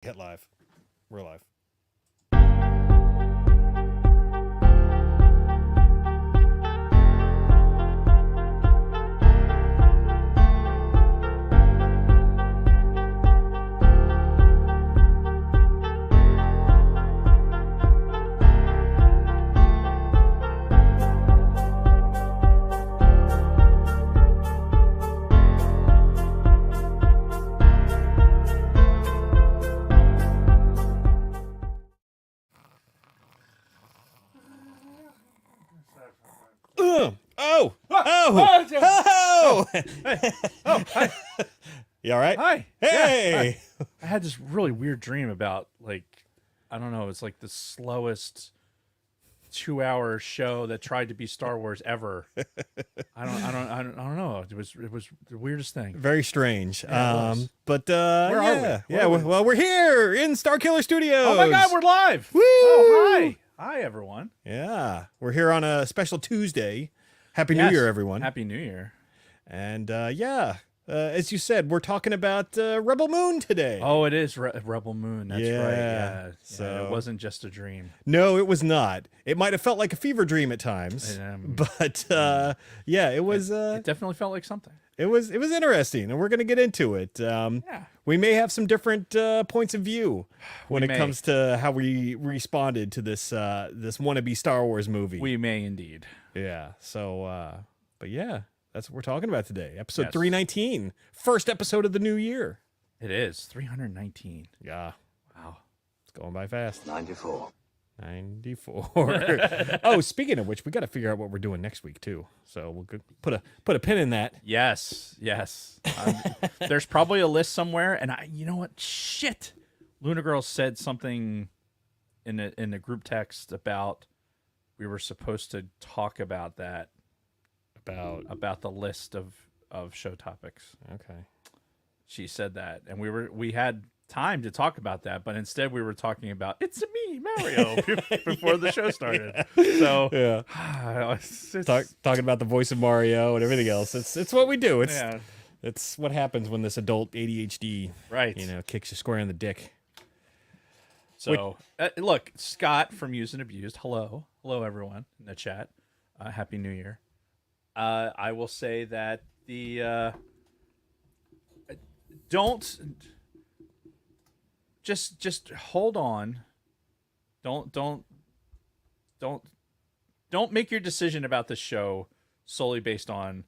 Hit live. We're live. Hi. You all right? Hi. Hey. Yeah. I had this really weird dream about, like, I don't know, it's like the slowest 2-hour show that tried to be Star Wars ever. I don't know. It was the weirdest thing. Very strange. Yeah, it was. Where are we? Well, we're here in Starkiller Studios. Oh my God, we're live. Woo! Oh, hi. Hi, everyone. Yeah. We're here on a special Tuesday. Happy New Year, everyone. Happy New Year. And as you said, we're talking about Rebel Moon today. Oh, it is Rebel Moon. That's right. Yeah. So it wasn't just a dream. No, it was not. It might have felt like a fever dream at times, but it was. It definitely felt like something. It was interesting, and we're going to get into it. We may have some different points of view when it comes to how we responded to this wannabe Star Wars movie. We may indeed. Yeah. So, that's what we're talking about today. Episode 319, first episode of the new year. It is 319. Yeah. Wow. It's going by fast. 94. Oh, speaking of which, we got to figure out what we're doing next week too. So we'll put a pin in that. Yes. There's probably a list somewhere, and you know what? Shit. Luna Girl said something in the group text about we were supposed to talk about that. About the list of show topics. Okay. She said that, and we had time to talk about that, but instead we were talking about it's me, Mario, before the show started. So talking about the voice of Mario and everything else. It's what we do. It's what happens when this adult ADHD kicks you square in the dick. So look, Scott from Used and Abused. Hello everyone in the chat. Happy New Year. I will say that the don't just hold on. Don't make your decision about the show solely based on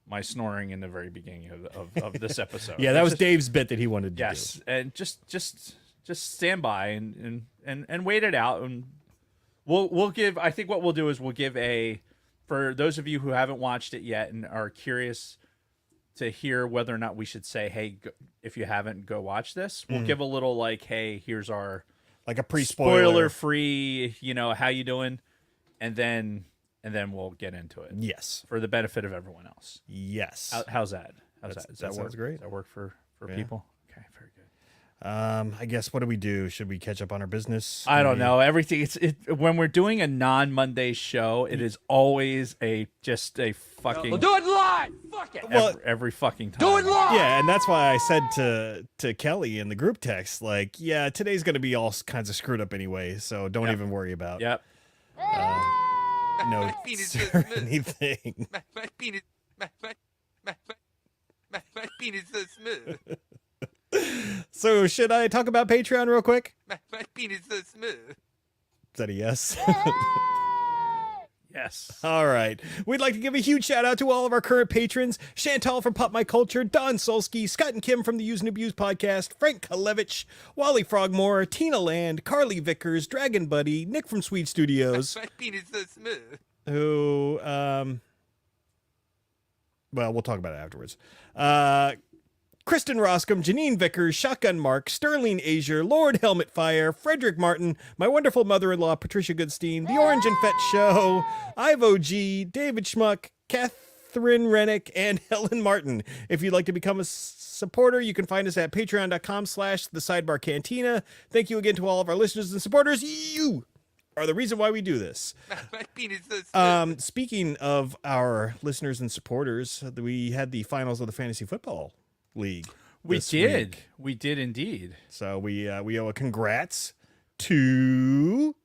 my snoring in the very beginning of this episode. Yeah, that was Dave's bit that he wanted to do. Yes, and just stand by and wait it out, and we'll give. I think what we'll do is we'll give for those of you who haven't watched it yet and are curious to hear whether or not we should say, hey, if you haven't, go watch this. We'll give a little like, hey, here's our like a pre-spoiler free, how you doing, and then we'll get into it. Yes, for the benefit of everyone else. Yes. How's that? Does that sounds work? Great. Does that work for people? Okay, very good. I guess what do we do? Should we catch up on our business? I don't know. Everything. When we're doing a non-Monday show, it is always just a fucking. We'll do it live. Fuck it. Every fucking time. Do it live. Yeah, and that's why I said to Kelly in the group text, like, yeah, today's gonna be all kinds of screwed up anyway, so don't even worry about. Yep. My penis is so smooth. Anything. My penis. My penis is so smooth. So should I talk about Patreon real quick? My penis is so smooth. Is that a yes? Yes. All right. We'd like to give a huge shout out to all of our current patrons: Chantal from Pop My Culture, Don Solsky, Scott and Kim from the Use and Abuse podcast, Frank Kalevich, Wally Frogmore, Tina Land, Carly Vickers, Dragon Buddy, Nick from Sweet Studios. My penis is so smooth. Who, well, we'll talk about it afterwards. Kristen Roscom, Janine Vickers, Shotgun Mark, Sterling Azier, Lord Helmet Fire, Frederick Martin, my wonderful mother-in-law, Patricia Goodstein, The Orange and Fett Show, Ivo G, David Schmuck, Catherine Rennick, and Helen Martin. If you'd like to become a supporter, you can find us at patreon.com/the Sidebar Cantina. Thank you again to all of our listeners and supporters. You are the reason why we do this. My penis is so smooth. Speaking of our listeners and supporters, we had the finals of the Fantasy Football League. We this did. week. We did indeed. So we owe a congrats to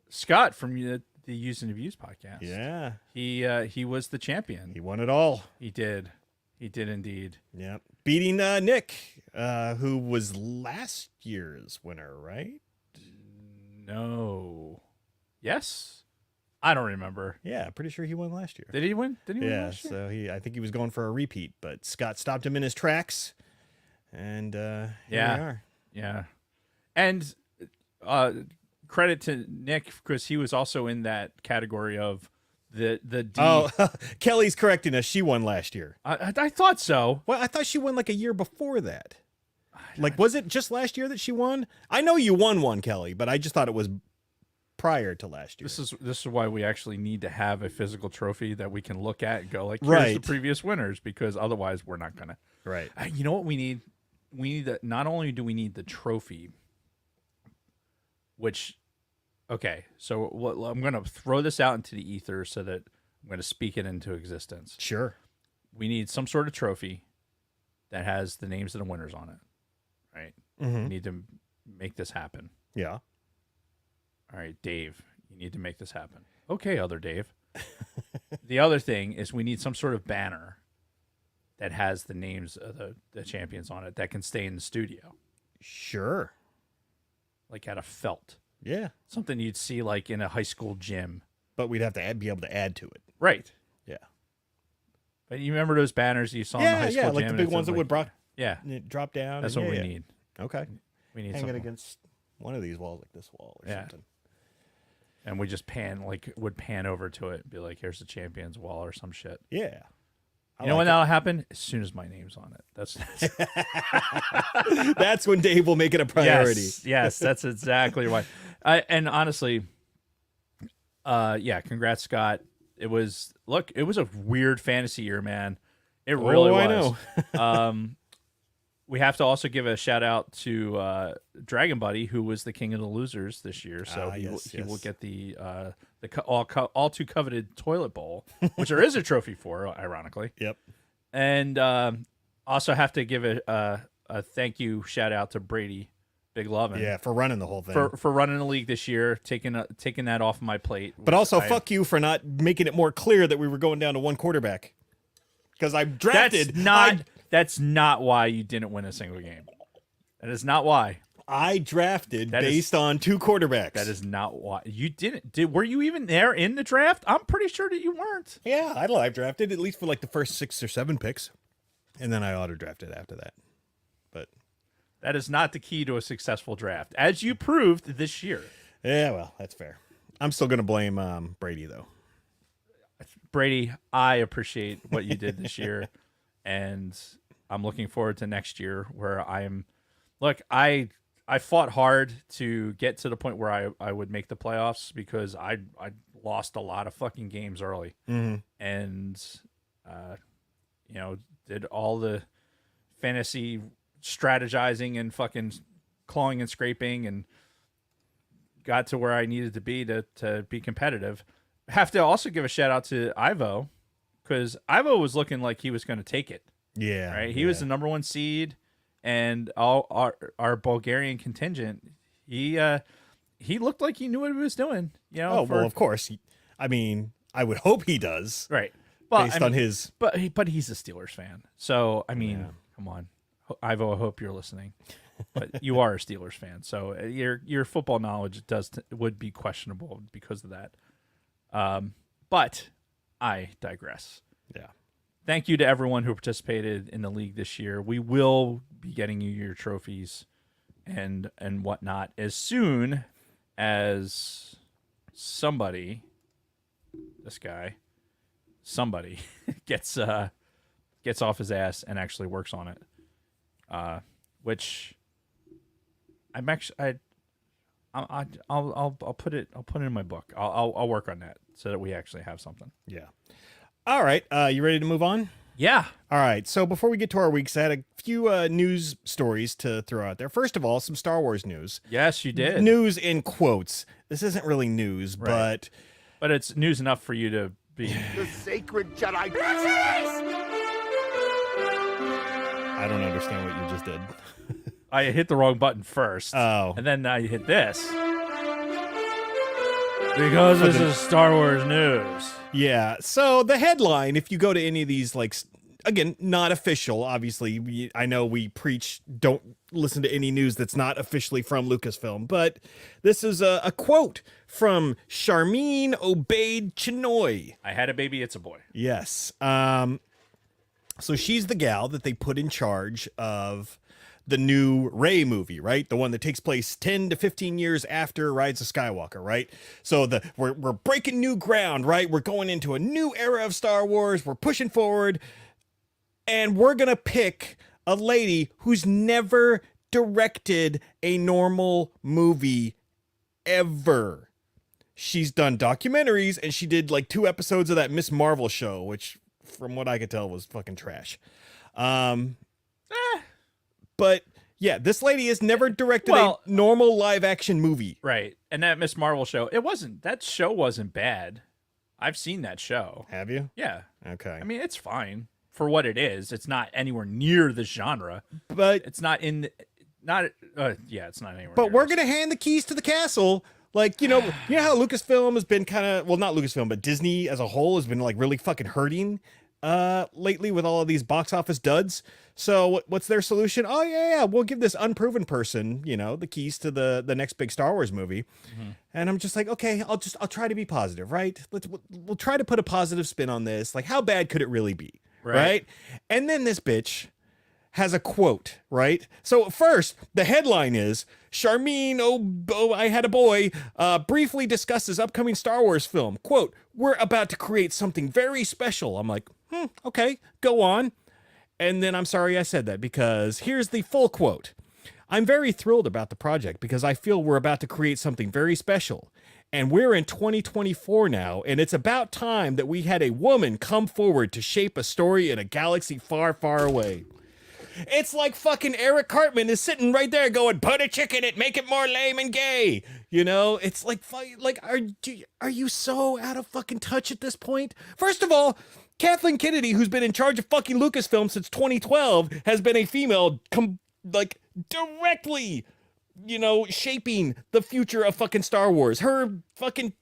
Scott from the Use and Abuse podcast. yeah. He was the champion. He won it all. He did. He did indeed. Yep. Beating Nick, who was last year's winner, right? No. Yes. I don't remember. Yeah, pretty sure he won last year. Did he win? Did he win Yeah, last year? so I think he was going for a repeat, but Scott stopped him in his tracks, and here we are. Yeah. And credit to Nick because he was also in that category of the D. Oh, Kelly's correcting us. She won last year. I thought so. Well, I thought she won like a year before that. Like, was it just last year that she won? I know you won one, Kelly, but I just thought it was prior to last year. This is why we actually need to have a physical trophy that we can look at and go like, here's Right. the previous winners, because otherwise we're not gonna. Right. You know what we need? We need that. Not only do we need the trophy, which, okay, so I'm gonna throw this out into the ether so that I'm gonna speak it into existence. Sure. We need some sort of trophy that has the names of the winners on it, right? Mm-hmm. We need to make this happen. Yeah. All right, Dave, you need to make this happen. Okay, other Dave. The other thing is we need some sort of banner that has the names of the champions on it that can stay in the studio, Sure. like out of felt. Yeah. Something you'd see like in a high school gym. But we'd have to be able to add to it. Right. Yeah. But you remember those banners you saw in the high school yeah, gym? like the big ones that would Yeah, drop down. that's and what we yeah. need. Okay. We need Hang it something. against one of these walls, like this wall or Yeah. something. And we just would pan over to it and be like, here's the champions wall or some shit. Yeah. You know when that'll happen? As soon as my name's on it. That's That's when Dave will make it a priority. Yes, that's exactly why. And honestly, congrats, Scott. It was a weird fantasy year, man. It really was. I know. We have to also give a shout out to Dragon Buddy, who was the king of the losers this year. So he will get the all too coveted toilet bowl, which there is a trophy for, ironically. Yep. And also have to give a thank you shout out to Brady, Big Lovin'. Yeah, for running the whole thing. For running the league this year, taking that off my plate. But also, fuck you for not making it more clear that we were going down to one quarterback. Because I drafted. That's not why you didn't win a single game. That is not why. I drafted based on two quarterbacks. That is not why you didn't. Were you even there in the draft? I'm pretty sure that you weren't. Yeah, I live drafted at least for like the first 6 or 7 picks, and then I auto drafted after that. But that is not the key to a successful draft, as you proved this year. Yeah, well, that's fair. I'm still gonna blame Brady though. Brady, I appreciate what you did this year, and I'm looking forward to next year where I'm. Look, I fought hard to get to the point where I would make the playoffs because I lost a lot of fucking games early, and did all the fantasy strategizing and fucking clawing and scraping and got to where I needed to be competitive. Have to also give a shout out to Ivo, because Ivo was looking like he was going to take it. Yeah, right. He was the number 1 seed, and all our Bulgarian contingent. He looked like he knew what he was doing. well, of course. I would hope he does. Right. Well, based on his. But he's a Steelers fan, so come on, Ivo. I hope you're listening. But you are a Steelers fan, so your football knowledge would be questionable because of that. But I digress. Yeah. Thank you to everyone who participated in the league this year. We will be getting you your trophies and whatnot as soon as somebody gets off his ass and actually works on it. Which I'll put it in my book. I'll work on that so that we actually have something. Yeah. All right. You ready to move on? Yeah. All right. So before we get to our weeks, I had a few news stories to throw out there. First of all, some Star Wars news. Yes, you did. News in quotes. This isn't really news, right. but it's news enough for you to be the sacred Jedi. I don't understand what you just did. I hit the wrong button first. Oh. And then I hit this. Because this is Star Wars news. Yeah. So the headline, if you go to any of these, like, again, not official, obviously. I know we preach don't listen to any news that's not officially from Lucasfilm, but this is a quote from Charmine Obaid Chinoy. I had a baby, it's a boy. Yes. So she's the gal that they put in charge of the new Rey movie, right? The one that takes place 10 to 15 years after Rise of Skywalker, right? So we're breaking new ground, right? We're going into a new era of Star Wars. We're pushing forward. And we're going to pick a lady who's never directed a normal movie ever. She's done documentaries, and she did like 2 episodes of that Miss Marvel show, which from what I could tell was fucking trash. But yeah, this lady has never directed a normal live action movie. Right. And that Miss Marvel show, that show wasn't bad. I've seen that show. Have you? Yeah. Okay. I mean, it's fine for what it is. It's not anywhere near the genre, but it's not in, it's not anywhere. But near we're going to hand the keys to the castle. Like, you know how Lucasfilm has been kind of, well, not Lucasfilm, but Disney as a whole has been like really fucking hurting lately with all of these box office duds. So what's their solution? Oh yeah, we'll give this unproven person, the keys to the next big Star Wars movie. Mm-hmm. And I'm just like, okay, I'll try to be positive, right? We'll try to put a positive spin on this. Like, how bad could it really be? Right? And then this bitch has a quote, right? So first, the headline is Charmine, I had a boy, briefly discusses upcoming Star Wars film. Quote, we're about to create something very special. I'm like, okay, go on. And then I'm sorry I said that, because here's the full quote. I'm very thrilled about the project because I feel we're about to create something very special. And we're in 2024 now, and it's about time that we had a woman come forward to shape a story in a galaxy far, far away. It's like fucking Eric Cartman is sitting right there going, put a chick in it, make it more lame and gay. It's like are you so out of fucking touch at this point? First of all, Kathleen Kennedy, who's been in charge of fucking Lucasfilm since 2012, has been a female directly, shaping the future of fucking Star Wars. Her fucking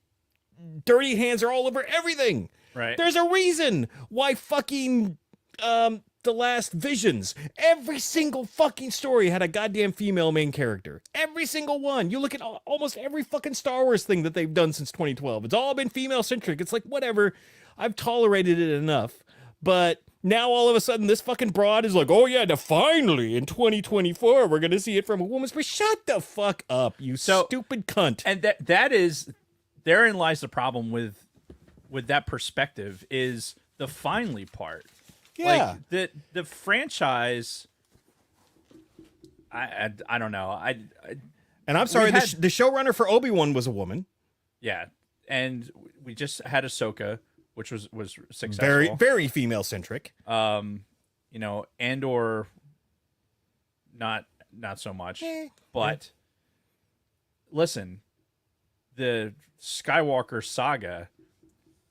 dirty hands are all over everything. Right. There's a reason why fucking The Last Visions, every single fucking story had a goddamn female main character. Every single one. You look at almost every fucking Star Wars thing that they've done since 2012. It's all been female centric. It's like, whatever. I've tolerated it enough. But now all of a sudden this fucking broad is like, oh yeah, finally in 2024 we're gonna see it from a woman's perspective. Shut the fuck up, you stupid cunt. And that is, therein lies the problem with that perspective, is the finally part. Yeah. Like the franchise, I don't know. And I'm sorry, the showrunner for Obi-Wan was a woman. Yeah, and we just had Ahsoka, which was successful. Very, very female centric. Andor, not so much. But listen, the Skywalker saga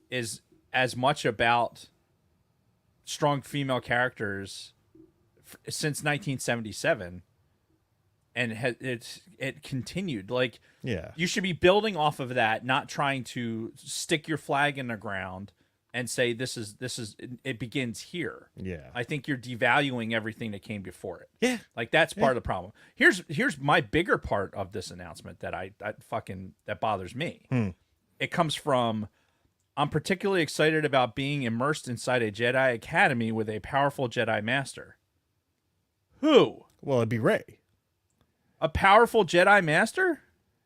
is as much about strong female characters since 1977, and it continued. Like, you should be building off of that, not trying to stick your flag in the ground and say this is it begins here. Yeah, I think you're devaluing everything that came before it. Yeah, like that's part of the problem. Here's my bigger part of this announcement that bothers me. It comes from, I'm particularly excited about being immersed inside a Jedi Academy with a powerful Jedi Master. Who? Well, it'd be Rey. A powerful Jedi Master?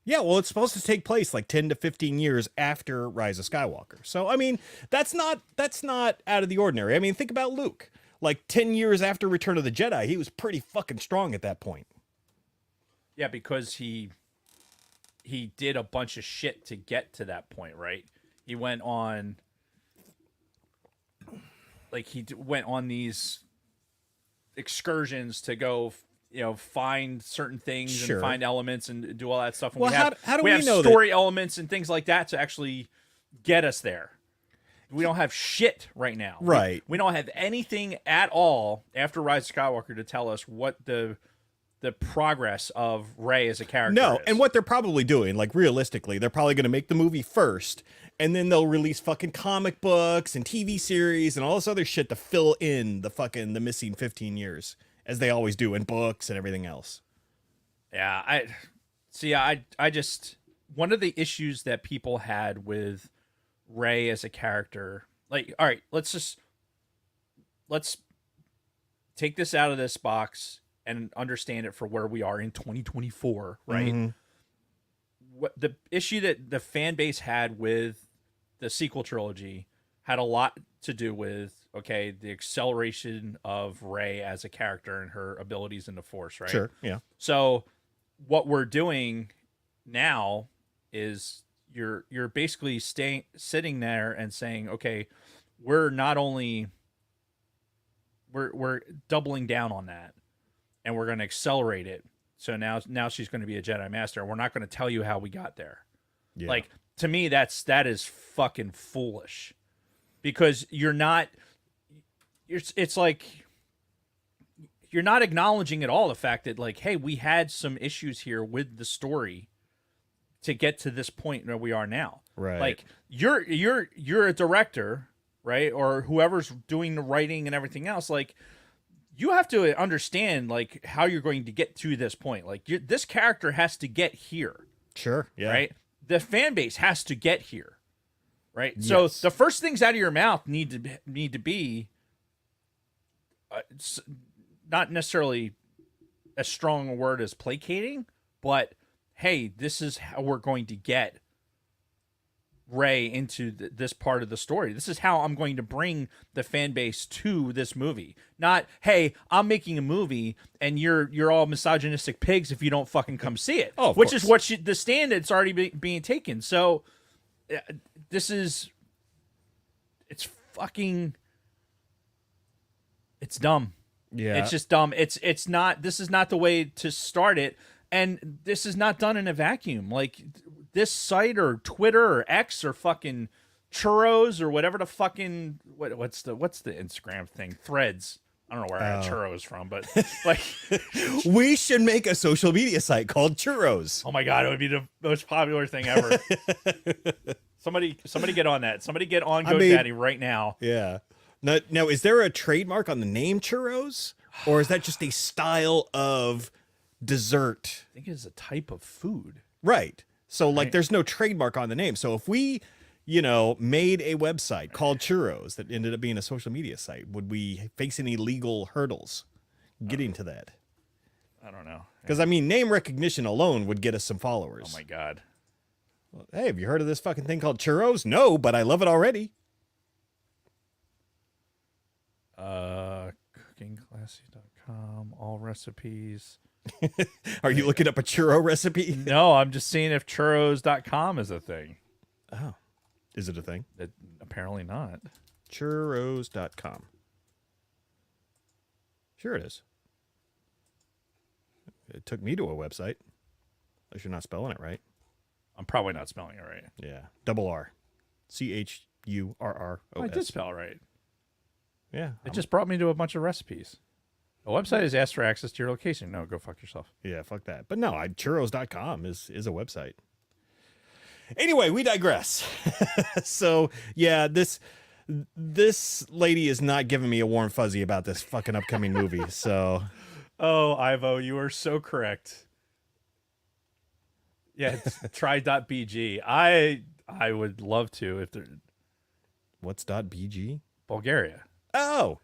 Yeah, well, it's supposed to take place like 10 to 15 years after Rise of Skywalker. So, I mean, that's not out of the ordinary. I mean, think about Luke. Like 10 years after Return of the Jedi, he was pretty fucking strong at that point. Yeah, because he did a bunch of shit to get to that point, right? He went on, these excursions to go, find certain things and find elements and do all that stuff. And well, how do we have know story elements and things like that to actually get us there? We don't have shit right now. Right. We don't have anything at all after Rise of Skywalker to tell us what the progress of Rey as a character No, is. and what they're probably doing, like realistically, they're probably going to make the movie first, and then they'll release fucking comic books and TV series and all this other shit to fill in the missing 15 years, as they always do in books and everything else. Yeah, I just one of the issues that people had with Rey as a character, like, all right, let's take this out of this box and understand it for where we are in 2024, right? Mm-hmm. What the issue that the fan base had with the sequel trilogy had a lot to do with, okay, the acceleration of Rey as a character and her abilities in the Force, right? Sure, yeah. So what we're doing now is you're basically sitting there and saying, okay, we're not only we're doubling down on that, and we're going to accelerate it. So now she's going to be a Jedi Master. We're not going to tell you how we got there. Yeah. Like, to me, that is fucking foolish, because it's like you're not acknowledging at all the fact that, like, hey, we had some issues here with the story to get to this point where we are now. Right. Like, you're a director, right? Or whoever's doing the writing and everything else. Like, you have to understand, like, how you're going to get to this point. Like, this character has to get here. Sure, yeah. Right? The fan base has to get here. Right? Yes. So the first things out of your mouth need to be not necessarily as strong a word as placating, but hey, this is how we're going to get Rey into this part of the story. This is how I'm going to bring the fan base to this movie. Not, hey, I'm making a movie and you're all misogynistic pigs if you don't fucking come see it. Oh, of which course. is what the stand that's already being taken. So it's dumb. Yeah. It's just dumb. It's not. This is not the way to start it, and this is not done in a vacuum. Like, this site or Twitter or X or fucking Churros or whatever the fucking what's the Instagram thing? Threads. I don't know where I got Churros from, but like, We should make a social media site called Churros. oh my god, it would be the most popular thing ever. Somebody get on that. Somebody get on GoDaddy right now. Yeah. Now, is there a trademark on the name Churros? Or is that just a style of dessert? I think it's a type of food. Right. So, like, Right. there's no trademark on the name. So if we, made a website called Churros that ended up being a social media site, would we face any legal hurdles getting to that? I don't know. Because, name recognition alone would get us some followers. Oh my god. Hey, have you heard of this fucking thing called Churros? No, but I love it already. Cookingclassy.com, all recipes. Are you looking up a churro recipe? No, I'm just seeing if churros.com is a thing. Oh. Is it a thing? Apparently not. Churros.com. Sure it is. It took me to a website. Unless you're not spelling it right. I'm probably not spelling it right. Yeah. Double R. Churros. I did spell it right. Yeah. It just brought me to a bunch of recipes. The website is asked for access to your location. No, go fuck yourself. Yeah, fuck that. But no, churros.com is a website. Anyway, we digress. So, yeah, this lady is not giving me a warm fuzzy about this fucking upcoming movie. So, Oh, Ivo, you are so correct. Yeah, it's try.bg. I would love to if they're what's .bg? Bulgaria. Oh.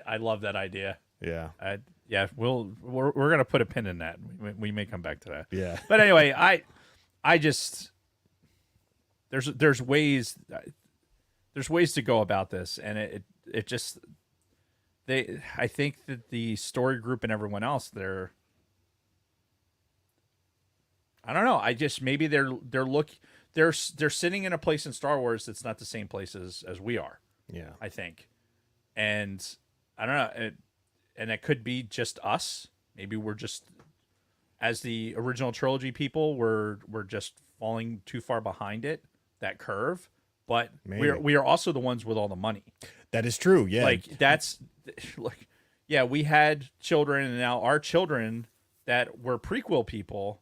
I love that idea. Yeah. We're gonna put a pin in that. We may come back to that. Yeah. But anyway, I just there's ways to go about this, and it just I think that the story group and everyone else, I don't know. I just maybe they're sitting in a place in Star Wars that's not the same place as we are. Yeah. I think, and I don't know, and it could be just us. Maybe we're just, as the original trilogy people, we're just falling too far behind it, that curve, but Maybe. we are also the ones with all the money. That is true. Yeah. Like that's like, yeah, we had children, and now our children that were prequel people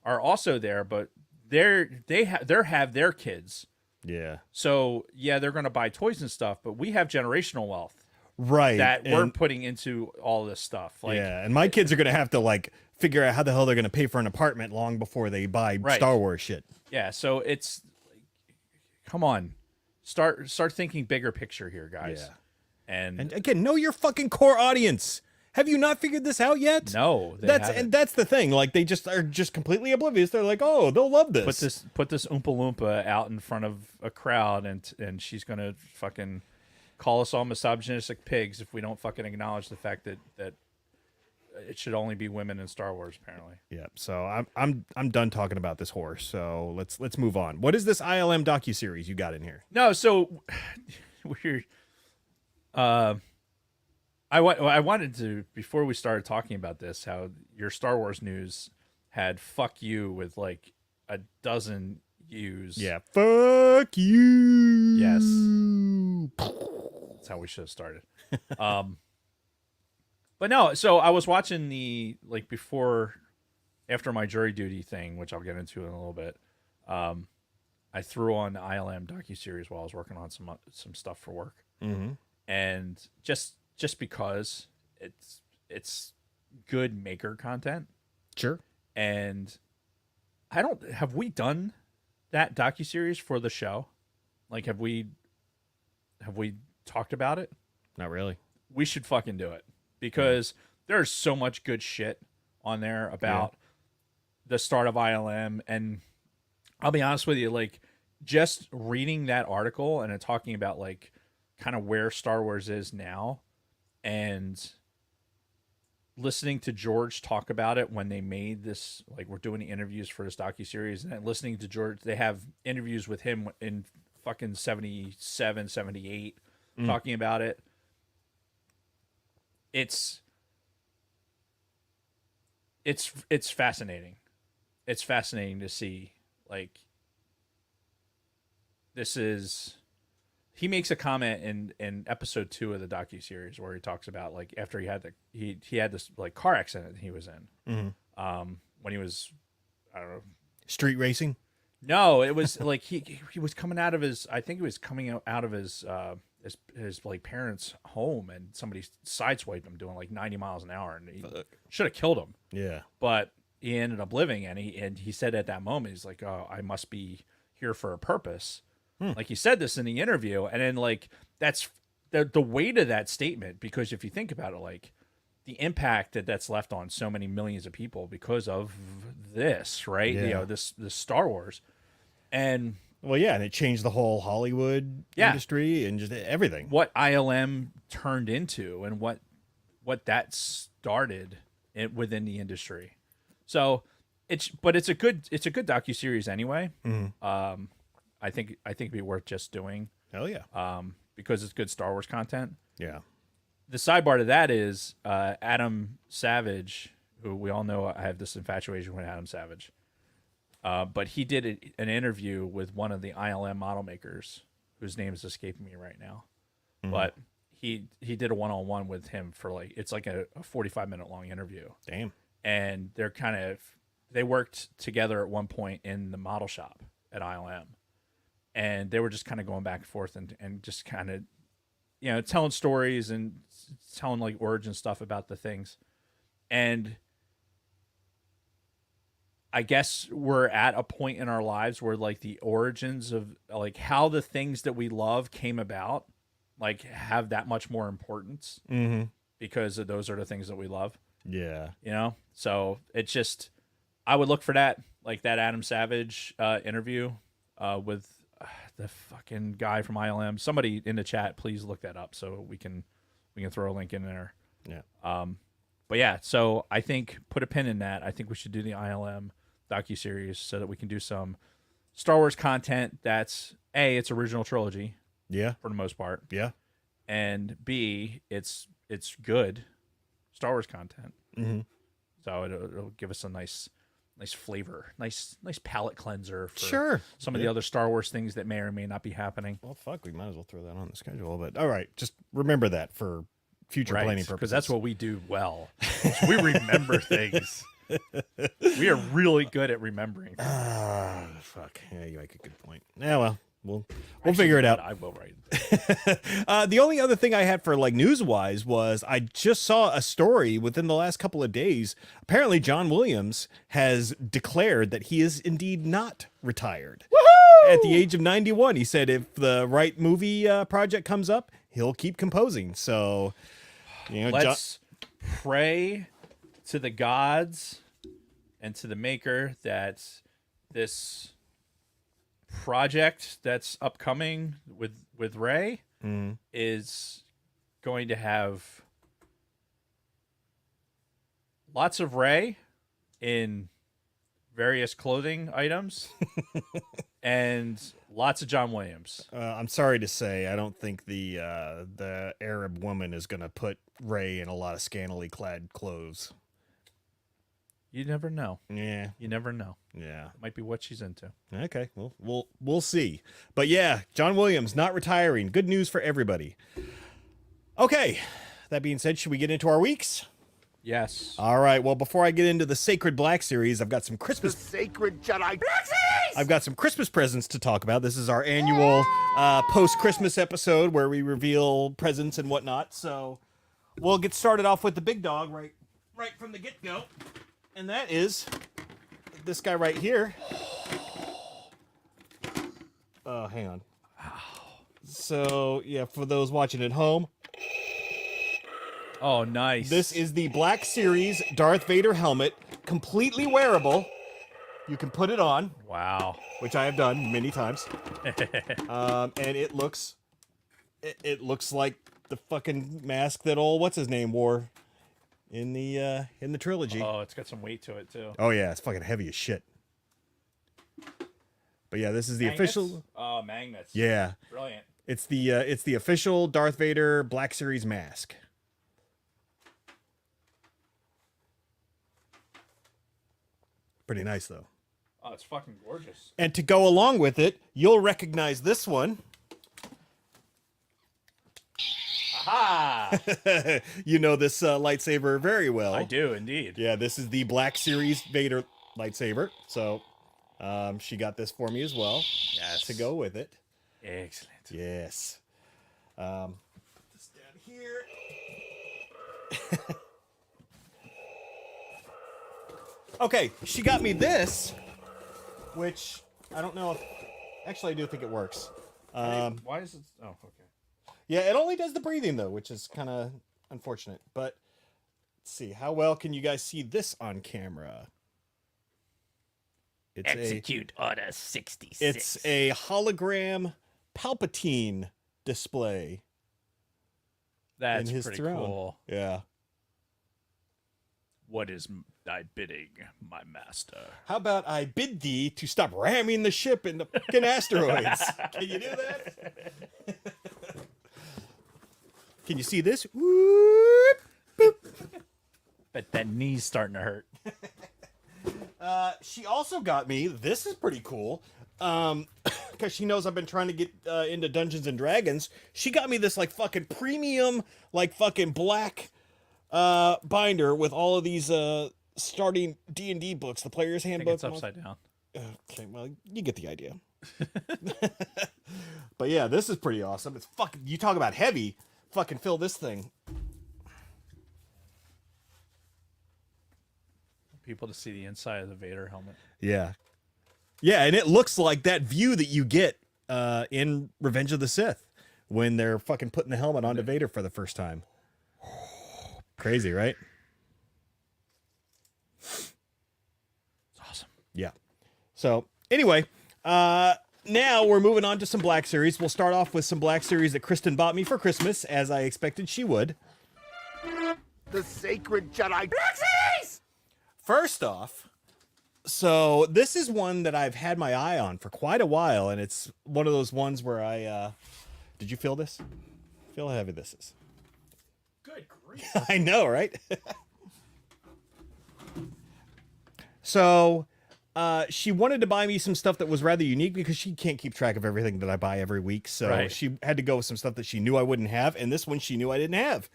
are also there, but they have their kids. yeah. So yeah, they're going to buy toys and stuff, but we have generational wealth Right. that we're and, putting into all this stuff. Like, yeah. And my kids are going to have to like figure out how the hell they're going to pay for an apartment long before they buy Right. Star Wars shit. yeah, so it's come on, start thinking bigger picture here, guys. Yeah. And And again, know your fucking core audience. Have you not figured this out yet? no, they That's haven't. and that's the thing. Like they just are just completely oblivious. They're like, oh, they'll love this. Put this Oompa Loompa out in front of a crowd, and she's gonna fucking call us all misogynistic pigs if we don't fucking acknowledge the fact that it should only be women in Star Wars, apparently. Yeah. So I'm done talking about this horse. So let's move on. What is this ILM docuseries you got in here? No, so we're I wanted to, before we started talking about this, how your Star Wars news had "fuck you" with like a dozen U's. Yeah. Fuck you. Yes. That's how we should have started. But no, so I was watching the like after my jury duty thing, which I'll get into in a little bit. I threw on the ILM docuseries while I was working on some stuff for work, Mm-hmm. and just because it's good maker content, Sure. and have we done that docuseries for the show? Like, have we talked about it? Not really. We should fucking do it, because there's so much good shit on there about the start of ILM. And I'll be honest with you, like, just reading that article and it talking about like kind of where Star Wars is now, and listening to George talk about it when they made this, like, we're doing the interviews for this docuseries, and then listening to George, they have interviews with him in fucking 77, 78, talking about it. It's fascinating. It's fascinating to see, like, he makes a comment in episode 2 of the docuseries where he talks about, like, after he had this like car accident he was in, when he was, I don't know, Street racing. no, it was like he was coming out of his, I think he was coming out of his like parents' home, and somebody sideswiped him doing like 90 miles an hour, and he should have killed him. Yeah. But he ended up living, and he said at that moment, he's like, oh, I must be here for a purpose. Like, he said this in the interview, and then, like, that's the weight of that statement, because if you think about it, like, the impact that's left on so many millions of people because of this, right? Yeah. You know, this Star Wars. And Well, yeah, and it changed the whole Hollywood industry and just everything. what ILM turned into, and what that started within the industry. So it's a good docuseries anyway. Mm-hmm. I think it'd be worth just doing, Hell yeah. because it's good Star Wars content. Yeah. The sidebar to that is Adam Savage, who we all know I have this infatuation with Adam Savage. But he did an interview with one of the ILM model makers, whose name is escaping me right now. Mm-hmm. But he did a one-on-one with him for, like, it's like a 45-minute long interview. Damn. And they worked together at one point in the model shop at ILM. And they were just kind of going back and forth and just kind of, you know, telling stories and telling, like, origin stuff about the things. And I guess we're at a point in our lives where, like, the origins of, like, how the things that we love came about, like, have that much more importance, because those are the things that we love, Yeah. you know? So it's just, I would look for that, like, that Adam Savage interview with the fucking guy from ILM. Somebody in the chat, please look that up so we can throw a link in there. Yeah. But yeah, so I think put a pin in that. I think we should do the ILM docuseries so that we can do some Star Wars content that's A, it's original trilogy Yeah. for the most part, Yeah. and B, it's good Star Wars content. Mm-hmm. So it'll give us a nice nice flavor, nice palate cleanser for Sure. some of the other Star Wars things that may or may not be happening. Well, fuck, we might as well throw that on the schedule. But all right, just remember that for future planning purposes. Because that's what we do well. We remember things. We are really good at remembering things. Fuck. Yeah, you make a good point. Yeah, well, we'll figure it out. I will write. The only other thing I had for like news-wise was I just saw a story within the last couple of days. Apparently, John Williams has declared that he is indeed not retired. Woohoo! At the age of 91, he said if the right movie project comes up, he'll keep composing. So, Let's pray to the gods and to the maker that this project that's upcoming with Rey is going to have lots of Rey in various clothing items and lots of John Williams. I'm sorry to say, I don't think the Arab woman is going to put Rey in a lot of scantily clad clothes. You never know. Yeah. You never know. Yeah. Might be what she's into. Okay. Well, we'll see. But yeah, John Williams not retiring. Good news for everybody. Okay. That being said, should we get into our weeks? Yes. All right. Well, before I get into the Sacred Black series, I've got some Christmas. The sacred Jedi. I've got some Christmas presents to talk about. This is our annual post-Christmas episode where we reveal presents and whatnot. So we'll get started off with the big dog right from the get-go. And that is this guy right here. Oh, hang on. So, yeah, for those watching at home, Oh, nice. this is the Black Series Darth Vader helmet, completely wearable. You can put it on, Wow. which I have done many times. And it looks like the fucking mask that old what's his name wore in the trilogy. Oh, it's got some weight to it too. Oh yeah, it's fucking heavy as shit. But yeah, this is the Magnets? official. Oh, magnets. Yeah, Brilliant. it's the official Darth Vader Black Series mask. Pretty nice though. Oh, it's fucking gorgeous. And to go along with it, you'll recognize this one. Aha! You know this lightsaber very well. I do indeed. Yeah, this is the Black Series Vader lightsaber. So, she got this for me as well. Yes. To go with it. Excellent. Yes. Put this down here. Okay, she got me this, which I don't know if... Actually, I do think it works. Why is it? Oh, okay. Yeah, it only does the breathing, though, which is kind of unfortunate. But let's see. How well can you guys see this on camera? It's Execute Order 66. It's a hologram Palpatine display That's in his pretty throne. cool. Yeah. What is thy bidding, my master? How about I bid thee to stop ramming the ship into fucking asteroids? Can you do that? Can you see this? Whoop, boop. Bet that knee's starting to hurt. She also got me, this is pretty cool, because she knows I've been trying to get into Dungeons and Dragons. She got me this like fucking premium, like fucking black binder with all of these starting D&D books, the player's I think handbook. it's upside down. Okay, well, you get the idea. But yeah, this is pretty awesome. It's fucking, you talk about heavy, fucking fill this thing. People to see the inside of the Vader helmet. Yeah. Yeah, and it looks like that view that you get in Revenge of the Sith when they're fucking putting the helmet onto Vader for the first time. Crazy, right? It's awesome. Yeah. So, anyway, now we're moving on to some Black Series. We'll start off with some Black Series that Kristen bought me for Christmas, as I expected she would. The sacred Jedi. First off, so this is one that I've had my eye on for quite a while, and it's one of those ones where I, did you feel this? Feel how heavy this is. Good grief. I know, right? So, she wanted to buy me some stuff that was rather unique because she can't keep track of everything that I buy every week. So Right. she had to go with some stuff that she knew I wouldn't have. And this one she knew I didn't have.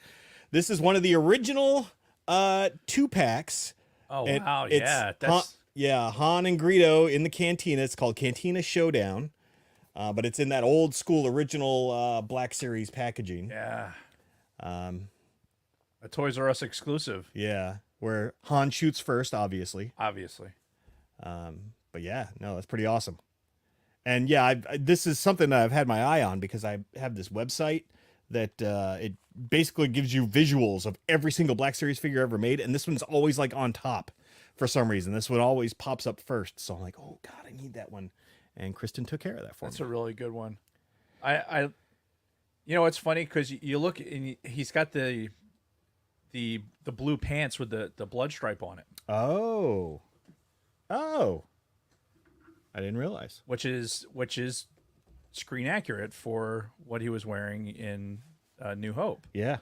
This is one of the original 2-packs. Oh And wow, it's yeah, Han and Greedo in the cantina. It's called Cantina Showdown. But it's in that old school original Black Series packaging. yeah. A Toys R Us exclusive, Yeah. Where Han shoots first, obviously. obviously. But yeah, no, that's pretty awesome. And yeah, this is something that I've had my eye on because I have this website that it basically gives you visuals of every single Black Series figure ever made. And this one's always like on top for some reason. This one always pops up first. So I'm like, oh God, I need that one. And Kristen took care of that for That's me. a really good one. I you know, it's funny because you look and he's got the blue pants with the blood stripe on it, Oh. I didn't realize. which is screen accurate for what he was wearing in New Hope. Yeah.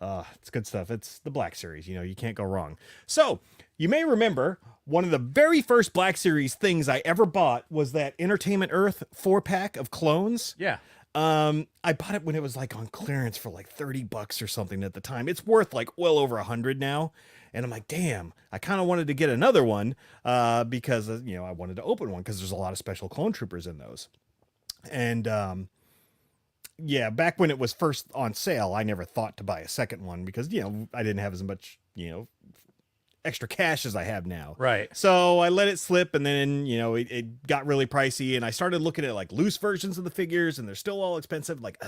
It's good stuff. It's the Black Series. You know, you can't go wrong. So, you may remember one of the very first Black Series things I ever bought was that Entertainment Earth 4-pack of clones. Yeah. I bought it when it was like on clearance for like $30 or something at the time. It's worth like well over 100 now. And I'm like, damn, I kind of wanted to get another one because, you know, I wanted to open one because there's a lot of special clone troopers in those. And, yeah, back when it was first on sale, I never thought to buy a second one because, you know, I didn't have as much, you know, extra cash as I have now. Right. So I let it slip, and then, you know, it got really pricey, and I started looking at like loose versions of the figures, and they're still all expensive. Like,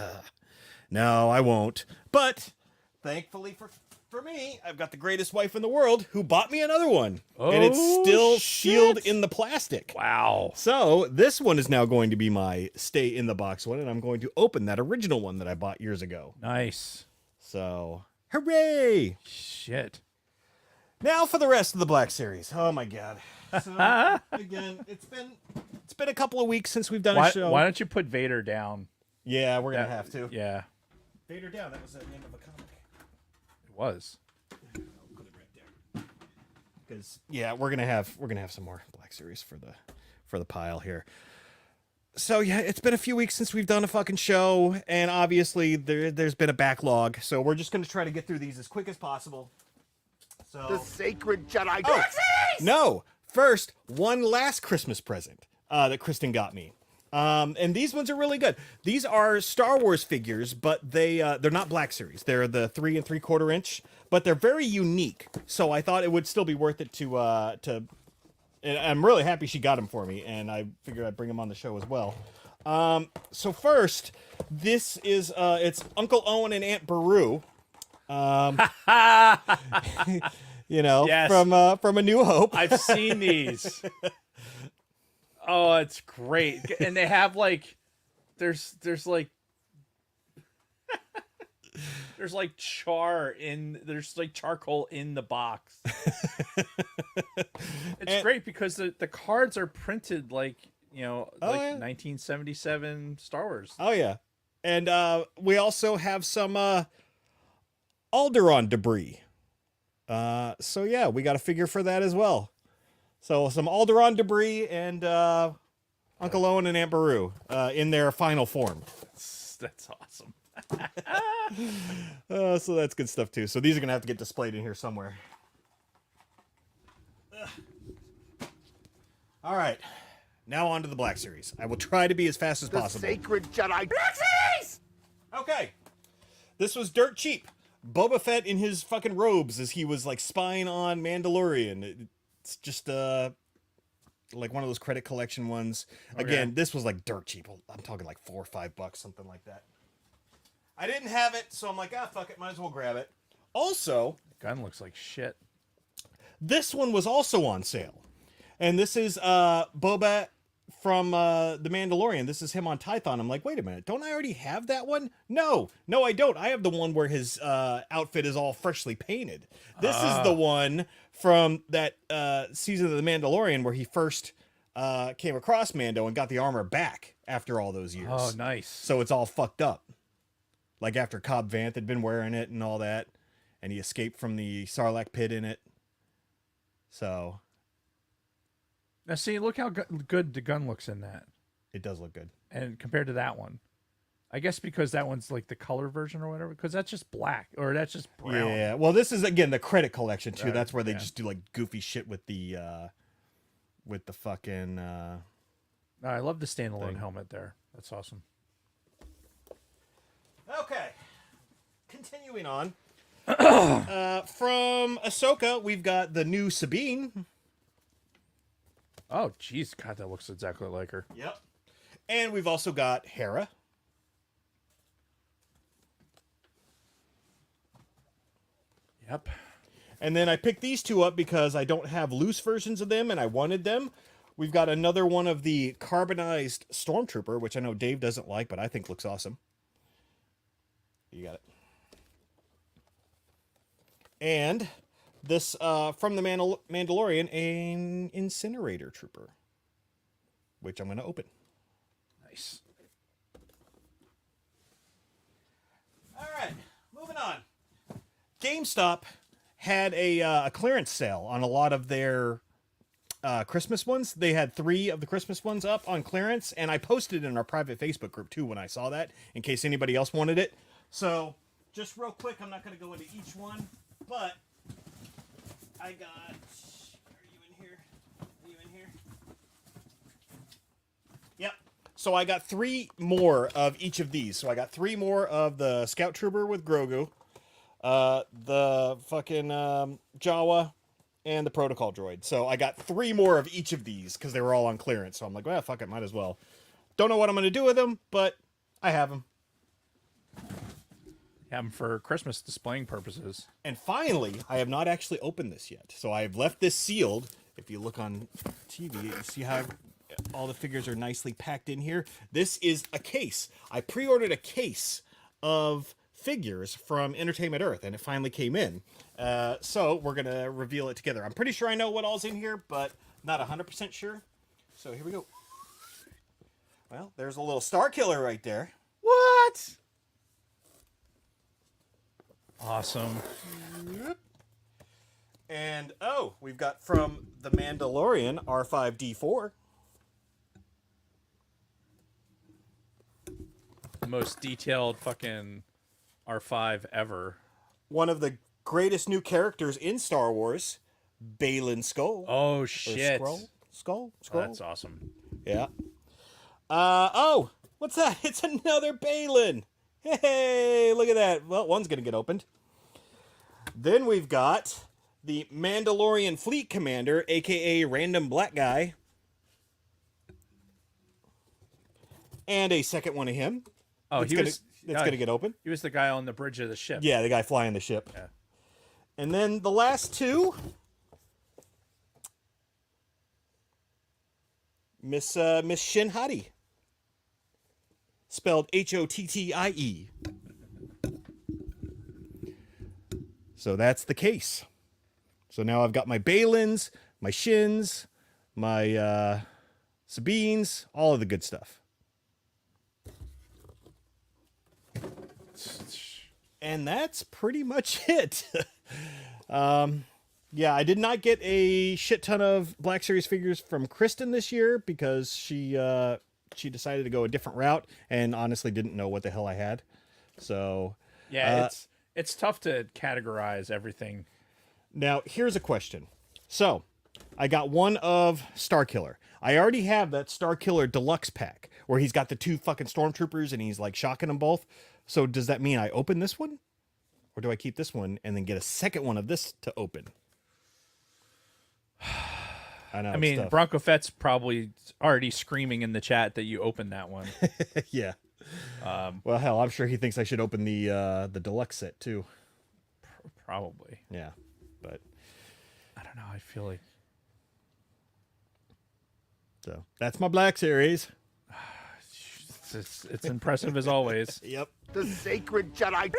no, I won't. But thankfully for me, I've got the greatest wife in the world who bought me another one, and it's Oh, still shit. sealed in the plastic. Wow. So this one is now going to be my stay in the box one, and I'm going to open that original one that I bought years ago. Nice. So hooray! Shit. Now for the rest of the Black Series. Oh my God! So again, it's been a couple of weeks since we've done a show. Why don't you put Vader down? Yeah, we're gonna have to. Yeah, Vader down. That was the name of a comic. it was. I'll put it right there. Because yeah, we're gonna have some more Black Series for the pile here. So yeah, it's been a few weeks since we've done a fucking show, and obviously there's been a backlog. So we're just gonna try to get through these as quick as possible. So The sacred Jedi. Oh, no. First, one last Christmas present that Kristen got me. And these ones are really good. These are Star Wars figures, but they're not Black Series. They're the 3 3/4 inch, but they're very unique. So I thought it would still be worth it to. And I'm really happy she got them for me, and I figured I'd bring them on the show as well. So first, this is it's Uncle Owen and Aunt Beru. You know, Yes. from A New Hope. I've seen these. Oh, it's great. And they have like there's like there's like charcoal in the box. It's great because the cards are printed like, you know, like 1977 Star Wars. Oh yeah. And we also have some Alderaan debris. So yeah, we got a figure for that as well. So some Alderaan debris and Uncle Owen and Aunt Beru in their final form. That's awesome. So that's good stuff too. So these are gonna have to get displayed in here somewhere. All right, now on to the Black Series. I will try to be as fast as The possible. sacred Jedi. Okay, this was dirt cheap. Boba Fett in his fucking robes as he was like spying on Mandalorian. It's just like one of those credit collection ones. Again, this was like dirt cheap. I'm talking like $4 or $5, something like that. I didn't have it, so I'm like, fuck it, might as well grab it. Also, Gun looks like shit. this one was also on sale. And this is Boba from The Mandalorian. This is him on Tython. I'm like, wait a minute, don't I already have that one? No, I don't. I have the one where his outfit is all freshly painted. This is the one from that season of The Mandalorian where he first came across Mando and got the armor back after all those years. Oh, nice. So it's all fucked up. Like after Cobb Vanth had been wearing it and all that, and he escaped from the Sarlacc pit in it. So Now, see, look how good the gun looks in that, It does look good. and compared to that one. I guess because that one's like the color version or whatever, because that's just black or that's just brown. Yeah. Well, this is again the credit collection too. Right, That's where they yeah. just do like goofy shit with the fucking. No, I love the standalone Thing. helmet there. That's awesome. Okay. Continuing on. From Ahsoka, we've got the new Sabine. Oh, jeez, God, that looks exactly like her. Yep. And we've also got Hera. Yep. And then I picked these two up because I don't have loose versions of them and I wanted them. We've got another one of the carbonized Stormtrooper, which I know Dave doesn't like, but I think looks awesome. You got it. And this, from the Mandalorian, an Incinerator Trooper, which I'm going to open. Nice. All right, moving on. GameStop had a clearance sale on a lot of their Christmas ones. They had 3 of the Christmas ones up on clearance, and I posted in our private Facebook group too when I saw that, in case anybody else wanted it. So, just real quick, I'm not going to go into each one, but I got... Are you in here? Are you in here? Yep. So I got 3 more of each of these. So I got 3 more of the Scout Trooper with Grogu, the fucking Jawa, and the Protocol Droid. So I got 3 more of each of these because they were all on clearance. So I'm like, well, fuck it, might as well. Don't know what I'm going to do with them, but I have them. Have them for Christmas displaying purposes. And finally, I have not actually opened this yet. So I have left this sealed. If you look on TV, you see how all the figures are nicely packed in here. This is a case. I pre-ordered a case of figures from Entertainment Earth, and it finally came in. So we're going to reveal it together. I'm pretty sure I know what all's in here, but not 100% sure. So here we go. Well, there's a little Star Killer right there. What? Awesome. Yep. And, oh, we've got from The Mandalorian, R5-D4. The most detailed fucking R5 ever. One of the greatest new characters in Star Wars, Baylan Skoll. Oh, Or shit. Skrull? Oh, that's awesome. Yeah. Oh, what's that? It's another Baylan. Hey, look at that. Well, one's going to get opened. Then we've got the Mandalorian Fleet Commander, a.k.a. Random Black Guy. And a second one of him. Oh, It's going to get open. He was the guy on the bridge of the ship. Yeah, the guy flying the ship. Yeah. And then the last 2... Miss Shin Hati. Spelled Hottie. So that's the case. So now I've got my Baylins, my Shins, my Sabines, all of the good stuff. And that's pretty much it. Yeah, I did not get a shit ton of Black Series figures from Kristen this year because she decided to go a different route and honestly didn't know what the hell I had. So Yeah, it's tough to categorize everything. now here's a question. So I got one of Starkiller. I already have that Starkiller Deluxe pack where he's got the 2 fucking Stormtroopers and he's like shocking them both. So does that mean I open this one? Or do I keep this one and then get a second one of this to open? I know. I mean, tough. Bronco Fett's probably already screaming in the chat that you opened that one. Yeah. Well, hell, I'm sure he thinks I should open the deluxe set too. Probably. Yeah, but I don't know. I feel like so that's my Black Series. it's impressive as always. Yep. The sacred Jedi.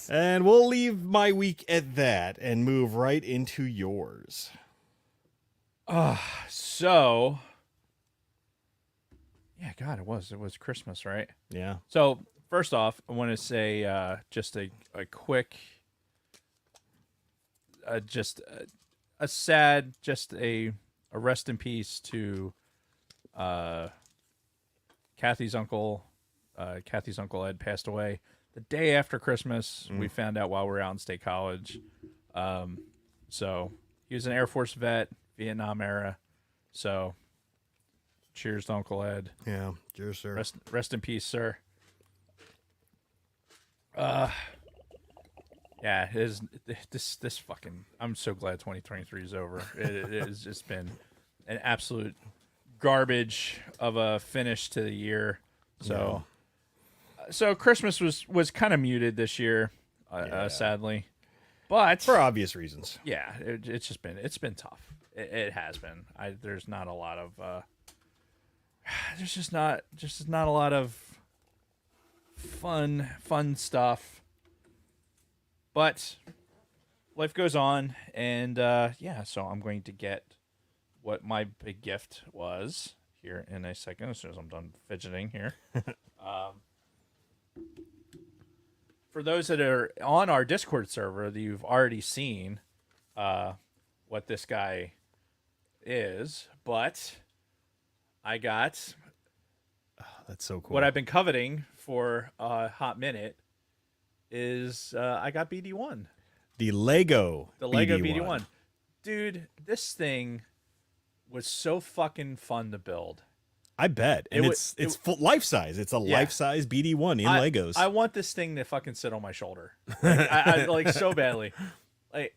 And we'll leave my week at that and move right into yours. So, yeah, God, it was Christmas, right? Yeah. So first off, I want to say just a quick, just a sad, just a a rest in peace to Kathy's uncle. Kathy's uncle Ed passed away the day after Christmas. We found out while we were out in State College. So he was an Air Force vet, Vietnam era. So cheers to Uncle Ed. Yeah, cheers, sir. Rest in peace, sir. Yeah, it is this fucking. I'm so glad 2023 is over. It has just been an absolute garbage of a finish to the year. So, so Christmas was kind of muted this year, sadly, but For obvious reasons. yeah, it's been tough. It has been. There's not a lot of there's just not a lot of fun stuff. But life goes on, and so I'm going to get what my big gift was here in a second, as soon as I'm done fidgeting here. For those that are on our Discord server, that you've already seen what this guy is, but I got That's so cool. what I've been coveting for a hot minute. I got BD1. The Lego BD1. Dude, this thing was so fucking fun to build. I bet. And it's full life size. It's a Yeah. life size BD1 in Legos. I want this thing to fucking sit on my shoulder. Like, I like so badly. Like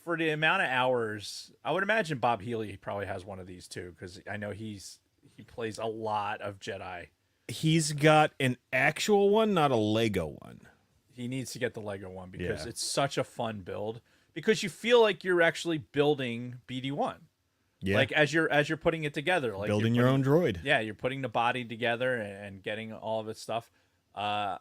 for the amount of hours, I would imagine Bob Healy probably has one of these too, because I know he plays a lot of Jedi. He's got an actual one, not a Lego one. He needs to get the Lego one because Yeah. it's such a fun build. Because you feel like you're actually building BD1. Yeah. Like as you're putting it together, like Building your own droid. Yeah, you're putting the body together and getting all of its stuff. The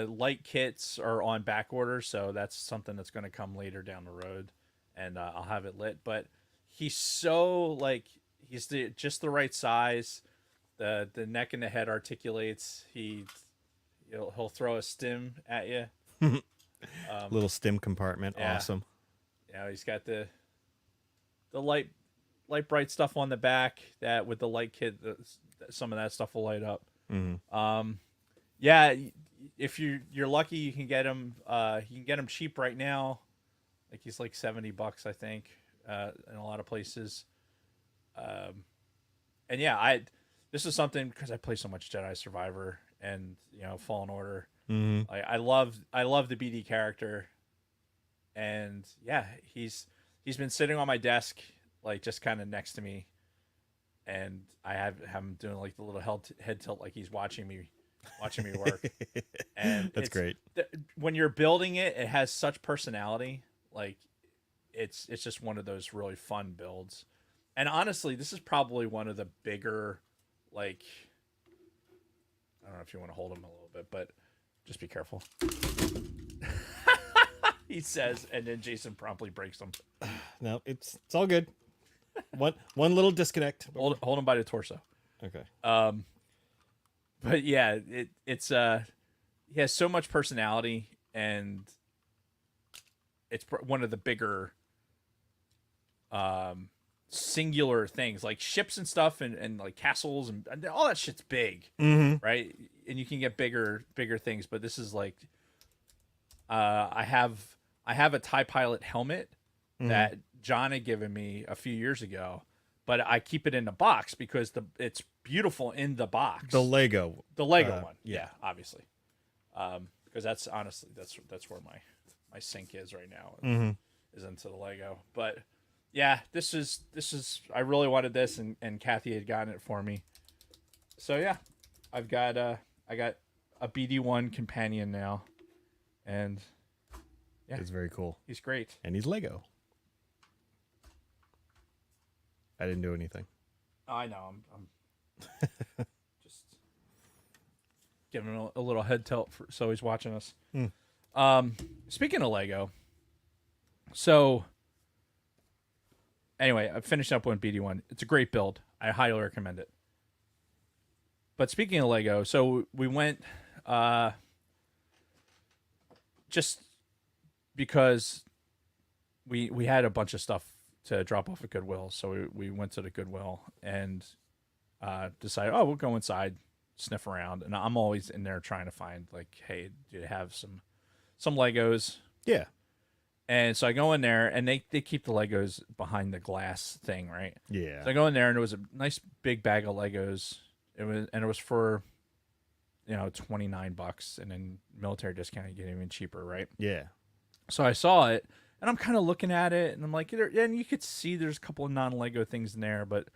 light kits are on back order, so that's something that's going to come later down the road, and I'll have it lit. But he's so like he's just the right size. The neck and the head articulates. He'll throw a stim at you. Little stem compartment. Yeah. Awesome. Yeah, he's got the light bright stuff on the back that with the light kit, some of that stuff will light up. Mm-hmm. Yeah, if you're lucky, you can get him. You can get him cheap right now. Like he's like $70, I think, in a lot of places. And yeah, this is something because I play so much Jedi Survivor and Fallen Order. Mm-hmm. I love the BD character, and yeah, he's been sitting on my desk, like just kind of next to me, and I have him doing like the little head tilt, like he's watching me work. And That's great. When you're building it, it has such personality. Like it's just one of those really fun builds. And honestly, this is probably one of the bigger, like, I don't know if you want to hold him a little bit, but just be careful. He says, and then Jason promptly breaks him. No, it's all good. One little disconnect. Hold him by the torso. Okay. But yeah, it's he has so much personality, and it's one of the bigger singular things, like ships and stuff, and like castles and all that shit's big, right? And you can get bigger things, but this is like I have a TIE pilot helmet that John had given me a few years ago, but I keep it in the box because it's beautiful in the box. The Lego one, yeah. obviously, because that's honestly that's where my sink is right now, is into the Lego. But yeah, this is I really wanted this, and Kathy had gotten it for me. So yeah, I got a BD1 companion now, and yeah, It's very cool. he's great. And he's Lego. I didn't do anything. Oh, I know. I'm just giving him a little head tilt so he's watching us. Speaking of Lego, so anyway, I finished up with BD1. It's a great build. I highly recommend it. But speaking of Lego, so we went just because we had a bunch of stuff to drop off at Goodwill. So we went to the Goodwill and decided, oh, we'll go inside, sniff around, and I'm always in there trying to find like, hey, do you have some Legos? Yeah. And so I go in there, and they keep the Legos behind the glass thing, right? Yeah. So I go in there, and there was a nice big bag of Legos. It was for, $29, and then military discount you get even cheaper, right? Yeah. So I saw it, and I'm kind of looking at it, and I'm like, and you could see there's a couple of non-Lego things in there, but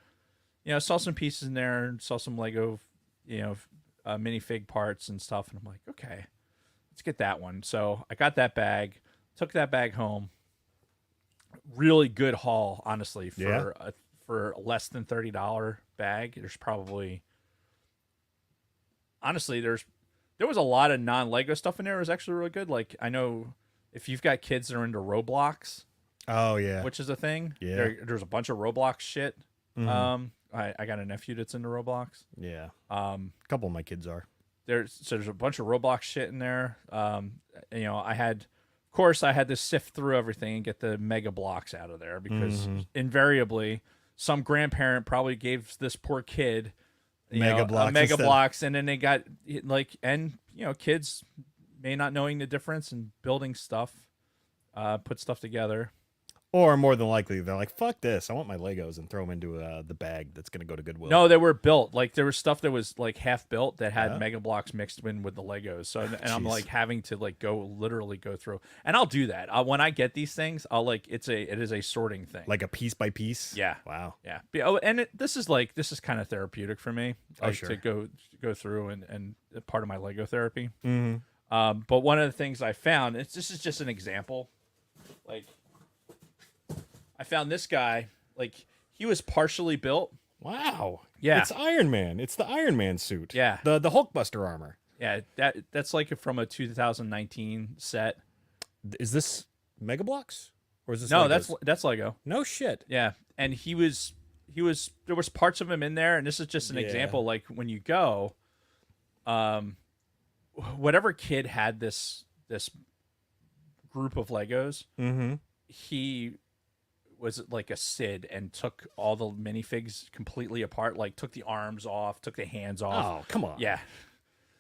I saw some pieces in there, and saw some Lego, minifig parts and stuff, and I'm like, okay, let's get that one. So I got that bag. Took that bag home. Really good haul, honestly, for less than $30 bag. There's probably, honestly, there was a lot of non-Lego stuff in there. It was actually really good. Like, I know if you've got kids that are into Roblox, oh yeah, which is a thing. Yeah. There's a bunch of Roblox shit. Mhm. I got a nephew that's into Roblox. Yeah. A couple of my kids are. There's a bunch of Roblox shit in there. Of course, I had to sift through everything and get the mega blocks out of there because invariably some grandparent probably gave this poor kid Mega blocks mega instead. blocks, and then they got kids may not knowing the difference and building stuff, put stuff together. Or more than likely, they're like, fuck this. I want my Legos, and throw them into the bag that's going to go to Goodwill. No, they were built. Like, there was stuff that was like half built that had mega blocks mixed in with the Legos. So, and I'm like having to like literally go through, and I'll do that. When I get these things, it is a sorting thing. Like a piece by piece? Yeah. Wow. Yeah. And this is kind of therapeutic for me. Like, sure. to go through and part of my Lego therapy. Mm-hmm. But one of the things I found, this is just an example. Like, I found this guy, like, he was partially built. Wow. Yeah. It's Iron Man. It's the Iron Man suit. Yeah. The Hulkbuster armor. Yeah, that's like from a 2019 set. Is this Mega Bloks? Or is this No, Legos? that's Lego. No shit. Yeah, and he was there was parts of him in there, and this is just an example. Like, when you go, whatever kid had this group of Legos, he was like a Sid and took all the minifigs completely apart, like took the arms off, took the hands off. Oh, come on. Yeah.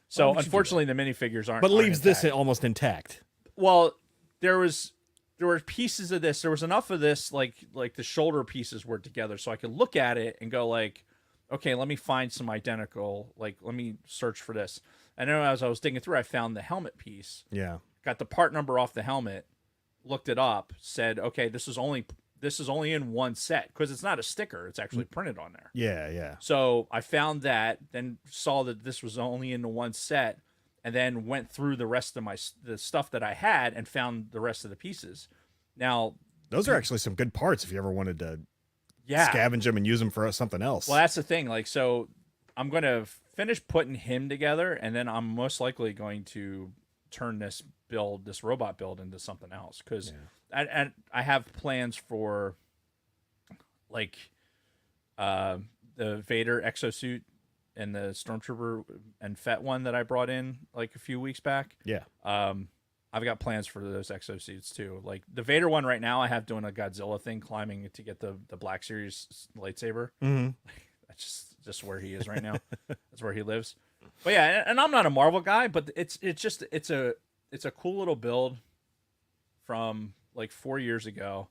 So would you do unfortunately, the minifigures aren't. But leaves this intact. almost intact. Well, there were pieces of this. There was enough of this, like the shoulder pieces were together, so I could look at it and go like, okay, let me find some identical. Like, let me search for this. And then as I was digging through, I found the helmet piece. Yeah. Got the part number off the helmet, looked it up, said, okay, this is only in one set because it's not a sticker; it's actually printed on there. Yeah, yeah. So I found that, then saw that this was only in the one set, and then went through the rest of the stuff that I had and found the rest of the pieces. Now, Those are actually some good parts if you ever wanted to yeah, scavenge them and use them for something else. well, that's the thing. Like, so I'm going to finish putting him together, and then I'm most likely going to turn this robot build into something else because I have plans for like the Vader exosuit and the Stormtrooper and Fett one that I brought in like a few weeks back. Yeah. I've got plans for those exosuits too. Like the Vader one right now, I have doing a Godzilla thing, climbing to get the Black Series lightsaber. Mm-hmm. That's just where he is right now. That's where he lives. But yeah, and I'm not a Marvel guy, but it's a cool little build from like 4 years ago,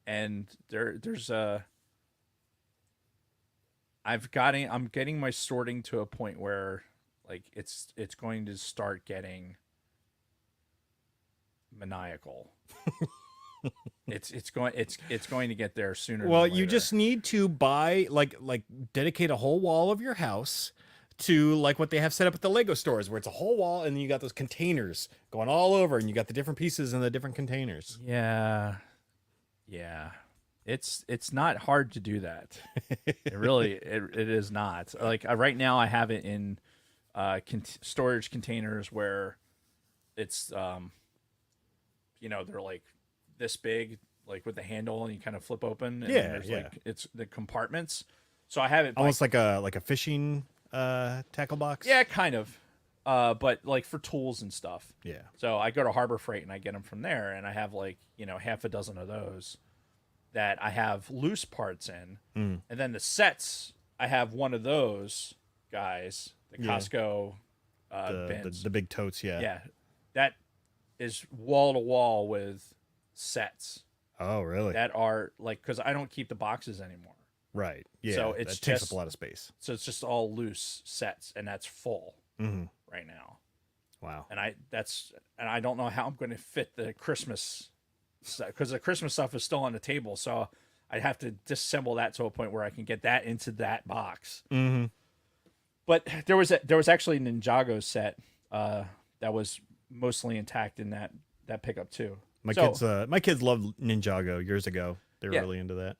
and there's I'm getting my sorting to a point where like it's going to start getting maniacal. It's going to get there sooner. Well, than you later. just need to buy like dedicate a whole wall of your house to like what they have set up at the Lego stores, where it's a whole wall and then you got those containers going all over, and you got the different pieces in the different containers. Yeah. It's not hard to do that. It really it is not. Like right now, I have it in storage containers where it's they're like this big, like with the handle, and you kind of flip open. And Yeah, there's yeah. like it's the compartments. So I have it Almost like a fishing tackle box. yeah, kind of. But like for tools and stuff. Yeah. So I go to Harbor Freight and I get them from there, and I have like half a dozen of those that I have loose parts in, and then the sets I have one of those guys, the Yeah. Costco bins. The big totes, yeah. Yeah, that is wall to wall with sets Oh, really? that are like, because I don't keep the boxes anymore, Right. Yeah. So it's that takes just- up a lot of space. so it's just all loose sets, and that's full Mm-hmm. right now. Wow. And I don't know how I'm going to fit the Christmas stuff, because the Christmas stuff is still on the table, so I'd have to disassemble that to a point where I can get that into that box. Mm-hmm. But there was actually a Ninjago set that was mostly intact in that pickup too. My kids loved Ninjago years ago. They were Yeah. really into that.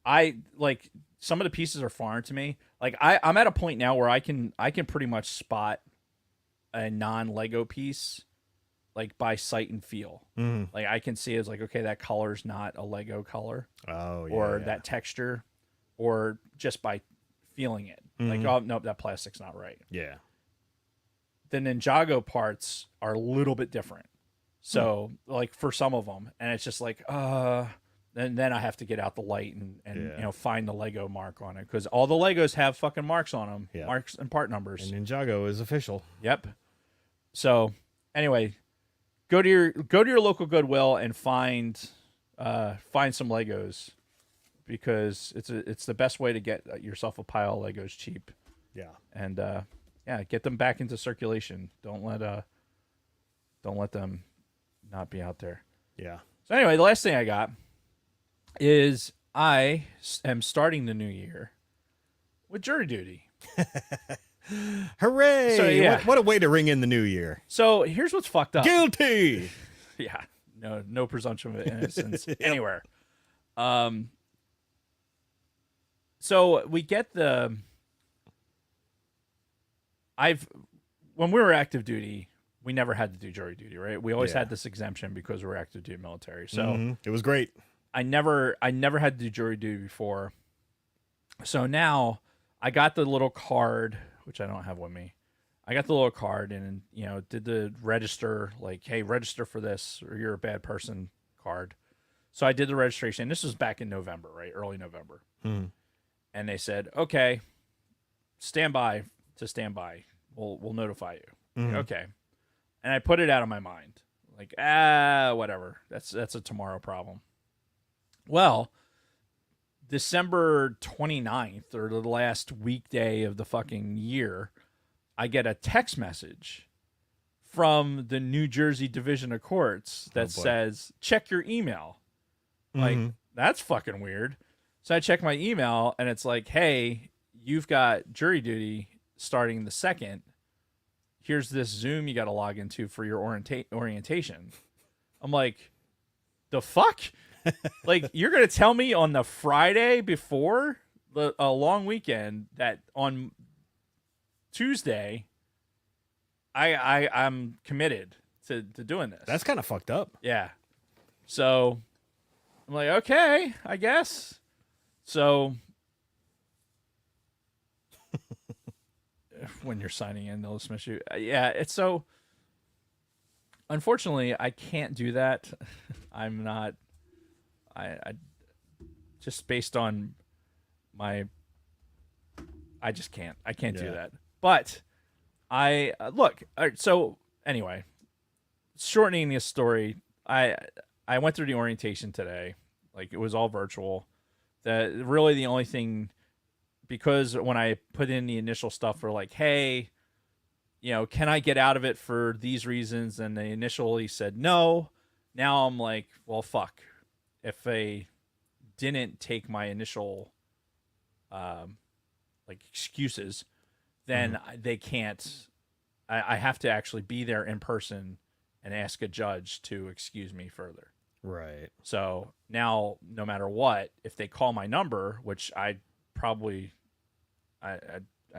I like some of the pieces are foreign to me. Like I'm at a point now where I can pretty much spot a non-Lego piece like by sight and feel. Mm-hmm. Like I can see it's like, okay, that color's not a Lego color, Oh, yeah. or yeah. that texture, or just by feeling it. Like, Mhm. oh nope, that plastic's not right. Yeah. The Ninjago parts are a little bit different. So like for some of them, and it's just like, and then I have to get out the light and Yeah. find the Lego mark on it, because all the Legos have fucking marks on them, Yeah. marks and part numbers. And Ninjago is official. Yep. So anyway, go to your local Goodwill and find some Legos, because it's the best way to get yourself a pile of Legos cheap, Yeah. and get them back into circulation. Don't let them not be out there. Yeah. So anyway, the last thing I got is I am starting the new year with jury duty. Hooray! So, yeah. What a way to ring in the new year. So here's what's fucked up. Guilty. Yeah, no presumption of innocence anywhere. So we get when we were active duty, we never had to do jury duty, right? We always Yeah. had this exemption because we were active duty military. So Mhm. It was great. I never had to do jury duty before. So now I got the little card, which I don't have with me. I got the little card and, did the register, like, hey, register for this or you're a bad person card. So I did the registration. This was back in November, right? Early November. Mhm. And they said, okay, stand by. We'll notify you. Mhm. Okay. And I put it out of my mind. Like, whatever. That's a tomorrow problem. Well, December 29th, or the last weekday of the fucking year, I get a text message from the New Jersey Division of Courts that boy. says, check your email. Like, Mhm. that's fucking weird. So I check my email and it's like, hey, you've got jury duty starting the 2nd. Here's this Zoom you got to log into for your orientation. I'm like, the fuck? Like, you're going to tell me on the Friday before a long weekend that on Tuesday I'm committed to doing this. That's kind of fucked up. Yeah. So I'm like, okay, I guess. So when you're signing in, they'll dismiss you. Yeah, it's so. Unfortunately, I can't do that. I'm not. I just based on my. I just can't. I can't do Yeah. that. But I look. All right, so anyway, shortening this story, I went through the orientation today. Like, it was all virtual. Really the only thing, because when I put in the initial stuff for like, hey, can I get out of it for these reasons? And they initially said no. Now I'm like, well, fuck. If they didn't take my initial like excuses, then they can't. I have to actually be there in person and ask a judge to excuse me further. Right. So now, no matter what, if they call my number, which I probably I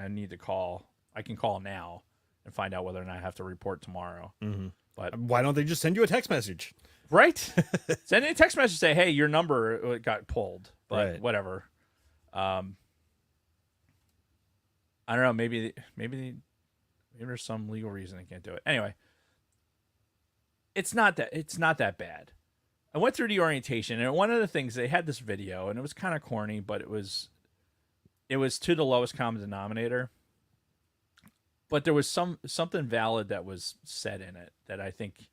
need to call, I can call now and find out whether or not I have to report tomorrow. Mm-hmm. But Why don't they just send you a text message? right, send me a text message, say, hey, your number got pulled, but Right. whatever. I don't know. Maybe there's some legal reason they can't do it. Anyway, it's not that bad. I went through the orientation, and one of the things they had this video, and it was kind of corny, but it was to the lowest common denominator. But there was something valid that was said in it that I think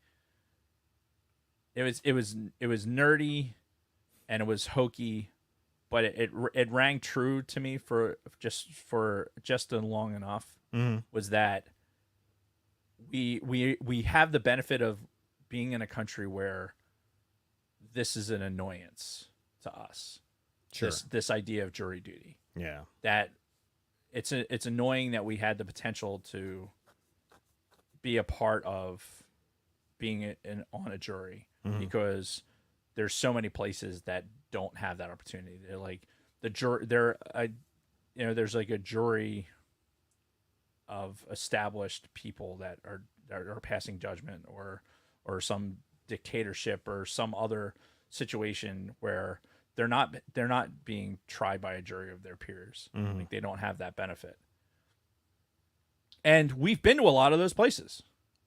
it was nerdy, and it was hokey, but it rang true to me for just long enough. Was that we have the benefit of being in a country where this is an annoyance to us. Sure. This idea of jury duty. Yeah. That it's annoying that we had the potential to be a part of being on a jury, because there's so many places that don't have that opportunity. They're like there's like a jury of established people that are passing judgment, or some dictatorship or some other situation where they're not being tried by a jury of their peers. Like, they don't have that benefit. And we've been to a lot of those places.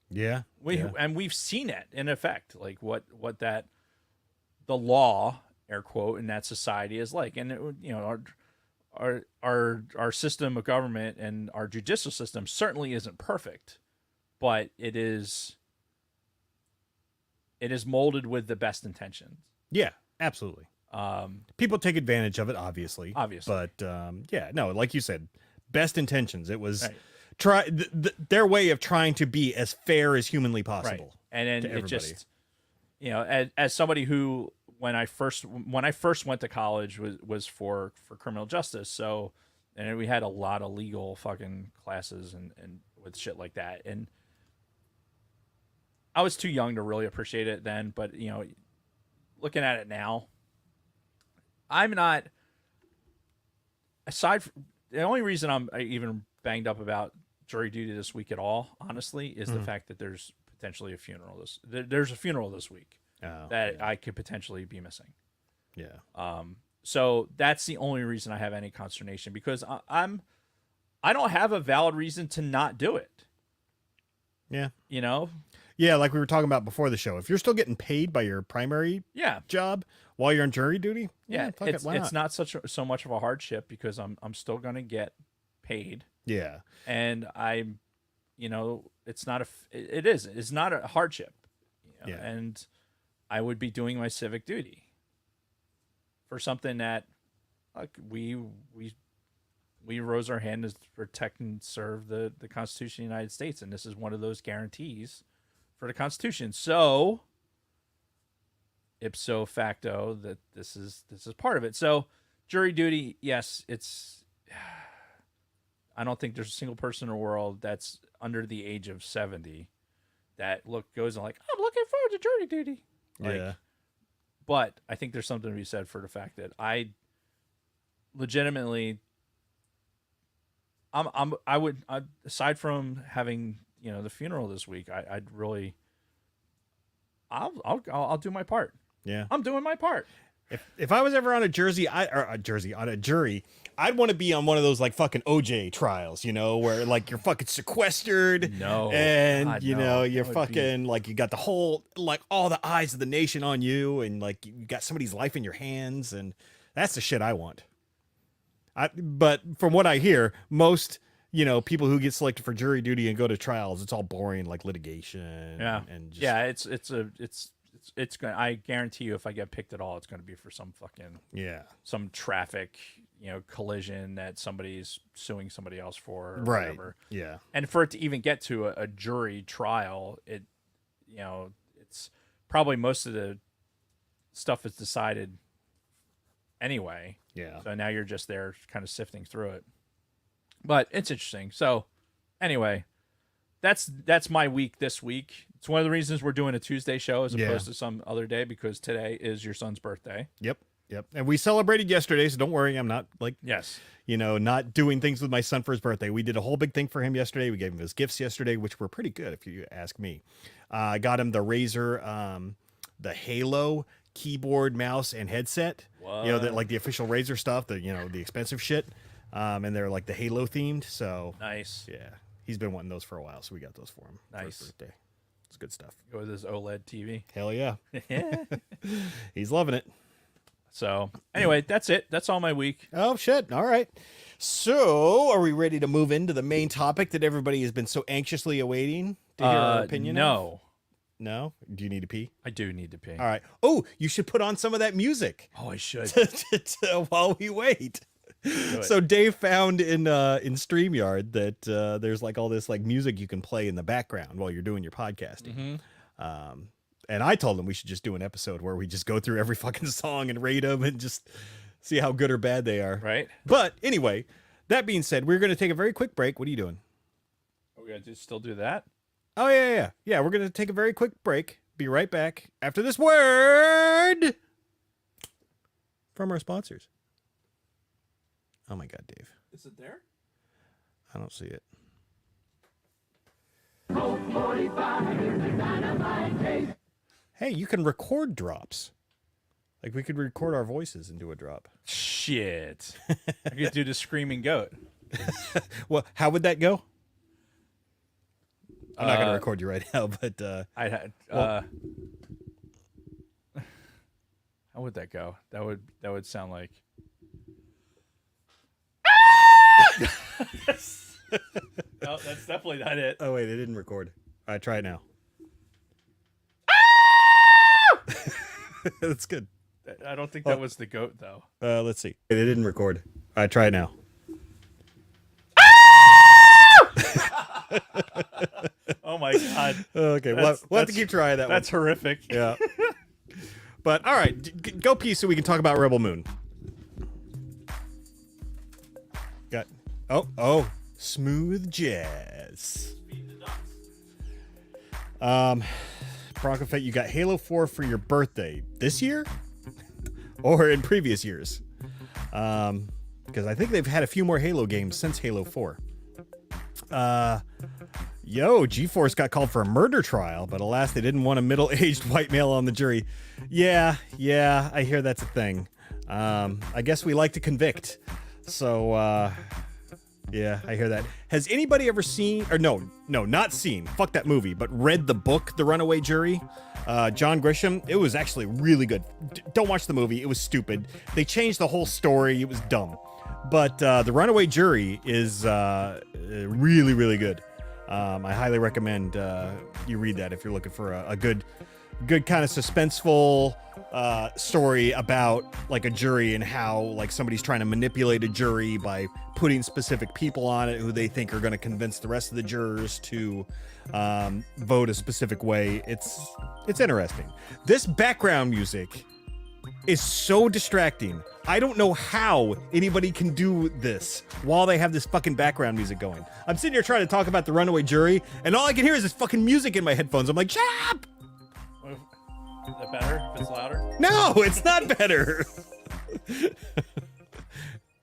Yeah. And we've seen it in effect, like what that the law, air quote, in that society is like. And our system of government and our judicial system certainly isn't perfect, but it is molded with the best intentions. Yeah, absolutely. People take advantage of it, obviously. But no, like you said, best intentions. It was their way of trying to be as fair as humanly possible. Right. And then it just, as somebody who, when I first went to college was for criminal justice. So, and we had a lot of legal fucking classes and with shit like that. And I was too young to really appreciate it then, but looking at it now, I'm not, the only reason I'm even banged up about jury duty this week at all, honestly, is the fact that there's potentially a funeral there's a funeral this week I could potentially be missing. Yeah. So that's the only reason I have any consternation, because I don't have a valid reason to not do it. Yeah. Yeah, like we were talking about before the show. If you're still getting paid by your primary job while you're on jury duty, it's not so much of a hardship, because I'm still going to get paid. Yeah. And I'm, it's not a hardship. And I would be doing my civic duty for something that, like, we rose our hand to protect and serve the Constitution of the United States, and this is one of those guarantees for the Constitution. So, ipso facto, that this is part of it. So, jury duty, yes, I don't think there's a single person in the world that's under the age of 70 that goes and like, I'm looking forward to jury duty. Yeah. But I think there's something to be said for the fact that I legitimately, I would, aside from having the funeral this week, I'd really, I'll do my part. Yeah, I'm doing my part. If I was ever on a jury, I'd want to be on one of those like fucking OJ trials, where like you're fucking sequestered. No. And God, you're fucking like, you got the whole, like, all the eyes of the nation on you, and like you got somebody's life in your hands, and that's the shit I want. But from what I hear, most people who get selected for jury duty and go to trials, it's all boring, like litigation. Yeah. And just, it's going. I guarantee you, if I get picked at all, it's going to be for some fucking some traffic collision that somebody's suing somebody else for, or whatever. Yeah. And for it to even get to a jury trial, it's probably most of the stuff is decided anyway. Yeah. So now you're just there kind of sifting through it. But it's interesting. So anyway, that's my week this week. It's one of the reasons we're doing a Tuesday show as opposed to some other day, because today is your son's birthday. Yep. And we celebrated yesterday, so don't worry. I'm not like, not doing things with my son for his birthday. We did a whole big thing for him yesterday. We gave him his gifts yesterday, which were pretty good, if you ask me. I got him the Razer, the Halo keyboard, mouse, and headset. What? Like the official Razer stuff, the expensive shit. And they're like the Halo themed. So nice. Yeah. He's been wanting those for a while, so we got those for him for his birthday. It's good stuff. Go with his OLED TV. Hell yeah. He's loving it. So anyway, that's it. That's all my week. Oh, shit. All right. So are we ready to move into the main topic that everybody has been so anxiously awaiting to hear our opinion of? No. No? Do you need to pee? I do need to pee. All right. Oh, you should put on some of that music Oh, I should. while we wait. it. So Dave found in StreamYard that there's like all this like music you can play in the background while you're doing your podcasting. And I told him we should just do an episode where we just go through every fucking song and rate them and just see how good or bad they are. Right? But anyway, that being said, we're going to take a very quick break. What are you doing? Are we going to still do that? Oh, yeah. Yeah, we're going to take a very quick break. Be right back after this word from our sponsors. Oh, my God, Dave. Is it there? I don't see it. Hey, you can record drops. Like we could record our voices and do a drop. Shit. I could do the screaming goat. Well, how would that go? I'm not going to record you right now, but I had how would that go? That would sound like No, that's definitely not it. oh wait, it didn't record. All right, try it now. That's good. I don't think that was the goat though. Let's see. It didn't record. All right, try it now. Oh my god. Okay, we'll have to keep trying that one. That's horrific. Yeah. But all right, go pee so we can talk about Rebel Moon. Got smooth jazz. Bronco Fett, you got Halo 4 for your birthday this year or in previous years? Because I think they've had a few more Halo games since Halo 4. G-Force got called for a murder trial, but alas, they didn't want a middle-aged white male on the jury. Yeah, I hear that's a thing. I guess we like to convict. So, yeah, I hear that. Has anybody ever seen, or no, not seen, fuck that movie, but read the book, The Runaway Jury? John Grisham, it was actually really good. Don't watch the movie, it was stupid. They changed the whole story, it was dumb. But The Runaway Jury is really, really good. I highly recommend you read that if you're looking for a good kind of suspenseful story about like a jury and how like somebody's trying to manipulate a jury by putting specific people on it who they think are going to convince the rest of the jurors to vote a specific way. It's interesting. This background music is so distracting. I don't know how anybody can do this while they have this fucking background music going. I'm sitting here trying to talk about The Runaway Jury, and all I can hear is this fucking music in my headphones. I'm like, shut up! Is that better if it's louder? No, it's not better.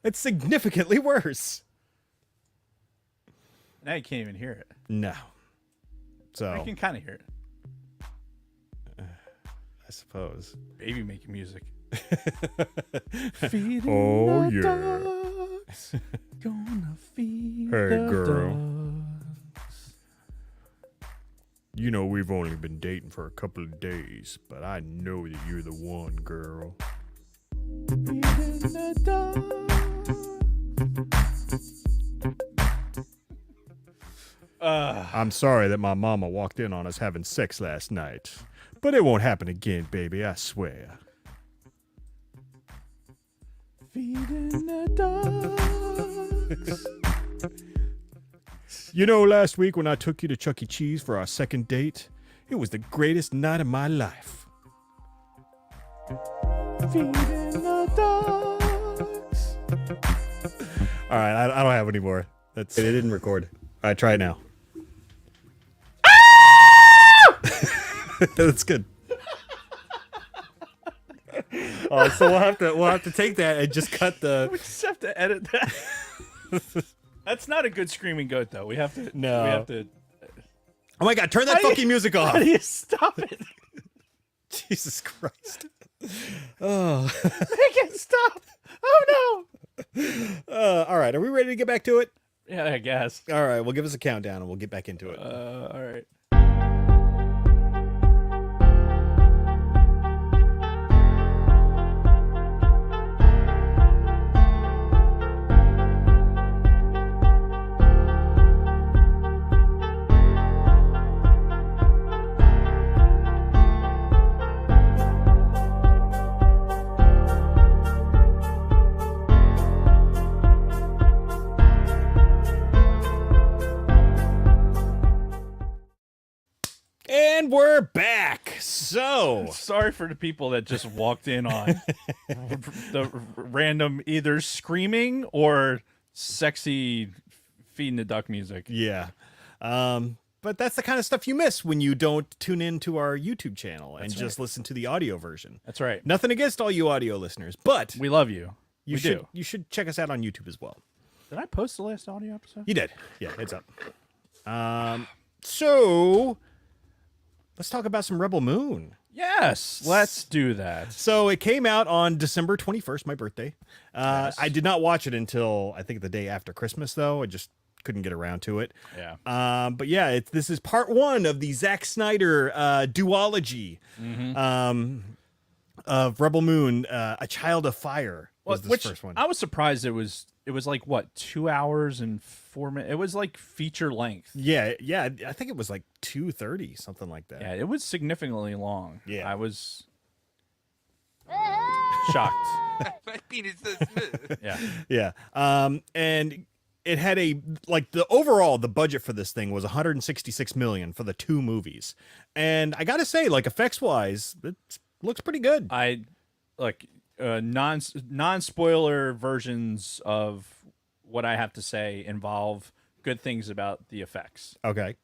It's significantly worse. Now you can't even hear it. No. So, I can kind of hear it. I suppose. Baby making music. Oh, yeah. Dogs, gonna feed Hey, the girl. dogs. You know, we've only been dating for a couple of days, but I know that you're the one, girl. Feeding the dogs. I'm sorry that my mama walked in on us having sex last night, but it won't happen again, baby, I swear. Feeding the dogs. You know, last week when I took you to Chuck E. Cheese for our second date, it was the greatest night of my life. Feeding the dogs. All right, I don't have any more. It didn't record. All right, try it now. That's good. So we'll have to take that and just cut the. We just have to edit that. That's not a good screaming goat, though. We have to. No. We have to. Oh my God! Turn that fucking music off. How do you stop it? Jesus Christ. Oh. Make it stop. Oh no. All right. Are we ready to get back to it? Yeah, I guess. All right. Well, give us a countdown and we'll get back into it. All right. And we're back. So Sorry for the people that just walked in on the random either screaming or sexy feeding the duck music. yeah. But that's the kind of stuff you miss when you don't tune into our YouTube channel and just listen to the audio version. That's right. Nothing against all you audio listeners, but We love you. We should do. you should check us out on YouTube as well. Did I post the last audio episode? You did. Yeah, it's up. So let's talk about some Rebel Moon. Yes, let's do that. So it came out on December 21st, my birthday. Yes. I did not watch it until I think the day after Christmas, though. I just couldn't get around to it. Yeah. But yeah, this is part one of the Zack Snyder duology of Rebel Moon, A Child of Fire was the first one. I was surprised it was like what 2 hours and 4 minutes. It was like feature length. Yeah, I think it was like 2:30, something like that. Yeah, it was significantly long. Yeah. I was shocked. My penis is so smooth. Yeah. Yeah. And it had the budget for this thing was 166 million for the two movies. And I got to say, like, effects wise, it looks pretty good. I like non-spoiler versions of what I have to say involve good things about the effects. Okay.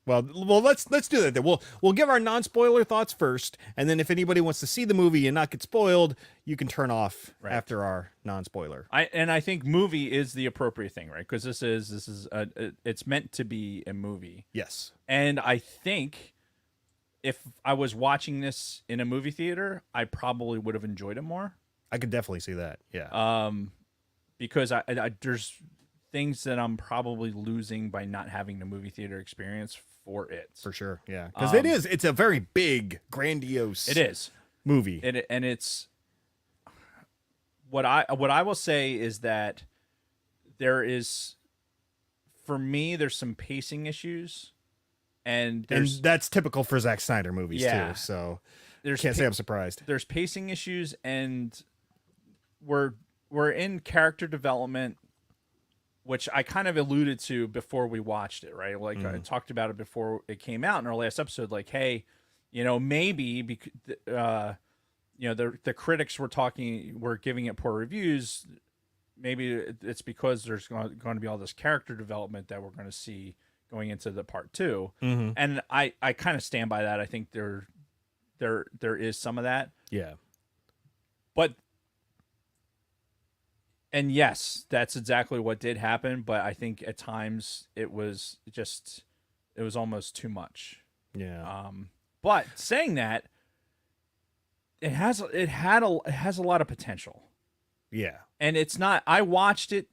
Well, let's do that then. We'll give our non-spoiler thoughts first, and then if anybody wants to see the movie and not get spoiled, you can turn off after our non-spoiler. I think movie is the appropriate thing, right? Because this is it's meant to be a movie. Yes. And I think if I was watching this in a movie theater, I probably would have enjoyed it more. I could definitely see that. Yeah. Because I there's things that I'm probably losing by not having the movie theater experience for it. For sure. Yeah. Because it's a very big, grandiose It is. movie. And it's what I will say is that there's some pacing issues, and that's typical for Zack Snyder movies Yeah. too. So there's can't say I'm surprised. there's pacing issues, and we're in character development, which I kind of alluded to before we watched it, right? Like I talked about it before it came out in our last episode. Like, hey, maybe because the critics were giving it poor reviews. Maybe it's because there's going to be all this character development that we're going to see going into the part 2. Mm-hmm. And I kind of stand by that. I think there is some of that. Yeah. But and yes, that's exactly what did happen, but I think at times it was almost too much. Yeah. But saying that, it has a lot of potential. Yeah. And it's not I watched it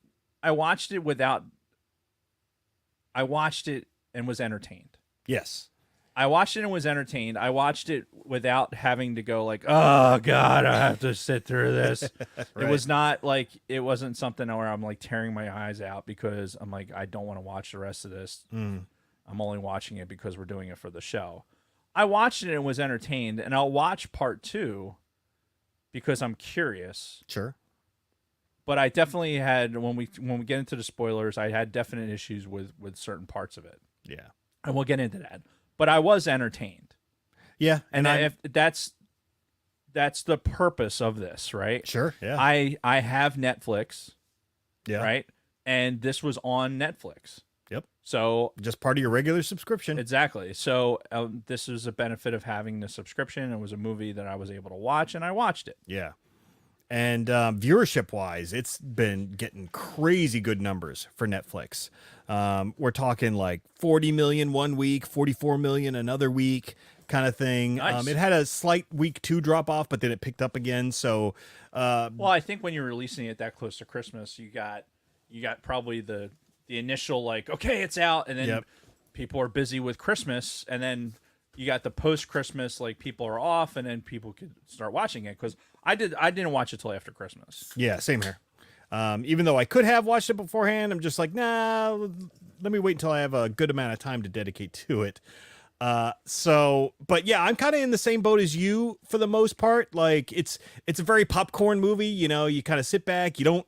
and was entertained. Yes. I watched it and was entertained. I watched it without having to go like, oh God, I have to sit through this. Right. It was not like, it wasn't something where I'm like tearing my eyes out because I'm like, I don't want to watch the rest of this. I'm only watching it because we're doing it for the show. I watched it and was entertained, and I'll watch part 2 because I'm curious. Sure. But I definitely had, when we get into the spoilers, I had definite issues with certain parts of it. Yeah. And we'll get into that. But I was entertained. Yeah. And if that's the purpose of this, right? Sure. Yeah. I have Netflix, yeah. right? And this was on Netflix. Yep. So Just part of your regular subscription. exactly. So this was a benefit of having the subscription. It was a movie that I was able to watch, and I watched it. Yeah. And viewership wise, it's been getting crazy good numbers for Netflix. We're talking like 40 million one week, 44 million another week kind of thing. Nice. It had a slight week 2 drop off, but then it picked up again. So, Well, I think when you're releasing it that close to Christmas, you got probably the initial like, okay, it's out, and then Yep. people are busy with Christmas, and then you got the post Christmas, like people are off, and then people could start watching it. Because I didn't watch it till after Christmas. yeah, same here. Even though I could have watched it beforehand, I'm just like, nah, let me wait until I have a good amount of time to dedicate to it. But yeah, I'm kind of in the same boat as you for the most part. Like it's a very popcorn movie. You kind of sit back. You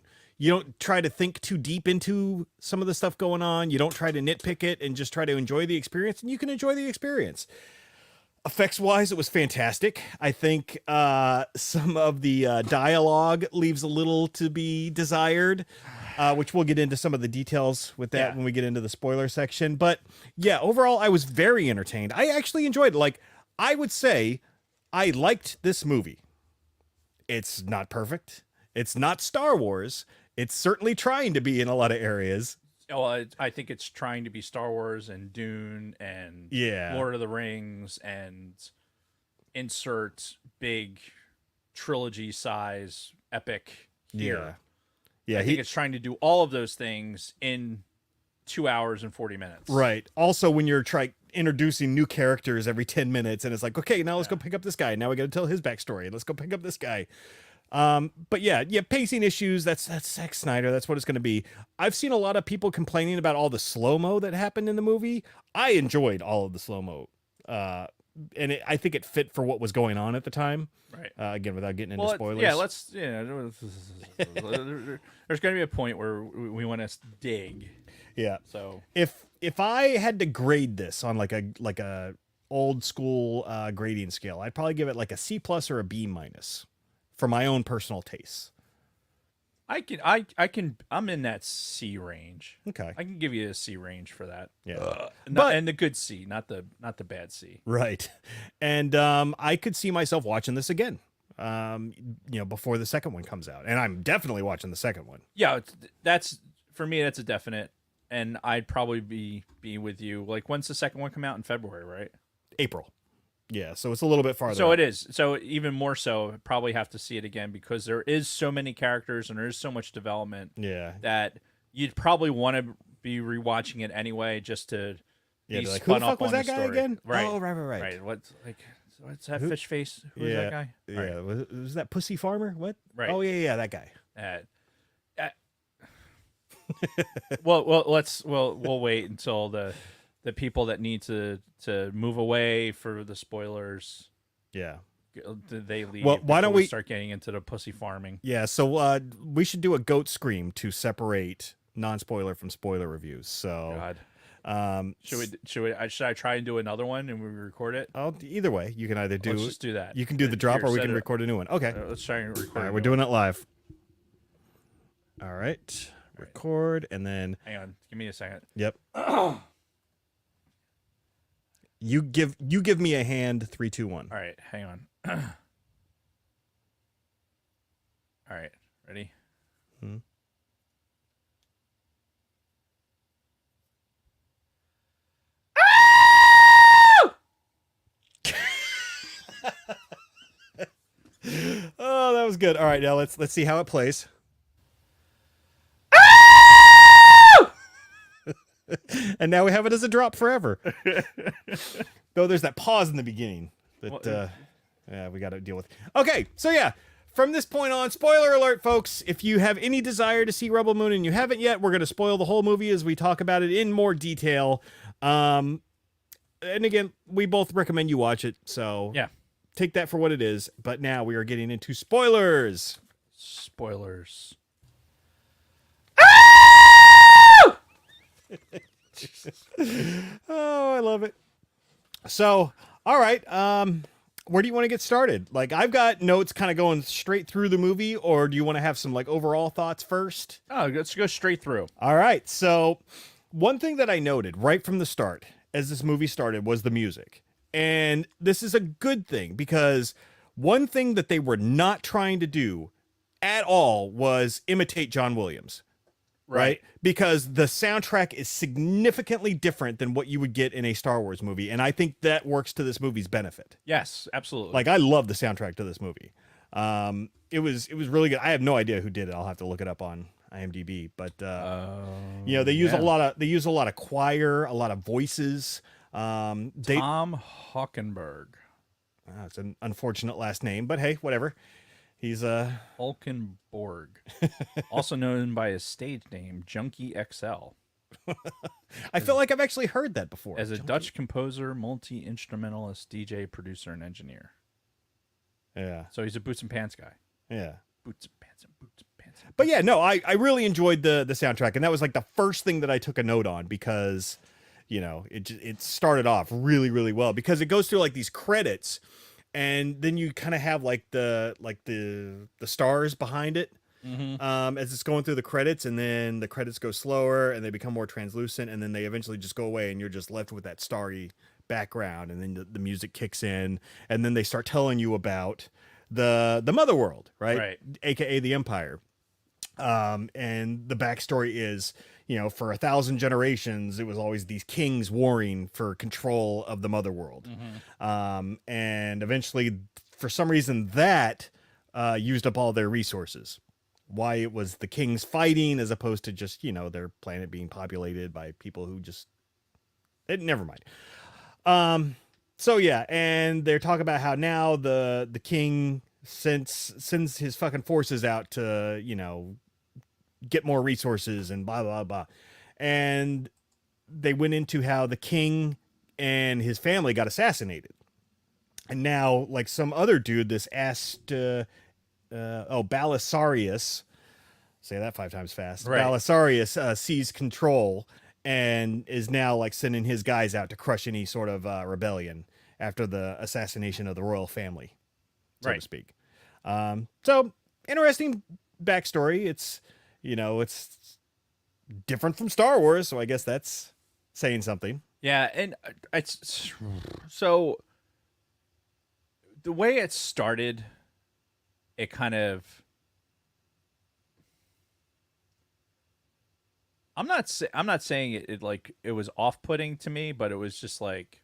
don't try to think too deep into some of the stuff going on. You don't try to nitpick it and just try to enjoy the experience, and you can enjoy the experience. Effects wise, it was fantastic. I think some of the dialogue leaves a little to be desired, which we'll get into some of the details with that when we get into the spoiler section. But yeah, overall, I was very entertained. I actually enjoyed it. Like, I would say I liked this movie. It's not perfect. It's not Star Wars. It's certainly trying to be in a lot of areas. Well, I think it's trying to be Star Wars and Dune and Lord of the Rings and insert big trilogy size epic here. Yeah, I think it's trying to do all of those things in 2 hours and 40 minutes. Right. Also, when you're introducing new characters every 10 minutes, and it's like, okay, now let's go pick up this guy. Now we got to tell his backstory. Let's go pick up this guy. But yeah, pacing issues. That's Zack Snyder. That's what it's going to be. I've seen a lot of people complaining about all the slow-mo that happened in the movie. I enjoyed all of the slow-mo. And I think it fit for what was going on at the time. Right. Again, without getting into spoilers. There's going to be a point where we want to dig. Yeah. So if I had to grade this on like a old school grading scale, I'd probably give it like a C+ or a B- for my own personal tastes. I'm in that C range. Okay. I can give you a C range for that. Yeah. And the good C, not the bad C. Right. And I could see myself watching this again. Before the second one comes out. And I'm definitely watching the second one. Yeah, that's for me, that's a definite. And I'd probably be with you. Like, when's the second one come out? In February, right? April. Yeah, so it's a little bit farther. So it is. So even more so, probably have to see it again because there is so many characters and there is so much development. Yeah. That you'd probably want to be rewatching it anyway, just to be like, spun who the fuck up was on that the guy story. again? Right. Oh, right. Right. What's that fish face? Who is that guy? Yeah. Right. Was that Pussy Farmer? What? Right. Oh yeah, that guy. We'll wait until the people that need to move away for the spoilers. Yeah. They leave. Well, why don't we start getting into the pussy farming? Yeah, so we should do a goat scream to separate non-spoiler from spoiler reviews. So God. Should I try and do another one and we record it? Either way, you can either do. Let's just do that. You can do the drop, Here, or we can record a new one. Okay. Let's try and record. All right, we're doing it live. All right. Record and then. Hang on. Give me a second. Yep. You give me a hand. 3, 2, 1. All right. Hang on. All right. Ready? Oh, that was good. All right, now let's see how it plays. And now we have it as a drop forever. Though there's that pause in the beginning that we got to deal with. Okay, so yeah, from this point on, spoiler alert, folks. If you have any desire to see Rebel Moon and you haven't yet, we're going to spoil the whole movie as we talk about it in more detail. And again, we both recommend you watch it, so yeah, take that for what it is. But now we are getting into spoilers. Spoilers. Oh, I love it. So, all right. Where do you want to get started? Like, I've got notes kind of going straight through the movie, or do you want to have some like overall thoughts first? Oh, let's go straight through. All right. So, one thing that I noted right from the start as this movie started was the music. And this is a good thing because one thing that they were not trying to do at all was imitate John Williams. Right? Because the soundtrack is significantly different than what you would get in a Star Wars movie. And I think that works to this movie's benefit. Yes, absolutely. Like, I love the soundtrack to this movie. It was really good. I have no idea who did it. I'll have to look it up on IMDb. But they use a lot of choir, a lot of voices. Tom Hockenberg. It's an unfortunate last name, but hey, whatever. He's Hulkenborg, also known by his stage name Junkie XL. I feel like I've actually heard that before. As a Dutch composer, multi-instrumentalist, DJ, producer, and engineer. Yeah. So he's a boots and pants guy. Yeah. Boots and pants and boots and pants. But yeah, no, I really enjoyed the soundtrack, and that was like the first thing that I took a note on because it started off really, really well because it goes through like these credits, and then you kind of have like the stars behind it. As it's going through the credits, and then the credits go slower and they become more translucent, and then they eventually just go away and you're just left with that starry background, and then the music kicks in, and then they start telling you about the mother world, right? AKA the Empire. And the backstory is, for 1,000 generations, it was always these kings warring for control of the mother world. And eventually, for some reason, that used up all their resources. Why it was the kings fighting as opposed to just, their planet being populated by people who just... never mind. So yeah, and they're talking about how now the king sends his fucking forces out to, get more resources and blah, blah, blah. And they went into how the king and his family got assassinated. And now, like, some other dude, this Belisarius, say that 5 times fast. Right. Belisarius sees control and is now like sending his guys out to crush any sort of rebellion after the assassination of the royal family, so to speak. So interesting backstory. It's, it's different from Star Wars, so I guess that's saying something. Yeah, and it's so the way it started, it kind of... I'm not saying it like it was off-putting to me, but it was just like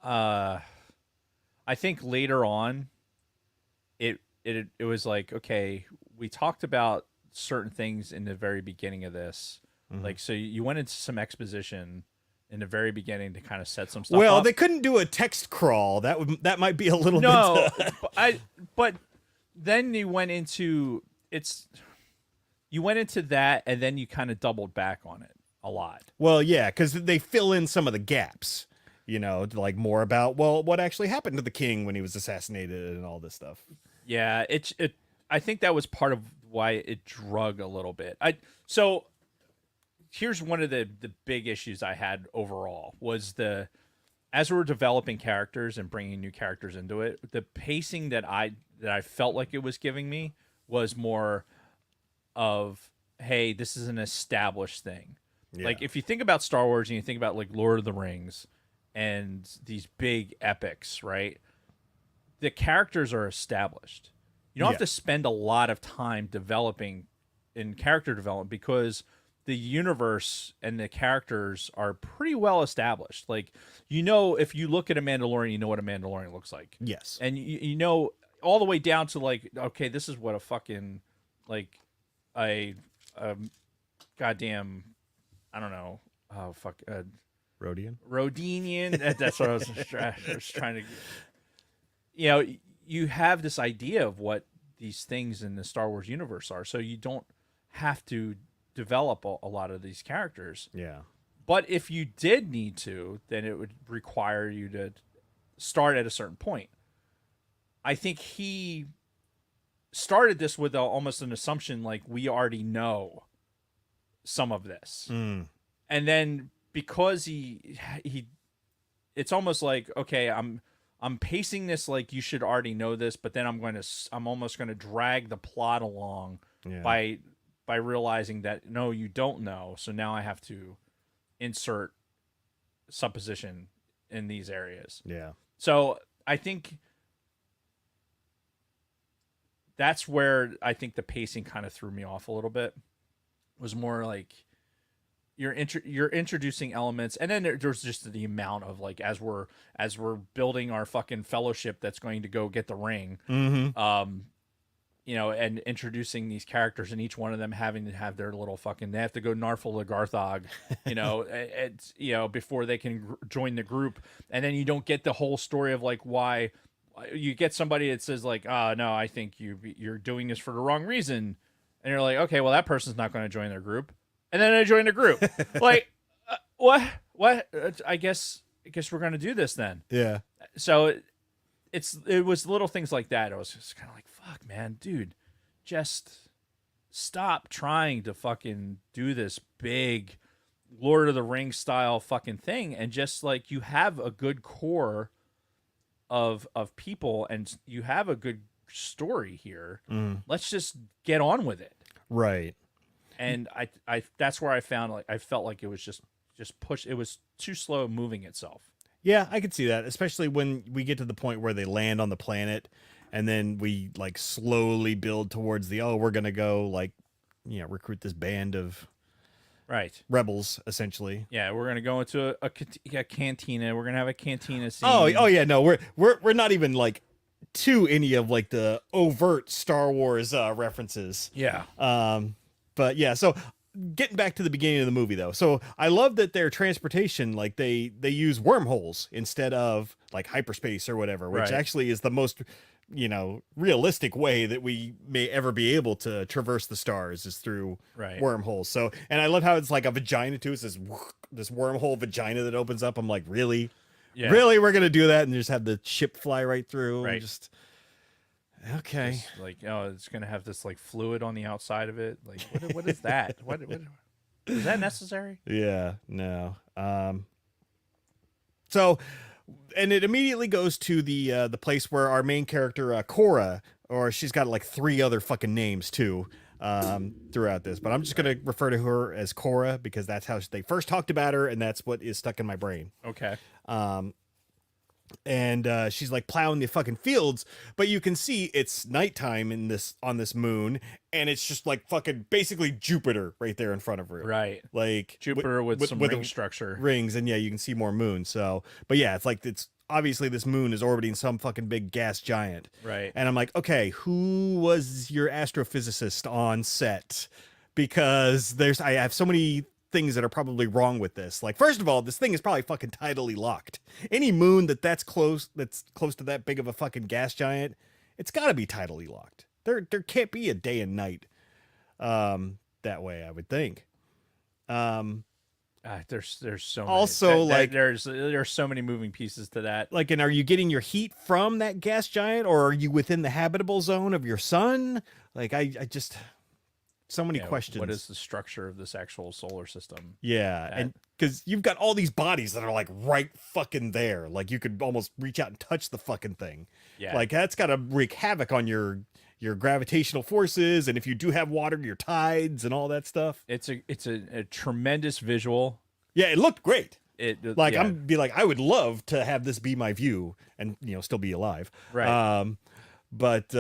I think later on it was like, okay, we talked about certain things in the very beginning of this. Like, so you went into some exposition in the very beginning to kind of set some stuff up. They couldn't do a text crawl. That might be a little bit but then you went into that, and then you kind of doubled back on it a lot. Well, yeah, because they fill in some of the gaps, like more about, what actually happened to the king when he was assassinated and all this stuff. Yeah, I think that was part of why it drug a little bit. So here's one of the big issues I had overall was as we were developing characters and bringing new characters into it, the pacing that I felt like it was giving me was more of, hey, this is an established thing. Yeah. Like, if you think about Star Wars and you think about like Lord of the Rings and these big epics, right? The characters are established. You don't have to spend a lot of time developing in character development because the universe and the characters are pretty well established. Like, if you look at a Mandalorian, you know what a Mandalorian looks like. Yes. And you know all the way down to like, okay, this is what a fucking like a goddamn, I don't know, Rhodinian. That's what I was trying to. You have this idea of what these things in the Star Wars universe are, so you don't have to develop a lot of these characters. Yeah. But if you did need to, then it would require you to start at a certain point. I think he started this with almost an assumption like we already know some of this. And then because he it's almost like, okay, I'm pacing this like you should already know this, but then I'm almost going to drag the plot along by realizing that no, you don't know. So now I have to insert supposition in these areas. Yeah. So I think that's where I think the pacing kind of threw me off a little bit. It was more like you're introducing elements, and then there's just the amount of like as we're building our fucking fellowship that's going to go get the ring, and introducing these characters, and each one of them having to have their little fucking, they have to go Narful to Garthog, it's before they can join the group, and then you don't get the whole story of like why. You get somebody that says like, no, I think you're doing this for the wrong reason, and you're like, okay, well that person's not going to join their group, and then they join the group. Like, what? I guess we're going to do this then. Yeah. So it was little things like that. I was just kind of like, fuck, man, dude, just stop trying to fucking do this big Lord of the Rings style fucking thing, and just like you have a good core of people, and you have a good story here. Let's just get on with it. Right. And I that's where I found like I felt like it was just push. It was too slow moving itself. Yeah, I could see that, especially when we get to the point where they land on the planet, and then we like slowly build towards we're gonna go like, recruit this band of Right. rebels, essentially. Yeah, we're gonna go into a cantina. We're gonna have a cantina scene. Oh yeah, no, we're not even like to any of like the overt Star Wars references. Yeah. But yeah, so getting back to the beginning of the movie though. So I love that their transportation, like they use wormholes instead of like hyperspace or whatever, which Right. actually is the most, realistic way that we may ever be able to traverse the stars is through Right. wormholes. So, and I love how it's like a vagina too. It's this wormhole vagina that opens up. I'm like, really? Yeah. Really? We're going to do that and just have the ship fly right through? Right. Just, okay. Just like, it's gonna have this like fluid on the outside of it. Like, what is that? What is that necessary? Yeah, no. So, and it immediately goes to the place where our main character Cora, or she's got like 3 other fucking names too, throughout this. But I'm just gonna refer to her as Cora because that's how they first talked about her, and that's what is stuck in my brain. Okay. And she's like plowing the fucking fields, but you can see it's nighttime on this moon, and it's just like fucking basically Jupiter right there in front of her. Right. Like Jupiter with some ring the structure. rings, and yeah, you can see more moons. So, but yeah, it's obviously this moon is orbiting some fucking big gas giant. Right. And I'm like, okay, who was your astrophysicist on set? Because I have so many things that are probably wrong with this. Like, first of all, this thing is probably fucking tidally locked. Any moon that's close to that big of a fucking gas giant, it's got to be tidally locked. There can't be a day and night that way, I would think. There's so many. Also, there's so many moving pieces to that. Like, and are you getting your heat from that gas giant, or are you within the habitable zone of your sun? Like, I just so many questions. What is the structure of this actual solar system? Yeah, and because you've got all these bodies that are like right fucking there, like you could almost reach out and touch the fucking thing. Yeah, like that's got to wreak havoc on your gravitational forces, and if you do have water, your tides and all that stuff. It's a tremendous visual. Yeah, it looked great. Yeah. I would love to have this be my view and still be alive. Right. But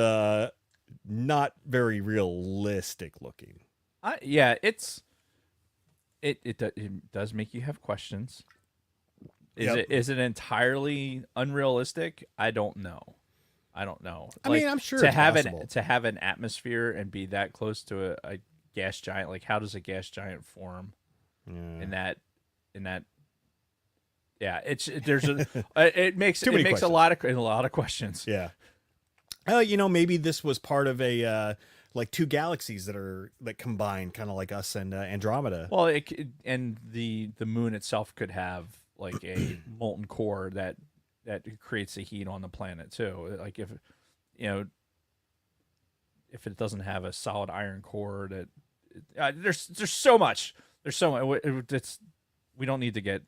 not very realistic looking. It does make you have questions. Is it entirely unrealistic? I don't know. I mean, I'm sure to it's have possible. to have an atmosphere and be that close to a gas giant. Like, how does a gas giant form? In that. Yeah, it makes questions. a lot of questions. Yeah. Maybe this was part of a like 2 galaxies that combine, kind of like us and Andromeda. Well, and the moon itself could have like a molten core that creates the heat on the planet too. Like if it doesn't have a solid iron core, there's so much. We don't need to get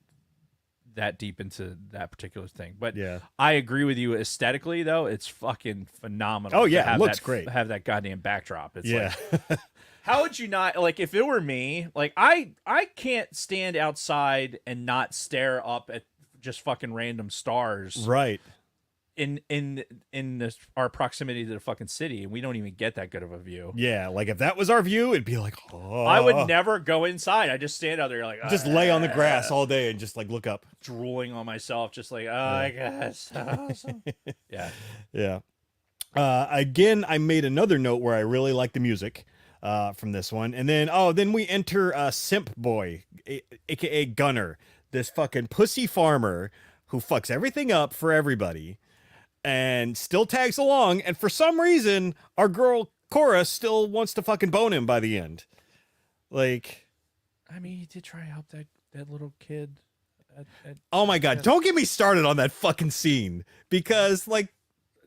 that deep into that particular thing, but yeah, I agree with you. Aesthetically, though, it's fucking phenomenal. Oh yeah, it looks great. Have that goddamn backdrop. It's yeah. like, how would you not like if it were me? Like I can't stand outside and not stare up at just fucking random stars. Right. In our proximity to the fucking city, and we don't even get that good of a view. Yeah, like if that was our view, it'd be like, oh. I would never go inside. I just stand out there like just lay on the grass all day and just like look up, drooling on myself, just like I guess. Yeah. Yeah. Again, I made another note where I really like the music from this one, and then we enter Simp Boy, aka Gunner, this fucking pussy farmer who fucks everything up for everybody. And still tags along, and for some reason, our girl Cora still wants to fucking bone him by the end. Like, I mean, he did try to help that little kid. Oh my god, don't get me started on that fucking scene, because like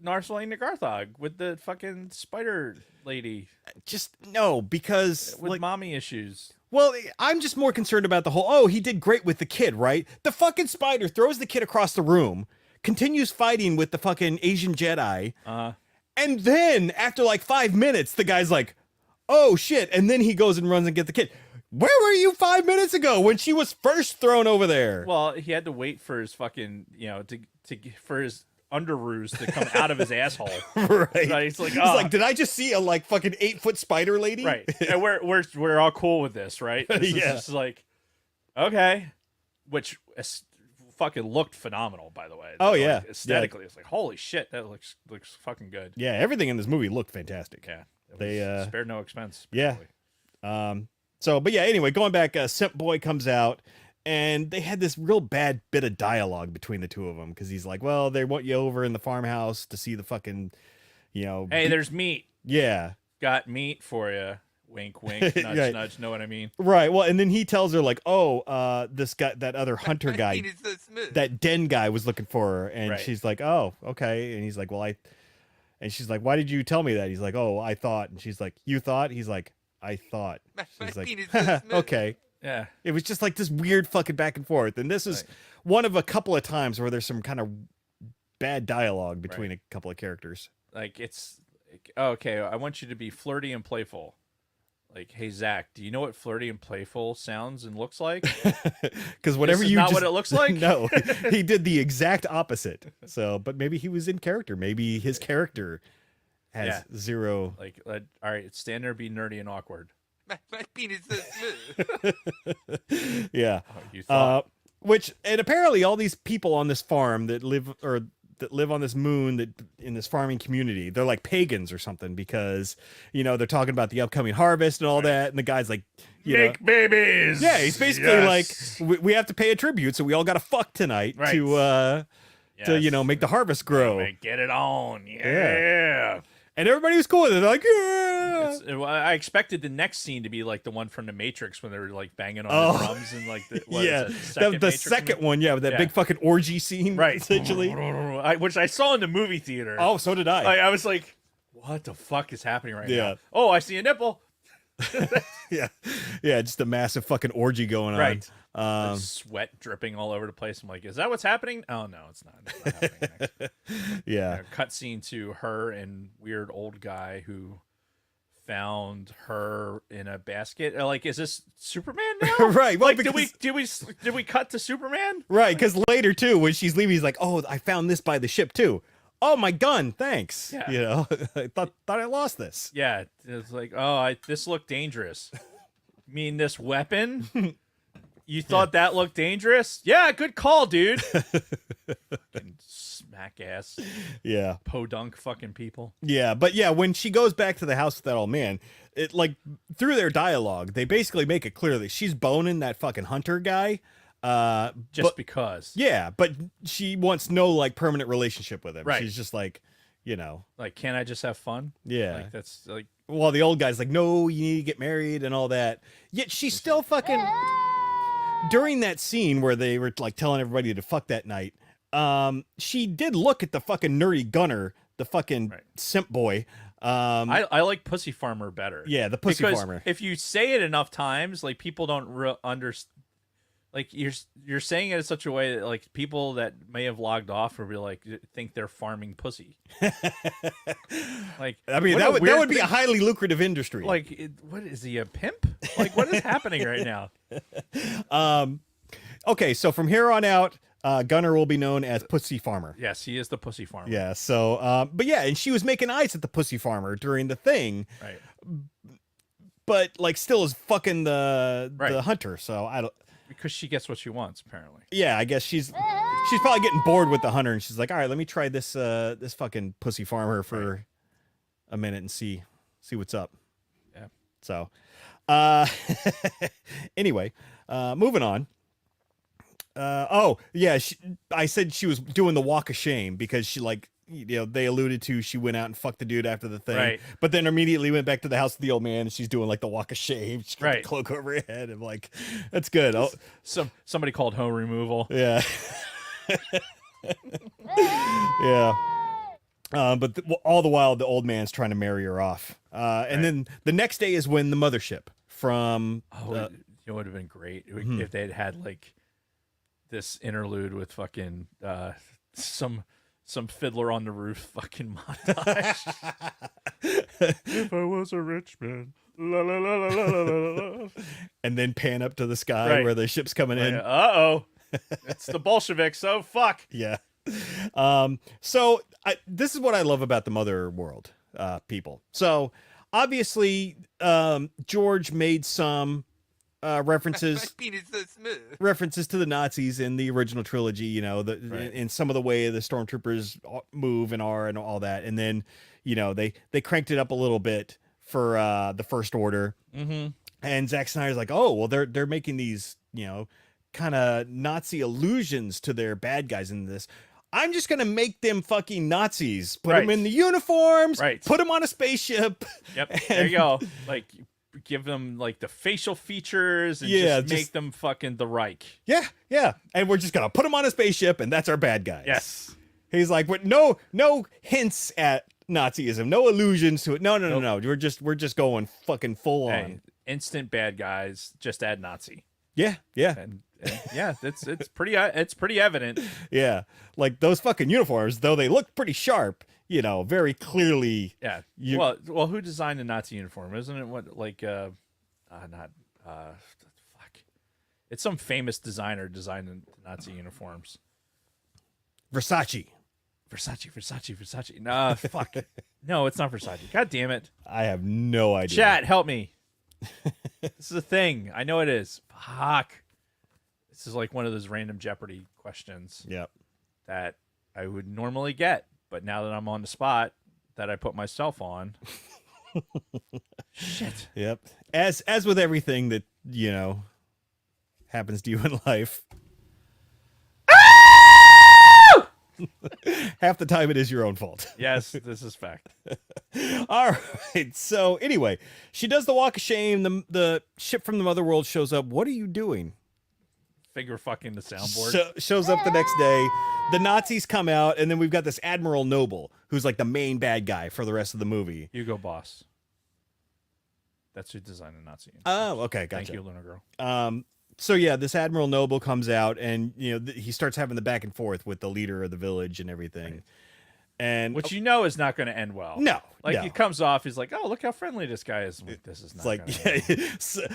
Narsalina Garthog with the fucking spider lady Just no, because with like, mommy issues. well, I'm just more concerned about the whole, oh, he did great with the kid, right? The fucking spider throws the kid across the room, continues fighting with the fucking Asian Jedi, and then after like 5 minutes, the guy's like, oh shit, and then he goes and runs and get the kid. Where were you 5 minutes ago when she was first thrown over there? Well, he had to wait for his fucking, for his underoos to come out of his asshole. Right. So he's like, did I just see a like fucking 8-foot spider lady? right. And we're all cool with this, right? This Yeah. is just like, okay, which fucking looked phenomenal, by the way. Oh, Like, yeah. aesthetically, it's like, holy shit, that looks fucking good. Yeah, everything in this movie looked fantastic. Yeah, it They, was spared no expense. Yeah. Basically. But yeah, anyway, going back, Simp Boy comes out, and they had this real bad bit of dialogue between the two of them, because he's like, well, they want you over in the farmhouse to see the fucking, Hey, there's meat. yeah. Got meat for you. Wink, wink, nudge, Right. nudge. Know what I mean? Right. Well, and then he tells her like, oh, this guy, that other hunter My guy, penis so smooth. that den guy was looking for her, and Right. she's like, oh, okay. And he's like, well, and she's like, why did you tell me that? He's like, oh, I thought. And she's like, you thought? He's like, I thought. My She's like, penis so smooth. okay. Yeah. It was just like this weird fucking back and forth. And this is one of a couple of times where there's some kind of bad dialogue between a couple of characters. Like it's okay. I want you to be flirty and playful. Like, hey Zach, do you know what flirty and playful sounds and looks like? Because whatever This is you not just, what it looks like? No, he did the exact opposite. So, but maybe he was in character. Maybe his character has zero. Like, all right, stand there, be nerdy and awkward. My penis so smooth. Yeah. Oh, you thought? And apparently all these people on this farm that live on this moon, that in this farming community, they're like pagans or something, because they're talking about the upcoming harvest and all that, and the guy's like, Make babies. yeah, he's basically like, we have to pay a tribute, so we all got to fuck tonight Right. to Yes. make the harvest grow. Get it on. Yeah. And everybody was cool with it. They're like, yeah. I expected the next scene to be like the one from the Matrix when they were like banging on the drums and like the the second one, with that big fucking orgy scene, right, essentially. Which I saw in the movie theater. Oh, so did I. I was like, what the fuck is happening right Yeah. now? Oh, I see a nipple. yeah, just a massive fucking orgy going on. Right. Sweat dripping all over the place. I'm like, is that what's happening? Oh no, it's not. It's not happening next. Yeah. Cut scene to her and weird old guy who found her in a basket. Like, is this Superman now? Right. Well, Like, because, did we cut to Superman? right, because later too, when she's leaving, he's like, "Oh, I found this by the ship too. Oh, my gun, thanks." Yeah. I thought I lost this. Yeah, it's like, oh, this looked dangerous. You mean this weapon? You thought that looked dangerous? Yeah, good call, dude. Fucking smack ass, Yeah. podunk fucking people. Yeah, but yeah, when she goes back to the house with that old man, it like through their dialogue, they basically make it clear that she's boning that fucking hunter guy. Just because. Yeah, but she wants no like permanent relationship with him. Right. She's just like, Like, can't I just have fun? yeah. Like, that's like, Well, the old guy's like, no, you need to get married and all that. Yet she's still fucking. During that scene where they were like telling everybody to fuck that night, she did look at the fucking nerdy gunner, the fucking simp boy. I like Pussy Farmer better. Yeah, the Pussy because Farmer. if you say it enough times, like, people don't understand. Like, you're saying it in such a way that like people that may have logged off will be like, think they're farming pussy. Like, I mean, what that a would weird be a thing. highly lucrative industry. Like, what is he, a pimp? Like, what is happening right now? Okay, so from here on out, Gunner will be known as Pussy Farmer. Yes, he is the Pussy Farmer. Yeah. So, but yeah, and she was making eyes at the Pussy Farmer during the thing, Right. but like still is fucking the Right. hunter. So I don't. Because she gets what she wants, apparently. Yeah, I guess she's probably getting bored with the hunter, and she's like, all right, let me try this this fucking Pussy Farmer for a minute and see what's up. Yeah. So, anyway, moving on. Oh yeah, I said she was doing the walk of shame because she they alluded to she went out and fucked the dude after the thing, Right. but then immediately went back to the house of the old man and she's doing like the walk of shame. She's got Right. the cloak over her head. I'm like, that's good. Oh, Somebody called home removal. yeah. Yeah. But all the while, the old man's trying to marry her off. And then the next day is when the mothership from. It would have been great if they had had like this interlude with fucking some fiddler on the roof fucking montage. If I was a rich man. La, la, la, la, la, la, la. And then pan up to the sky where the ship's coming in. Uh-oh. It's the Bolsheviks. Oh, fuck. Yeah. So this is what I love about the Mother World people. So obviously, George made some references My penis so smooth. references to the Nazis in the original trilogy. You know, in some of the way the stormtroopers move and are and all that, and then they cranked it up a little bit for the First Order. Mm-hmm. And Zack Snyder's like, oh well, they're making these kind of Nazi allusions to their bad guys in this. I'm just gonna make them fucking Nazis. Put them in the uniforms. Right. Put them on a spaceship. Yep. There you go. Like, give them like the facial features and just make them fucking the Reich. Yeah, yeah. And we're just gonna put them on a spaceship, and that's our bad guys. Yes. He's like, but no hints at Nazism, no allusions to it. No. We're just going fucking full on. Instant bad guys. Just add Nazi. Yeah. And yeah, it's pretty evident. Yeah, like those fucking uniforms, though they look pretty sharp, very clearly. Yeah. Well, who designed the Nazi uniform? Isn't it fuck. It's some famous designer designed the Nazi uniforms. Versace. Nah, fuck. No, it's not Versace. God damn it. I have no idea. Chat, help me. This is a thing. I know it is. Fuck. This is like one of those random Jeopardy questions. Yep. That I would normally get, but now that I'm on the spot, that I put myself on. Shit. Yep. As with everything that happens to you in life. Half the time it is your own fault. Yes, this is fact. All right. So anyway, she does the walk of shame. The ship from the Mother World shows up. What are you doing? Figure fucking the soundboard. Shows up the next day. The Nazis come out, and then we've got this Admiral Noble, who's like the main bad guy for the rest of the movie. Hugo Boss. That's who designed the Nazi. Oh, okay, gotcha. Thank you, Luna Girl. So yeah, this Admiral Noble comes out, and he starts having the back and forth with the leader of the village and everything. Right. And which is not going to end well. No, he comes off. He's like, "Oh, look how friendly this guy is." This is not like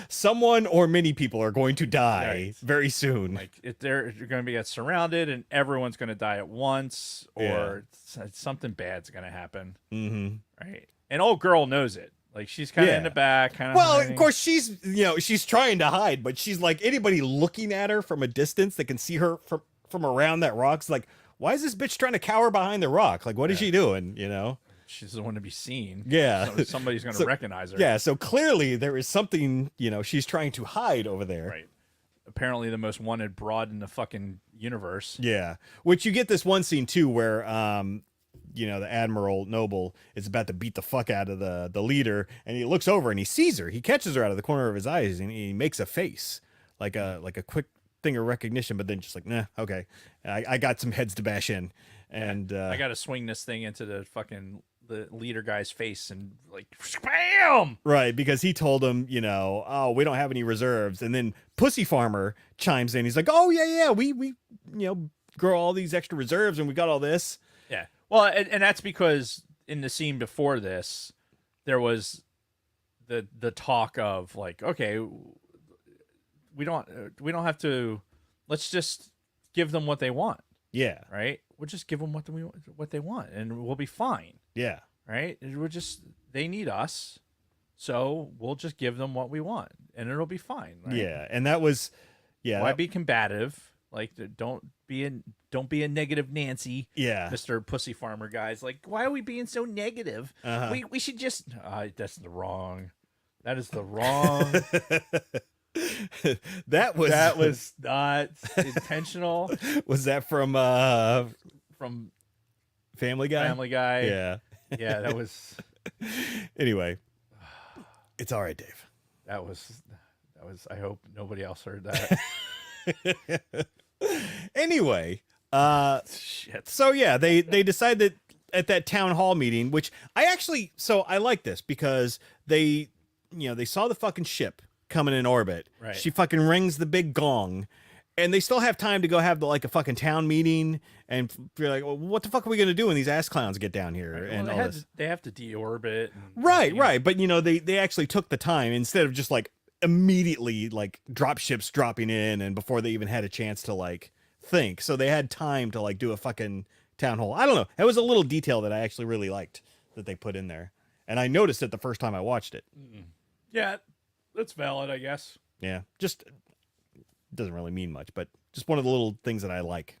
someone or many people are going to die very soon. Like they're going to get surrounded, and everyone's going to die at once, or something bad's going to happen. Mm-hmm. Right, and old girl knows it. Like she's kind of in the back, kind of. Well, of course she's she's trying to hide, but she's like anybody looking at her from a distance that can see her from around that rock's like. Why is this bitch trying to cower behind the rock? Like, what is she doing? She doesn't want to be seen. Yeah. So somebody's going to recognize her. Yeah. So clearly there is something, she's trying to hide over there. Right. Apparently the most wanted broad in the fucking universe. Yeah. Which you get this one scene too, where, the Admiral Noble is about to beat the fuck out of the leader, and he looks over and he sees her. He catches her out of the corner of his eyes, and he makes a face, like a quick thing of recognition, but then just like, nah, okay, I got some heads to bash in, and I got to swing this thing into the leader guy's face and like spam. Right, because he told him, oh, we don't have any reserves, and then Pussy Farmer chimes in. He's like, oh yeah, we grow all these extra reserves, and we got all this. Yeah, well, and that's because in the scene before this, there was the talk of like, okay. We don't have to. Let's just give them what they want. Yeah. Right. We'll just give them what they want, and we'll be fine. Yeah. Right. They need us, so we'll just give them what we want, and it'll be fine. Right? Yeah. And that was, Why be combative? Like, don't be a negative Nancy. Yeah. Mr. Pussy Farmer guy's like, why are we being so negative? Uh-huh. We should just. That is the wrong. That was not intentional. Was that from Family Guy? Family Guy. Yeah. Yeah, that was. Anyway, it's all right, Dave. That was. I hope nobody else heard that. Anyway, shit. So yeah, they decide that at that town hall meeting, which I like this because they saw the fucking ship coming in orbit. Right. She fucking rings the big gong, and they still have time to go have a fucking town meeting and be like, well, what the fuck are we gonna do when these ass clowns get down here and all this? They have to deorbit. Right. But they actually took the time instead of just like immediately like drop ships dropping in and before they even had a chance to like think. So they had time to like do a fucking town hall. I don't know. That was a little detail that I actually really liked that they put in there. And I noticed it the first time I watched it. Yeah, that's valid, I guess. Yeah. Just doesn't really mean much, but just one of the little things that I like.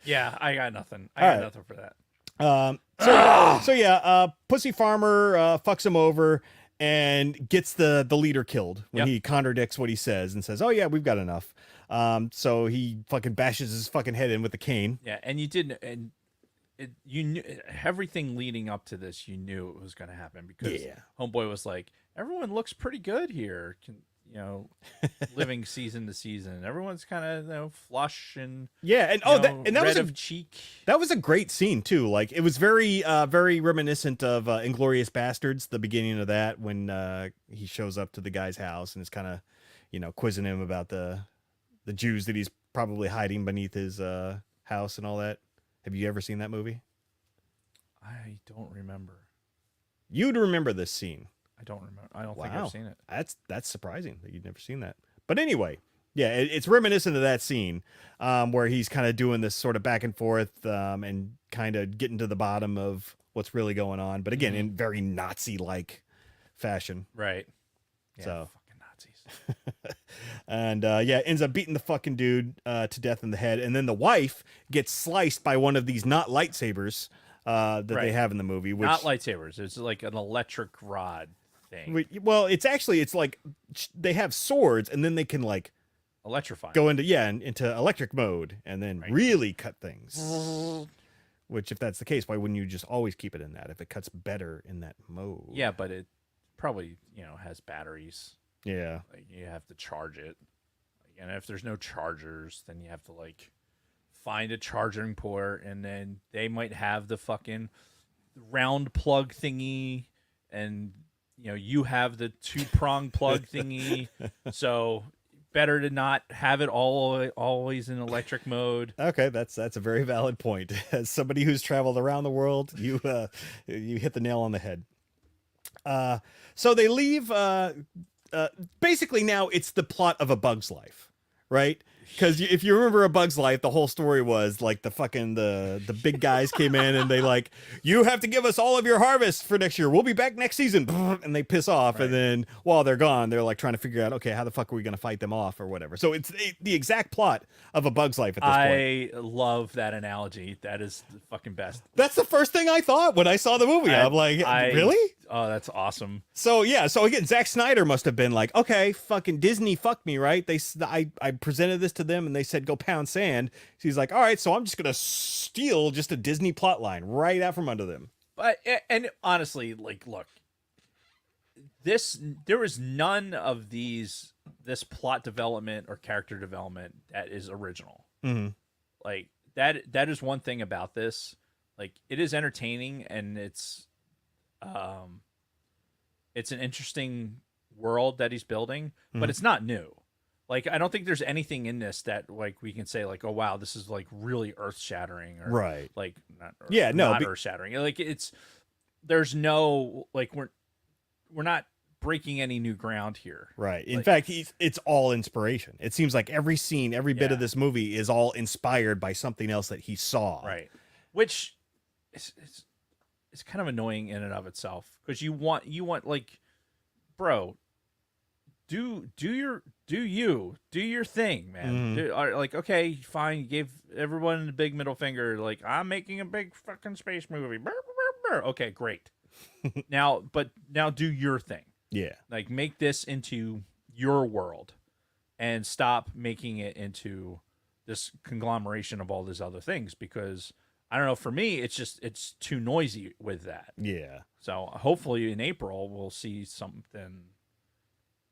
Yeah, I got nothing. I All got right. nothing for that. So Pussy Farmer fucks him over and gets the leader killed when Yep. he contradicts what he says and says, "Oh yeah, we've got enough." So he fucking bashes his fucking head in with the cane. Yeah, and you didn't, and you knew everything leading up to this. You knew it was going to happen because Yeah. Homeboy was like, "Everyone looks pretty good here." Living season to season, everyone's kind of flush and Yeah, and that red was of cheek. that was a great scene too. Like it was very very reminiscent of Inglorious Bastards, the beginning of that when he shows up to the guy's house and is kind of quizzing him about the Jews that he's probably hiding beneath his house and all that. Have you ever seen that movie? I don't remember. You'd remember this scene. I don't remember. I don't think Wow. I've seen it. That's surprising that you'd never seen that. But anyway, yeah, it's reminiscent of that scene where he's kind of doing this sort of back and forth and kind of getting to the bottom of what's really going on. But again, in very Nazi-like fashion. Right. Yeah, So- fucking Nazis. And ends up beating the fucking dude to death in the head. And then the wife gets sliced by one of these not lightsabers that they Right. have in the movie. Which, Not lightsabers. It's like an electric rod thing. well, it's like they have swords and then they can like Electrifying. go into electric mode and then Right. really cut things. Which, if that's the case, why wouldn't you just always keep it in that if it cuts better in that mode? Yeah, but it probably has batteries. Yeah. Like you have to charge it. And if there's no chargers, then you have to like find a charging port, and then they might have the fucking round plug thingy, and you have the 2-prong plug thingy. So better to not have it always in electric mode. Okay, that's a very valid point. As somebody who's traveled around the world, you hit the nail on the head. So they leave. Basically, now it's the plot of A Bug's Life, right? Because if you remember A Bug's Life, the whole story was like the big guys came in and they like, you have to give us all of your harvest for next year. We'll be back next season, and they piss off. Right. And then while they're gone, they're like trying to figure out, okay, how the fuck are we going to fight them off or whatever. So it's the exact plot of A Bug's Life at this point. I love that analogy. That is the fucking best. That's the first thing I thought when I saw the movie. I'm like, really? Oh, that's awesome. So yeah, so again, Zack Snyder must have been like, okay, fucking Disney fucked me, right? I presented this to them and they said go pound sand. So he's like, all right, so I'm just gonna steal just a Disney plot line right out from under them. But and honestly, like, look, there was none of this plot development or character development that is original. Mm-hmm. Like that is one thing about this. Like it is entertaining and it's an interesting world that he's building, but it's not new. Like I don't think there's anything in this that like we can say like, oh wow, this is like really earth shattering or Right. like not Yeah, no, not earth shattering. Like there's no like we're not breaking any new ground here. Right. In Like- fact, it's all inspiration. It seems like every scene, every bit of Yeah. this movie is all inspired by something else that he saw. Right. Which is it's kind of annoying in and of itself because you want like, bro, do your thing, man. Like okay, fine, you gave everyone the big middle finger. Like I'm making a big fucking space movie. Brr, brr, brr. Okay, great. now do your thing. Yeah. Like make this into your world and stop making it into this conglomeration of all these other things because I don't know, for me it's too noisy with that. Yeah. So hopefully in April we'll see something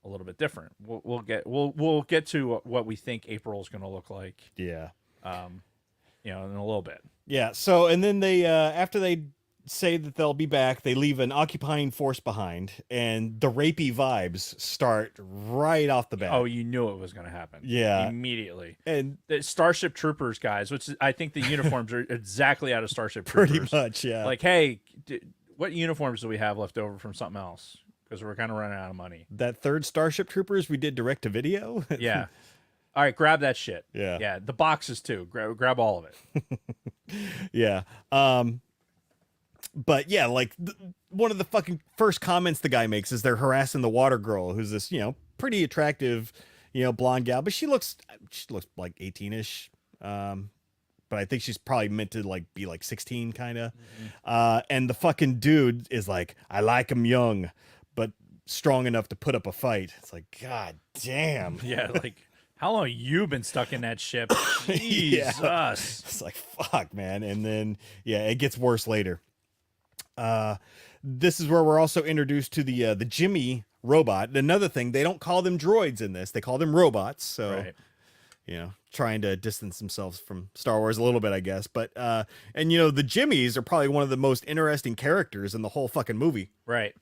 a a little bit different. We'll get to what we think April is going to look like. Yeah. In a little bit. Yeah. So, and then they, after they say that they'll be back, they leave an occupying force behind, and the rapey vibes start right off the bat. Oh, you knew it was going to happen. Yeah. Immediately. And the Starship Troopers guys, which I think the uniforms are exactly out of Starship Troopers. pretty much, yeah. Like, hey, what uniforms do we have left over from something else? Because we're kind of running out of money. That third Starship Troopers we did direct to video. Yeah. All right, grab that shit. Yeah. Yeah, the boxes too. Grab all of it. Yeah. But yeah, like one of the fucking first comments the guy makes is they're harassing the water girl, who's this, pretty attractive, blonde gal, but she looks like 18ish. But I think she's probably meant to like be like 16 kind of. And the fucking dude is like, I like him young, but strong enough to put up a fight. It's like, God damn. Yeah, like how long have you been stuck in that ship? Yeah. Jesus. It's like, fuck, man. And then, yeah, it gets worse later. This is where we're also introduced to the Jimmy robot. Another thing, they don't call them droids in this. They call them robots. So, Right. Trying to distance themselves from Star Wars a little bit, I guess. But, and the Jimmies are probably one of the most interesting characters in the whole fucking movie. Right.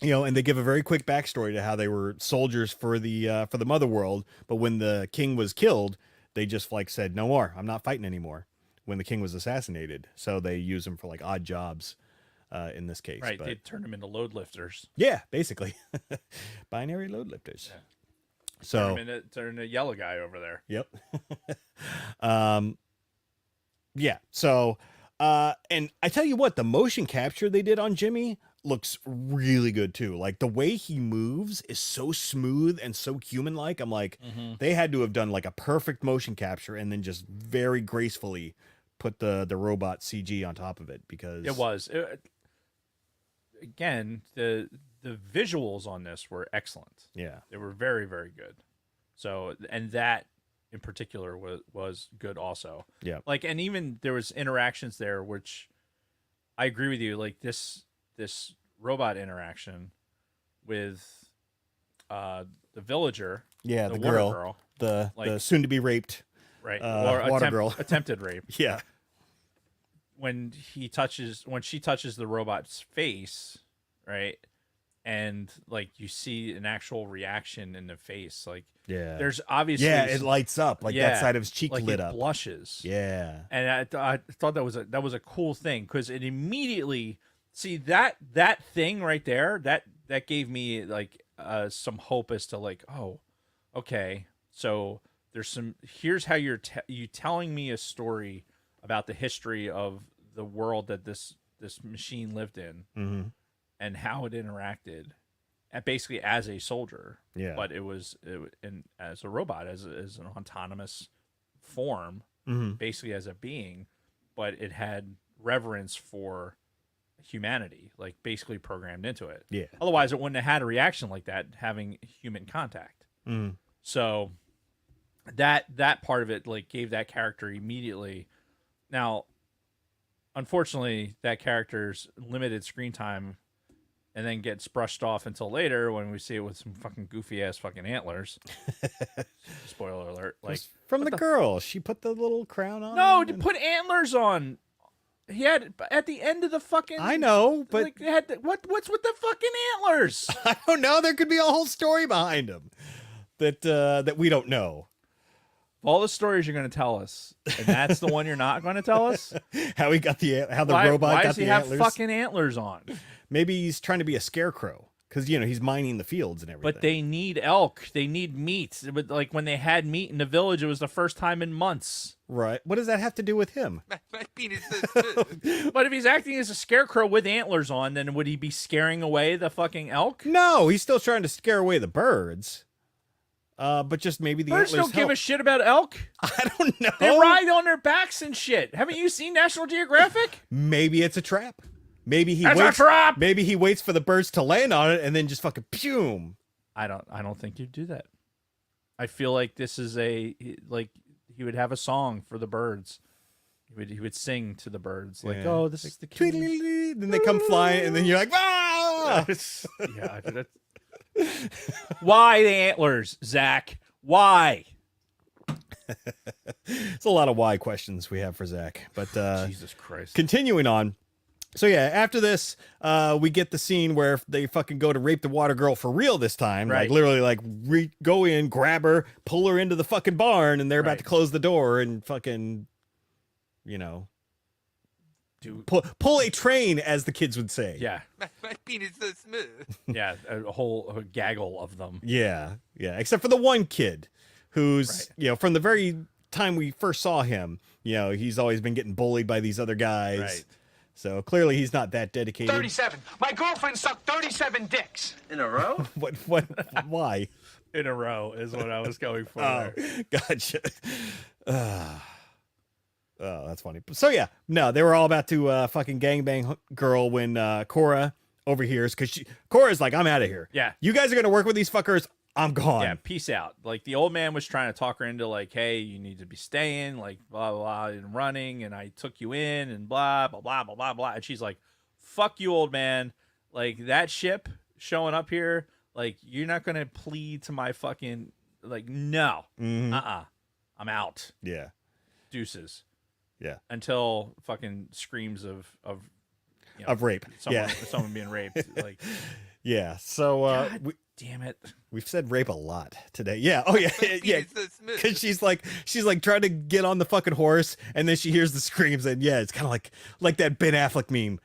And they give a very quick backstory to how they were soldiers for the mother world. But when the king was killed, they just like said, no more, I'm not fighting anymore. When the king was assassinated. So they use them for like odd jobs, in this case. Right. But, They turned them into load lifters. yeah, basically. Binary load lifters. Yeah. So Turn a yellow guy over there. Yep. Yeah. So, and I tell you what, the motion capture they did on Jimmy looks really good too. Like the way he moves is so smooth and so human-like. I'm like, they had to have done like a perfect motion capture and then just very gracefully put the robot CG on top of it, because It was. Again, the visuals on this were excellent. Yeah. They were very, very good. So, and that in particular was good also. Yeah. Like, and even there was interactions there, which I agree with you. Like this robot interaction with the villager. Yeah, the the water girl. The Like- soon to be raped. Right. Water girl. Attempted rape. Yeah. When she touches the robot's face, right? And like you see an actual reaction in the face, like Yeah. there's obviously it lights up like that side of his cheek like lit it up. blushes. Yeah. And I thought that was a cool thing, because it immediately see that thing right there that gave me like some hope as to like, oh, okay, so here's how you telling me a story about the history of the world that this machine lived in, and how it interacted, basically as a soldier. Yeah. But it was as a robot, as an autonomous form, basically as a being, but it had reverence for humanity, like basically programmed into it. Yeah. Otherwise, it wouldn't have had a reaction like that, having human contact. So that part of it like gave that character immediately. Now, unfortunately, that character's limited screen time and then gets brushed off until later when we see it with some fucking goofy ass fucking antlers. Spoiler alert. Like From the girl. She put the little crown on. no, him to and- put antlers on. He had at the end of the fucking. I know, but like, they had what's with the fucking antlers? I don't know. There could be a whole story behind him that we don't know. All the stories you're going to tell us, and that's the one you're not going to tell us. How he got how the Why robot got does he the have antlers. fucking antlers on? Maybe he's trying to be a scarecrow because he's mining the fields and everything. But they need elk. They need meat. But like when they had meat in the village, it was the first time in months. Right. What does that have to do with him? My penis is smooth. But if he's acting as a scarecrow with antlers on, then would he be scaring away the fucking elk? No, he's still trying to scare away the birds. But just maybe the Birds antlers don't give help. a shit about elk. I don't know. They ride on their backs and shit. Haven't you seen National Geographic? Maybe it's a trap. Maybe he It's a waits. trap! Maybe he waits for the birds to land on it and then just fucking pew. I don't think you'd do that. I feel like this is he would have a song for the birds. He would sing to the birds like, Yeah. "Oh, this is the king." Tweedledee. Then they come flying, and then you're like, ah! Yeah, Why the antlers, Zach? Why? It's a lot of why questions we have for Zach. But Jesus Christ. continuing on. So yeah, after this, we get the scene where they fucking go to rape the water girl for real this time. Right. Like literally, like go in, grab her, pull her into the fucking barn, and they're about Right. to close the door and fucking, you know, Dude. pull a train, as the kids would say. Yeah. My penis so smooth. Yeah. A whole gaggle of them. Yeah, yeah. Except for the one kid, who's Right. you know, from the very time we first saw him, you know, he's always been getting bullied by these other guys. Right. So clearly he's not that dedicated. 37. My girlfriend sucked 37 dicks. In a row? What? Why? In a row is what I was going for. Oh, there. gotcha. Oh, that's funny. So yeah, no, they were all about to fucking gangbang girl when Cora overhears, because Cora's like, I'm out of here. Yeah. You guys are gonna work with these fuckers. I'm gone. Yeah, peace out. Like the old man was trying to talk her into like, hey, you need to be staying, like blah blah blah, and running, and I took you in, and blah blah blah blah blah blah. And she's like, fuck you, old man. Like that ship showing up here, like you're not gonna plead to my fucking like no. Mhm. I'm out. Yeah. Deuces. Yeah. Until fucking screams of you know, Of rape. someone, Yeah. someone being raped. Like, Yeah. So God damn it. we've said rape a lot today. Yeah. Oh yeah. My Yeah. penis so smooth. Because she's like trying to get on the fucking horse, and then she hears the screams, and yeah, it's kind of like that Ben Affleck meme.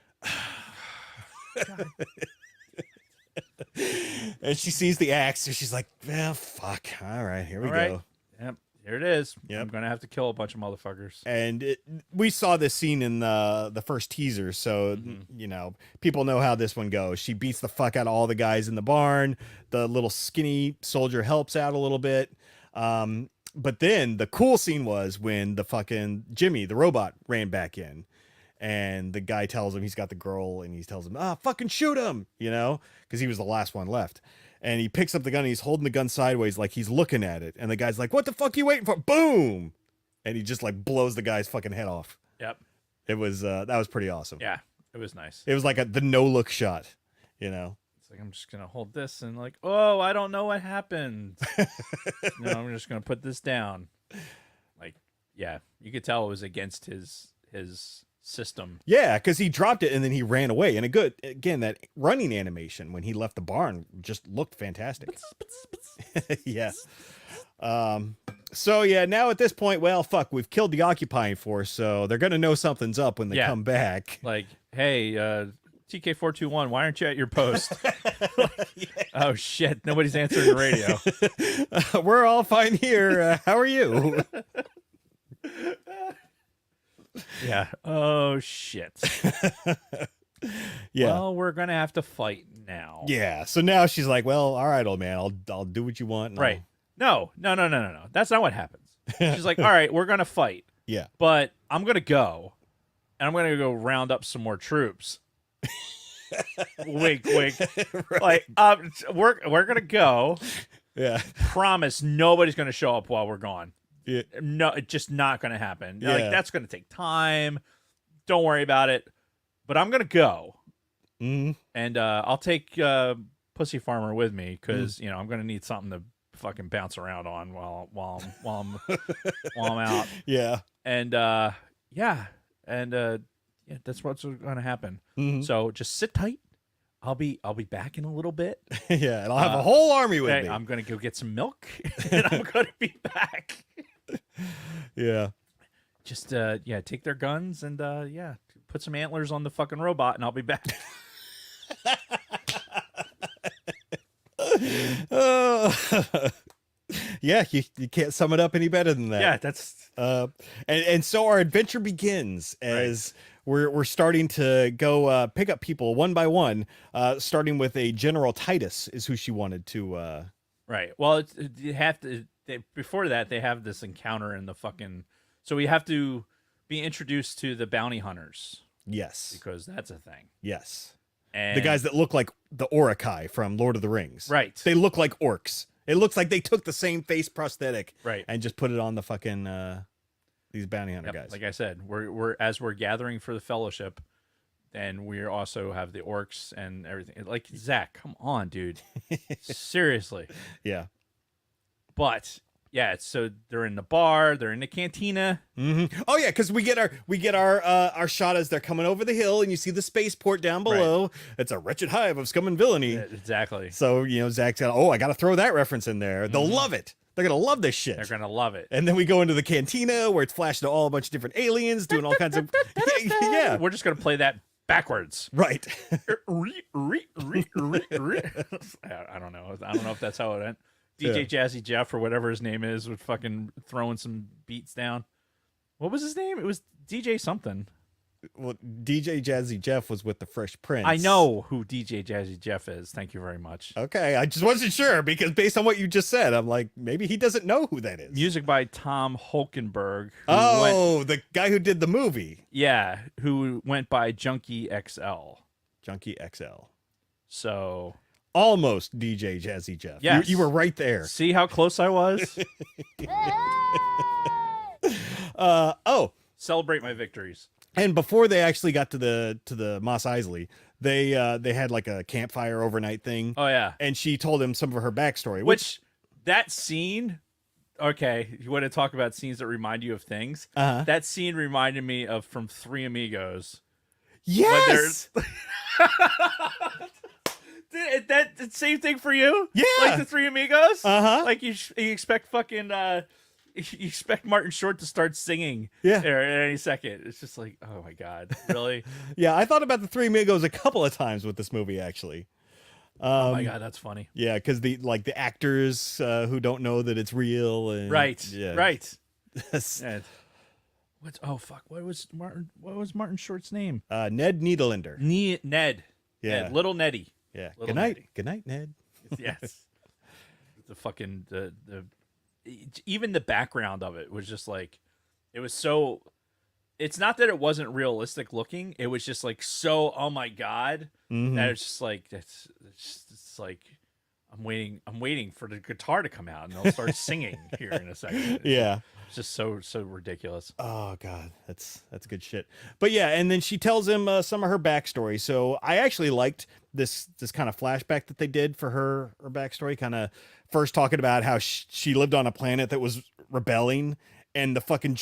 And she sees the axe, and she's like, "Well, fuck. All right, here we All right. go." Yep. Here it is. Yep. I'm gonna have to kill a bunch of motherfuckers. And we saw this scene in the first teaser, so you know, people know how this one goes. She beats the fuck out of all the guys in the barn. The little skinny soldier helps out a little bit. But then the cool scene was when the fucking Jimmy, the robot, ran back in. And the guy tells him he's got the girl, and he tells him, fucking shoot him, you know, because he was the last one left. And he picks up the gun, and he's holding the gun sideways like he's looking at it. And the guy's like, what the fuck you waiting for? Boom! And he just like blows the guy's fucking head off. Yep. It was, that was pretty awesome. Yeah. It was nice. It was like the no-look shot, you know? It's like I'm just gonna hold this and like, oh, I don't know what happened. No, I'm just gonna put this down. Like, yeah, you could tell it was against his system. Yeah, because he dropped it and then he ran away. And again, that running animation when he left the barn just looked fantastic. Yeah. So yeah, now at this point, well, fuck, we've killed the occupying force, so they're gonna know something's up when they Yeah. come back. Like, hey, TK421, why aren't you at your post? Oh shit, nobody's answering the radio. We're all fine here. How are you? Yeah. Oh shit. Yeah. Well, we're gonna have to fight now. Yeah. So now she's like, well, all right, old man, I'll do what you want. and Right. No. That's not what happens. She's like, all right, we're gonna fight, Yeah. but I'm gonna go, and I'm gonna go round up some more troops. Wink, wink. Like, we're gonna go. Yeah. Promise, nobody's gonna show up while we're gone. Yeah. No, it's just not gonna happen. Yeah. Like, that's gonna take time. Don't worry about it. But I'm gonna go, Mhm. and I'll take Pussy Farmer with me because you know I'm gonna need something to fucking bounce around on while I'm out. Yeah. And yeah, that's what's gonna happen. Mhm. So just sit tight. I'll be back in a little bit. Yeah. And I'll have a whole army with Hey, me. I'm gonna go get some milk, and I'm gonna be back. Yeah. Just yeah, take their guns and yeah, put some antlers on the fucking robot, and I'll be back. Yeah, you can't sum it up any better than that. Yeah, that's And so our adventure begins as we're starting to go pick up people one by one, starting with a General Titus is who she wanted to. right. Well, you have to. Before that, they have this encounter in the fucking. So we have to be introduced to the bounty hunters Yes, because that's a thing. yes, And the guys that look like the Orakai from Lord of the Rings. Right. They look like orcs. It looks like they took the same face prosthetic, Right. and just put it on the fucking these bounty hunter Yep, guys. like I said, we're as we're gathering for the fellowship, and we also have the orcs and everything. Like, Zach, come on, dude. Seriously. Yeah. But yeah, so they're in the bar, they're in the cantina. Oh yeah, because we get our shot as they're coming over the hill, and you see the spaceport down below. It's a wretched hive of scum and villainy. Yeah, exactly. So Zach's got, I got to throw that reference in there. They'll love it. They're gonna love this shit. They're gonna love it. And then we go into the cantina where it's flashing to all a bunch of different aliens doing all kinds of yeah. We're just gonna play that backwards. Right. I don't know. I don't know if that's how it went. DJ Jazzy Jeff or whatever his name is was fucking throwing some beats down. What was his name? It was DJ something. Well, DJ Jazzy Jeff was with the Fresh Prince. I know who DJ Jazzy Jeff is. Thank you very much. Okay, I just wasn't sure because based on what you just said, I'm like, maybe he doesn't know who that is. Music by Tom Holkenberg. The guy who did the movie. Yeah, who went by Junkie XL. Junkie XL. So almost DJ Jazzy Jeff. Yes. You were right there. See how close I was? Celebrate my victories. And before they actually got to the Mos Eisley, they had like a campfire overnight thing. Oh yeah. And she told him some of her backstory. Which that scene, okay, you want to talk about scenes that remind you of things? That scene reminded me of from Three Amigos. Yes. That same thing for you? Yeah. Like the Three Amigos? Like you expect fucking you expect Martin Short to start singing at any second. It's just like, oh my God, really? Yeah, I thought about the Three Amigos a couple of times with this movie, actually. Oh my God, that's funny. Yeah, because the actors who don't know that it's real. And, right. Yeah. Right. What was Martin Short's name? Ned Niederlander. Ned. Yeah. Ned. Little Neddy. Yeah. Little Good night. Neddy. Good night, Ned. Yes. Even the background of it was just like, it was so, it's not that it wasn't realistic looking. It was just like, so, oh my God, that it's just like, it's like, I'm waiting for the guitar to come out and they'll start singing here in a second. Yeah. It's just so ridiculous. Oh God, that's good shit. But yeah, and then she tells him some of her backstory. So I actually liked this kind of flashback that they did for her backstory. Kind of first talking about how she lived on a planet that was rebelling, and the fucking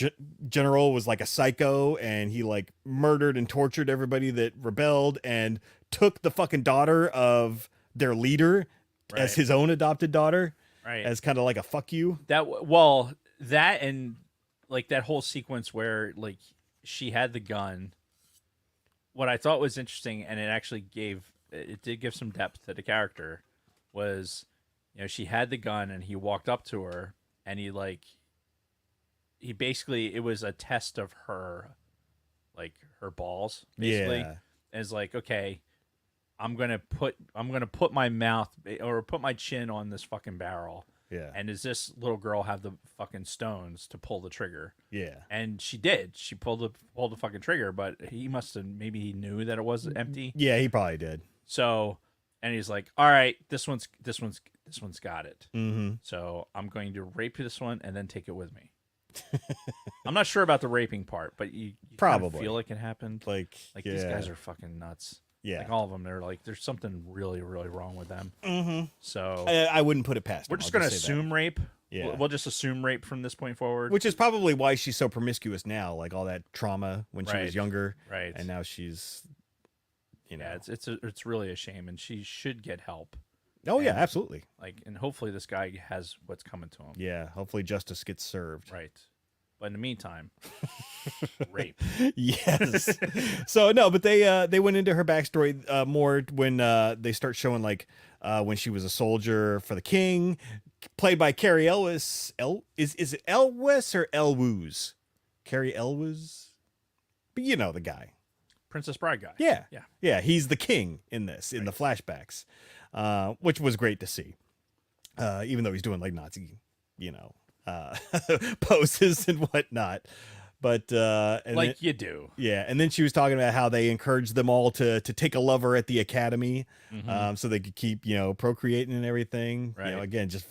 general was like a psycho, and he like murdered and tortured everybody that rebelled, and took the fucking daughter of their leader as his own adopted daughter, as kind of like a fuck you. That and like that whole sequence where like she had the gun. What I thought was interesting, and it did give some depth to the character, was, she had the gun and he walked up to her and he basically, it was a test of her, like her balls, basically. Yeah. And it's like, okay, I'm gonna put my mouth or put my chin on this fucking barrel. Yeah. And does this little girl have the fucking stones to pull the trigger? Yeah. And she did. She pulled the fucking trigger, but he must have, maybe he knew that it was empty. Yeah, he probably did. So, and he's like, all right, this one's got it. Mm-hmm. So I'm going to rape this one and then take it with me. I'm not sure about the raping part, but you probably kind of feel like it happened. Like these guys are fucking nuts. Yeah. Like all of them, they're like, there's something really, really wrong with them. Mm-hmm. So I wouldn't put it past we're them. just going to assume rape. Yeah. We'll just assume rape from this point forward. Which is probably why she's so promiscuous now, like all that trauma when she was younger. Right. And now she's, Yeah, it's really a shame, and she should get help. Oh, yeah, absolutely. And hopefully this guy has what's coming to him. Yeah, hopefully justice gets served. Right. But in the meantime, rape. Yes. So no, but they went into her backstory more when they start showing like when she was a soldier for the king, played by Carrie Elwes. Is it Elwes or Elwes? Carrie Elwes? But you know the guy. Princess Bride guy. Yeah. Yeah. Yeah, he's the king in this, in the flashbacks, which was great to see. Even though he's doing like Nazi, poses and whatnot. But you do. Yeah, and then she was talking about how they encouraged them all to take a lover at the academy, so they could keep procreating and everything. Right. Again, just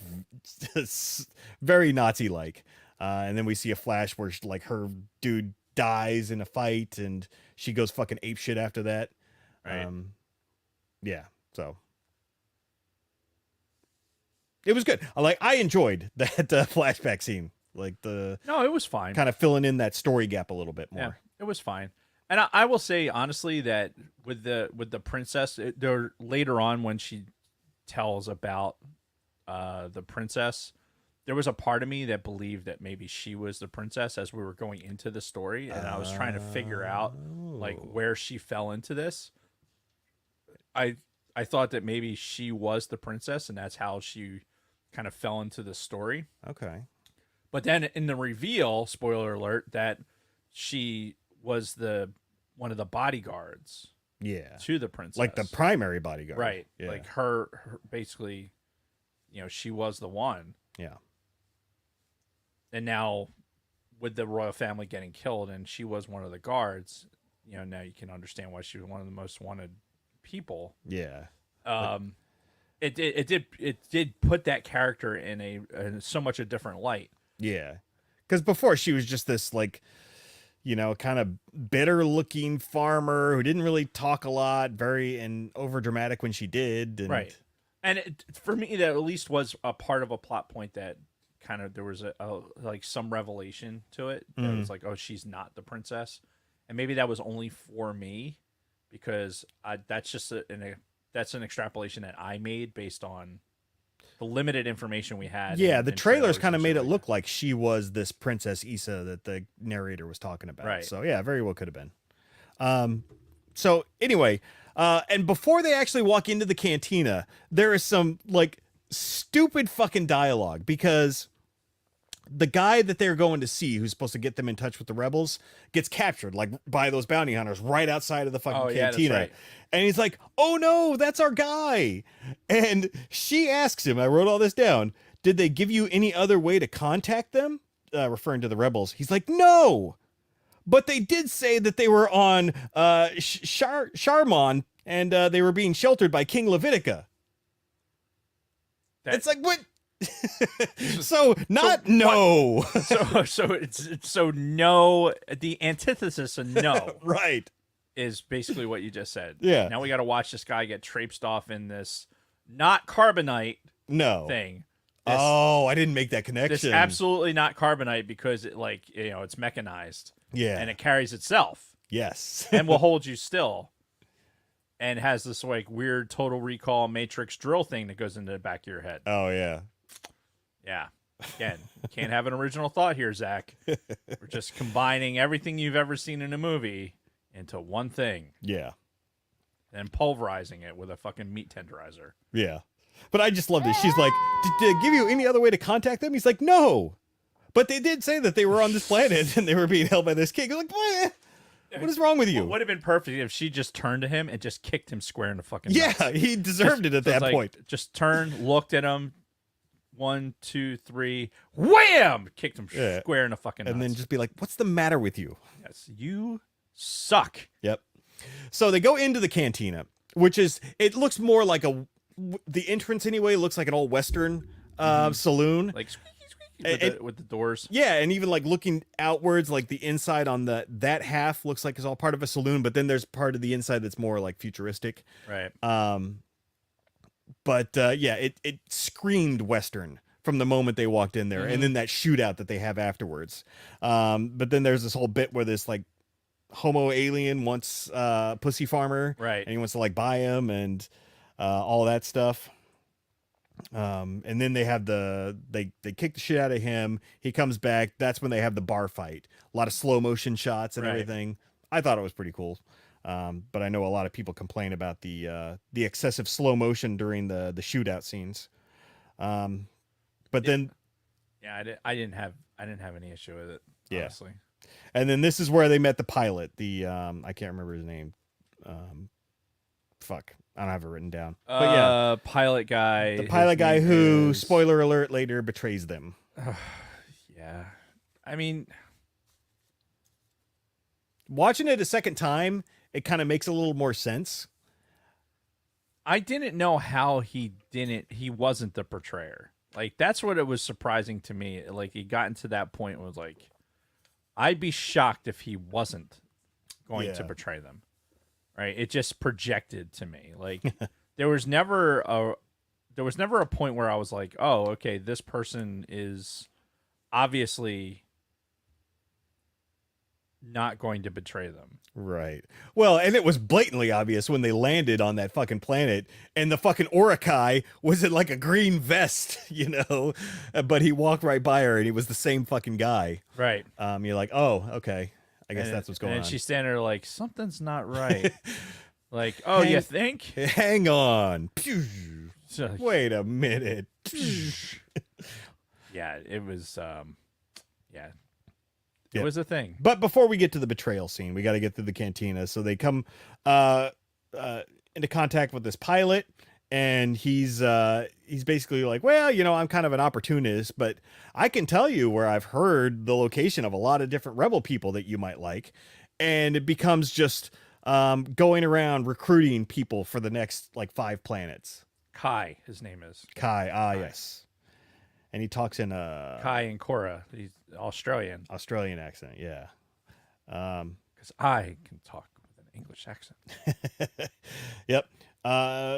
very Nazi like. And then we see a flash where like her dude dies in a fight, and she goes fucking apeshit after that. Right. Yeah, so it was good. I enjoyed that flashback scene, like the No, it was fine. kind of filling in that story gap a little bit more. Yeah, it was fine. And I will say honestly that with the princess, there later on when she tells about the princess, there was a part of me that believed that maybe she was the princess as we were going into the story, and I was trying to figure out like where she fell into this. I thought that maybe she was the princess, and that's how she kind of fell into the story. Okay. But then in the reveal, spoiler alert, that she was one of the bodyguards Yeah. to the princess, Like the primary bodyguard. right? Yeah. Like her basically, she was the one. Yeah. And now, with the royal family getting killed, and she was one of the guards, now you can understand why she was one of the most wanted people. Yeah. It did put that character in so much a different light. Yeah. Because before she was just this kind of bitter looking farmer who didn't really talk a lot, and over dramatic when she did. And Right. And for me, that at least was a part of a plot point that kind of there was a like some revelation to it. That was like, oh, she's not the princess, and maybe that was only for me because that's just that's an extrapolation that I made based on the limited information we had. Yeah, the in trailers kind of and made shit it look like she was this Princess Issa that the narrator was talking about. Right. So yeah, very well could have been. So anyway, and before they actually walk into the cantina, there is some stupid fucking dialogue because the guy that they're going to see, who's supposed to get them in touch with the rebels, gets captured by those bounty hunters right outside of the fucking yeah, that's cantina. right. And he's like, "Oh no, that's our guy." And she asks him, I wrote all this down, "Did they give you any other way to contact them?" Referring to the rebels. He's like, "No, but they did say that they were on Sharmon, and they were being sheltered by King Levitica." It's like, what? So no. So no, the antithesis of no Right. is basically what you just said. Yeah. Now we got to watch this guy get traipsed off in this not carbonite No. thing. I didn't make that This connection. absolutely not carbonite because it's mechanized. Yeah. And it carries itself Yes. and will hold you still. And has this weird Total Recall Matrix drill thing that goes into the back of your head. Oh yeah. Yeah. Again, you can't have an original thought here, Zach. We're just combining everything you've ever seen in a movie into one thing Yeah. and pulverizing it with a fucking meat tenderizer. Yeah. But I just loved it. She's like, did they give you any other way to contact them? He's like, no. But they did say that they were on this planet and they were being held by this king. I'm like, what is wrong with you? It would have been perfect if she just turned to him and just kicked him square in the fucking Yeah, nuts. he deserved it at that point. Just turned, looked at him, 1, 2, 3, wham! Kicked him square in the fucking nuts. And then just be like, what's the matter with you? Yes, you suck. Yep. So they go into the cantina, which it looks more like the entrance anyway, looks like an old Western saloon. Like squeaky, with the doors. Yeah, and even looking outwards, the inside on that half looks like it's all part of a saloon, but then there's part of the inside that's more futuristic. Right. But it screamed Western from the moment they walked in there, and then that shootout that they have afterwards. But then there's this whole bit where this homo alien wants pussy farmer, Right, and he wants to buy him and all that stuff. And then they have they kick the shit out of him. He comes back. That's when they have the bar fight. A lot of slow motion shots and everything. I thought it was pretty cool. But I know a lot of people complain about the excessive slow motion during the shootout scenes. But then, yeah, I didn't have any issue with it. Yeah. Honestly. And then this is where they met the pilot. I can't remember his name. Fuck, I don't have it written down. But yeah, pilot guy. the pilot his guy name who, is- spoiler alert, later betrays them. Yeah, I mean, Watching it a second time, it kind of makes a little more sense. I didn't know how he wasn't the portrayer. That's what it was surprising to me. He got into that point where it was I'd be shocked if he wasn't going to Yeah. betray them. Right? It just projected to me. Like there was never a point where I was like, "Oh, okay, this person is obviously not going to betray them." Right. Well, and it was blatantly obvious when they landed on that fucking planet, and the fucking Orakai was in like a green vest, but he walked right by her, and he was the same fucking guy. Right. You're like, oh, okay. I guess that's what's going on. And she's standing there like, something's not right. Like, oh, you think? Hang on. Pew. So, Wait a minute. yeah, it was, It Yeah. was a thing. But before we get to the betrayal scene, we got to get through the cantina. So they come into contact with this pilot, and he's basically like, well, I'm kind of an opportunist, but I can tell you where I've heard the location of a lot of different rebel people that you might like. And it becomes just going around recruiting people for the next like 5 planets. Kai, his name is. Kai, yes. And he talks in a Kai and Cora. He's Australian. Australian accent, yeah. Because I can talk with an English accent. Yep.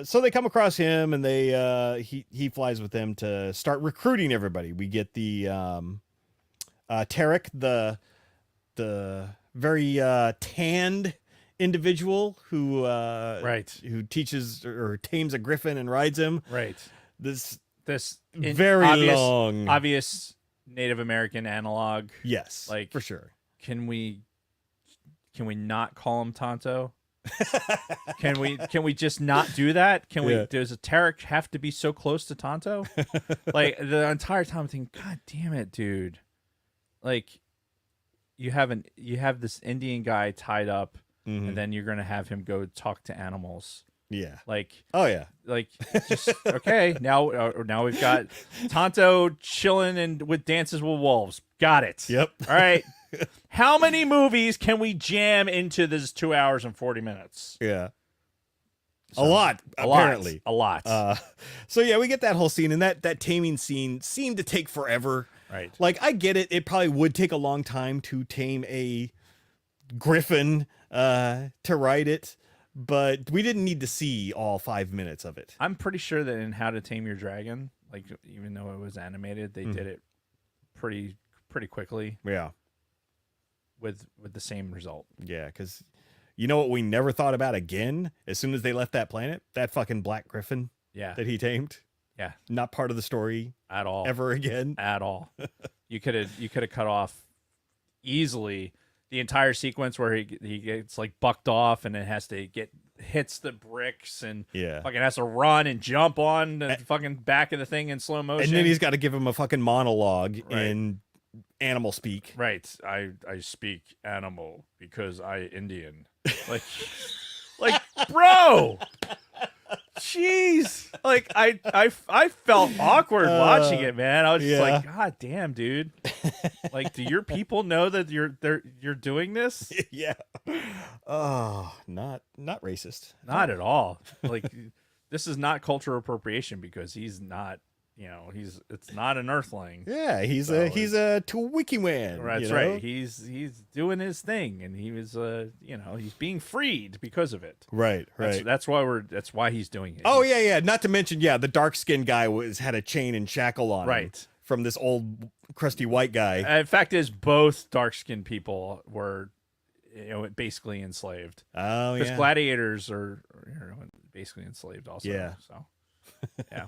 So they come across him, and he flies with them to start recruiting everybody. We get the Tarek, the very tanned individual who teaches or tames a griffin and rides him. Right. This Very long, obvious Native American analog. yes, like for sure. Can we not call him Tonto? Can we just not do that? Does a Tarek have to be so close to Tonto? Like the entire time I'm thinking, God damn it, dude. Like you have this Indian guy tied up, and then you're gonna have him go talk to animals. Yeah. Like, oh yeah. Like, just okay. Now we've got Tonto chilling and with dances with wolves. Got it. Yep. All right. How many movies can we jam into this 2 hours and 40 minutes? Yeah. A lot, apparently. A lot. So yeah, we get that whole scene, and that taming scene seemed to take forever. Right. Like, I get it. It probably would take a long time to tame a griffin to ride it, but we didn't need to see all 5 minutes of it. I'm pretty sure that in How to Tame Your Dragon, like even though it was animated, they did it pretty quickly. Yeah. With the same result. Yeah, because you know what we never thought about again as soon as they left that planet? That fucking black griffin that he tamed. Yeah. Not part of the story at all. Ever again. At all. You could have cut off easily the entire sequence where he gets like bucked off and it has to hits the bricks and fucking has to run and jump on the fucking back of the thing in slow motion. And then he's got to give him a fucking monologue in animal speak. Right. I speak animal because I Indian. Like bro. Jeez. Like I felt awkward watching it, man. I was just like, God damn, dude. Like, do your people know that you're doing this? Yeah. Oh, not racist. Not at all. Like, this is not cultural appropriation because he's not, it's not an Earthling. Yeah, he's a Twikiwan. That's right. He's doing his thing, and he was he's being freed because of it. Right. That's why he's doing it. Oh yeah. Not to mention, the dark skinned guy had a chain and shackle on him from this old crusty white guy. In fact, both dark skinned people were basically enslaved. Oh yeah. Because gladiators are basically enslaved also. Yeah. So yeah.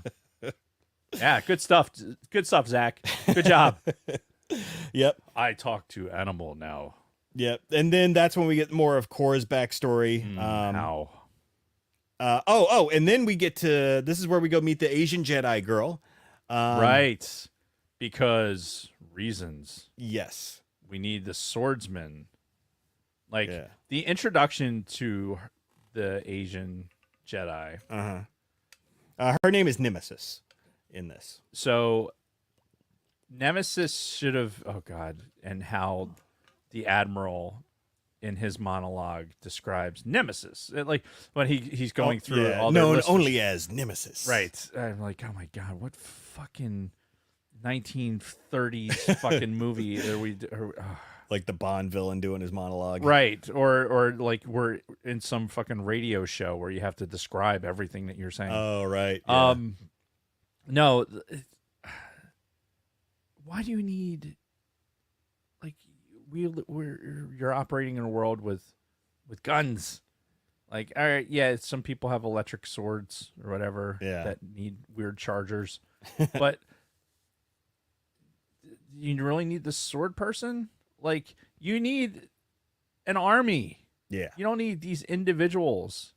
Yeah, good stuff. Good stuff, Zach. Good job. Yep. I talk to animal now. Yep. And then that's when we get more of Korra's backstory. How? And then we get to, this is where we go meet the Asian Jedi girl. Right. Because reasons. Yes. We need the swordsman. Like the introduction to the Asian Jedi. Her name is Nemesis in this. So Nemesis should have, and how the Admiral in his monologue describes Nemesis. Like when he's going through all their known lists. only as Nemesis. Right. I'm like, oh my God, what fucking 1930s fucking movie are we? Like the Bond villain doing his monologue. Right. Or like we're in some fucking radio show where you have to describe everything that you're saying. Oh, right. Yeah. No. Why do you need, like, you're operating in a world with guns. Like, all right, yeah, some people have electric swords or whatever that need weird chargers. But you really need the sword person? Like, you need an army. Yeah. You don't need these individuals.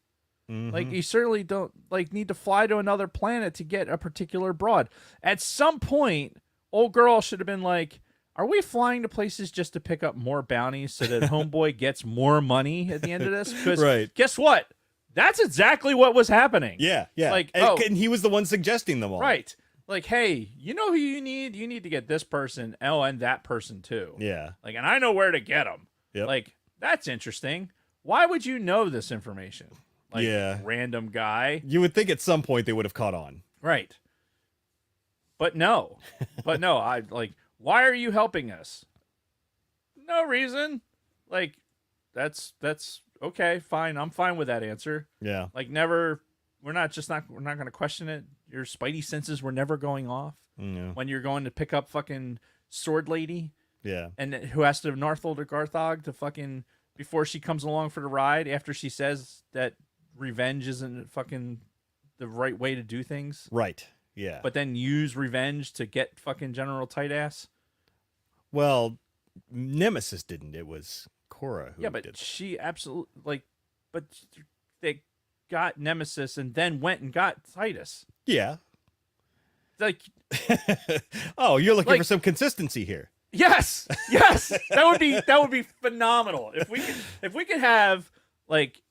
Mm-hmm. Like, you certainly don't need to fly to another planet to get a particular broad. At some point, old girl should have been like, are we flying to places just to pick up more bounties so that Homeboy gets more money at the end of this? Because guess what? That's exactly what was happening. Yeah, yeah. Like, and he was the one suggesting them all. Right. Like, hey, you know who you need? You need to get this person. Oh, and that person too. Yeah. Like, and I know where to get them. Yep. Like, that's interesting. Why would you know this information? Like, random guy. You would think at some point they would have caught on. Right. But no. I like, why are you helping us? No reason. Like, that's okay, fine. I'm fine with that answer. Yeah. Like, never, we're not going to question it. Your spidey senses were never going off when you're going to pick up fucking Sword Lady. Yeah. And who has to Northol to Garthog to fucking, before she comes along for the ride, after she says that revenge isn't fucking the right way to do things. Right. Yeah. But then use revenge to get fucking General Tight Ass. Well, Nemesis didn't. It was Korra who but did. she absolutely, but they got Nemesis and then went and got Titus. Yeah. Like, oh, you're looking for some consistency here. Yes, that would be phenomenal if we could have like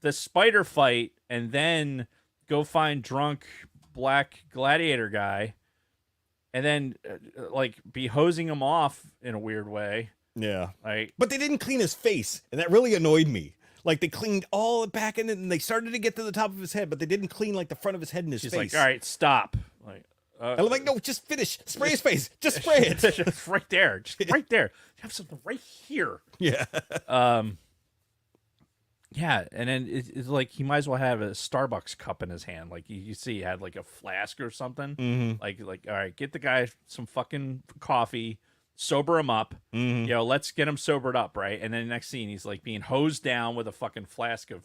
the spider fight and then go find drunk black gladiator guy, and then like be hosing him off in a weird way. Yeah, like, but they didn't clean his face, and that really annoyed me. Like, they cleaned all back in it, and they started to get to the top of his head, but they didn't clean like the front of his head and his she's face. like, all right, stop. Like, and I'm like, no, just finish. Spray his face. Just spray it. Just right there. Just right there. You have something right here. Yeah. Yeah, and then it's like he might as well have a Starbucks cup in his hand. Like you see, he had like a flask or something. Mm-hmm. Like, all right, get the guy some fucking coffee, sober him up. Mm-hmm. You know, let's get him sobered up, right? And then next scene, he's like being hosed down with a fucking flask of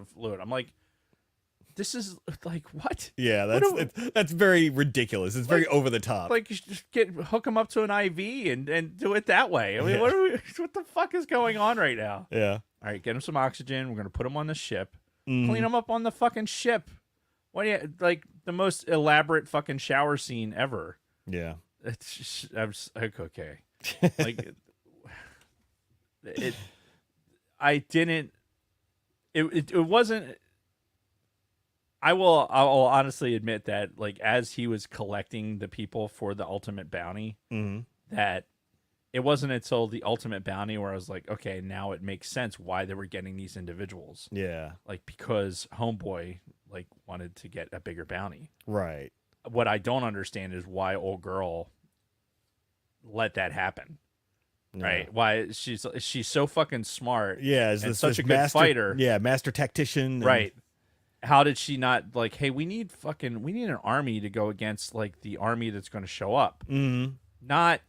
fluid. I'm like, this is like what? Yeah, that's very ridiculous. It's very over the top. Like, you should just hook him up to an IV and do it that way. I mean, what the fuck is going on right now? Yeah. All right, get him some oxygen. We're gonna put him on the ship. Clean him up on the fucking ship. What do you like? The most elaborate fucking shower scene ever. Yeah. It's just, I was like, okay, like it. I didn't. It wasn't. I'll honestly admit that, like, as he was collecting the people for the ultimate bounty, that it wasn't until the ultimate bounty where I was like, okay, now it makes sense why they were getting these individuals. Yeah. Like, because Homeboy like wanted to get a bigger bounty. Right. What I don't understand is why old girl let that happen. Yeah. Right? Why she's so fucking smart. Yeah, and such a good master, fighter. Yeah, master tactician. And, right. How did she not like, hey, we need an army to go against like the army that's going to show up. Not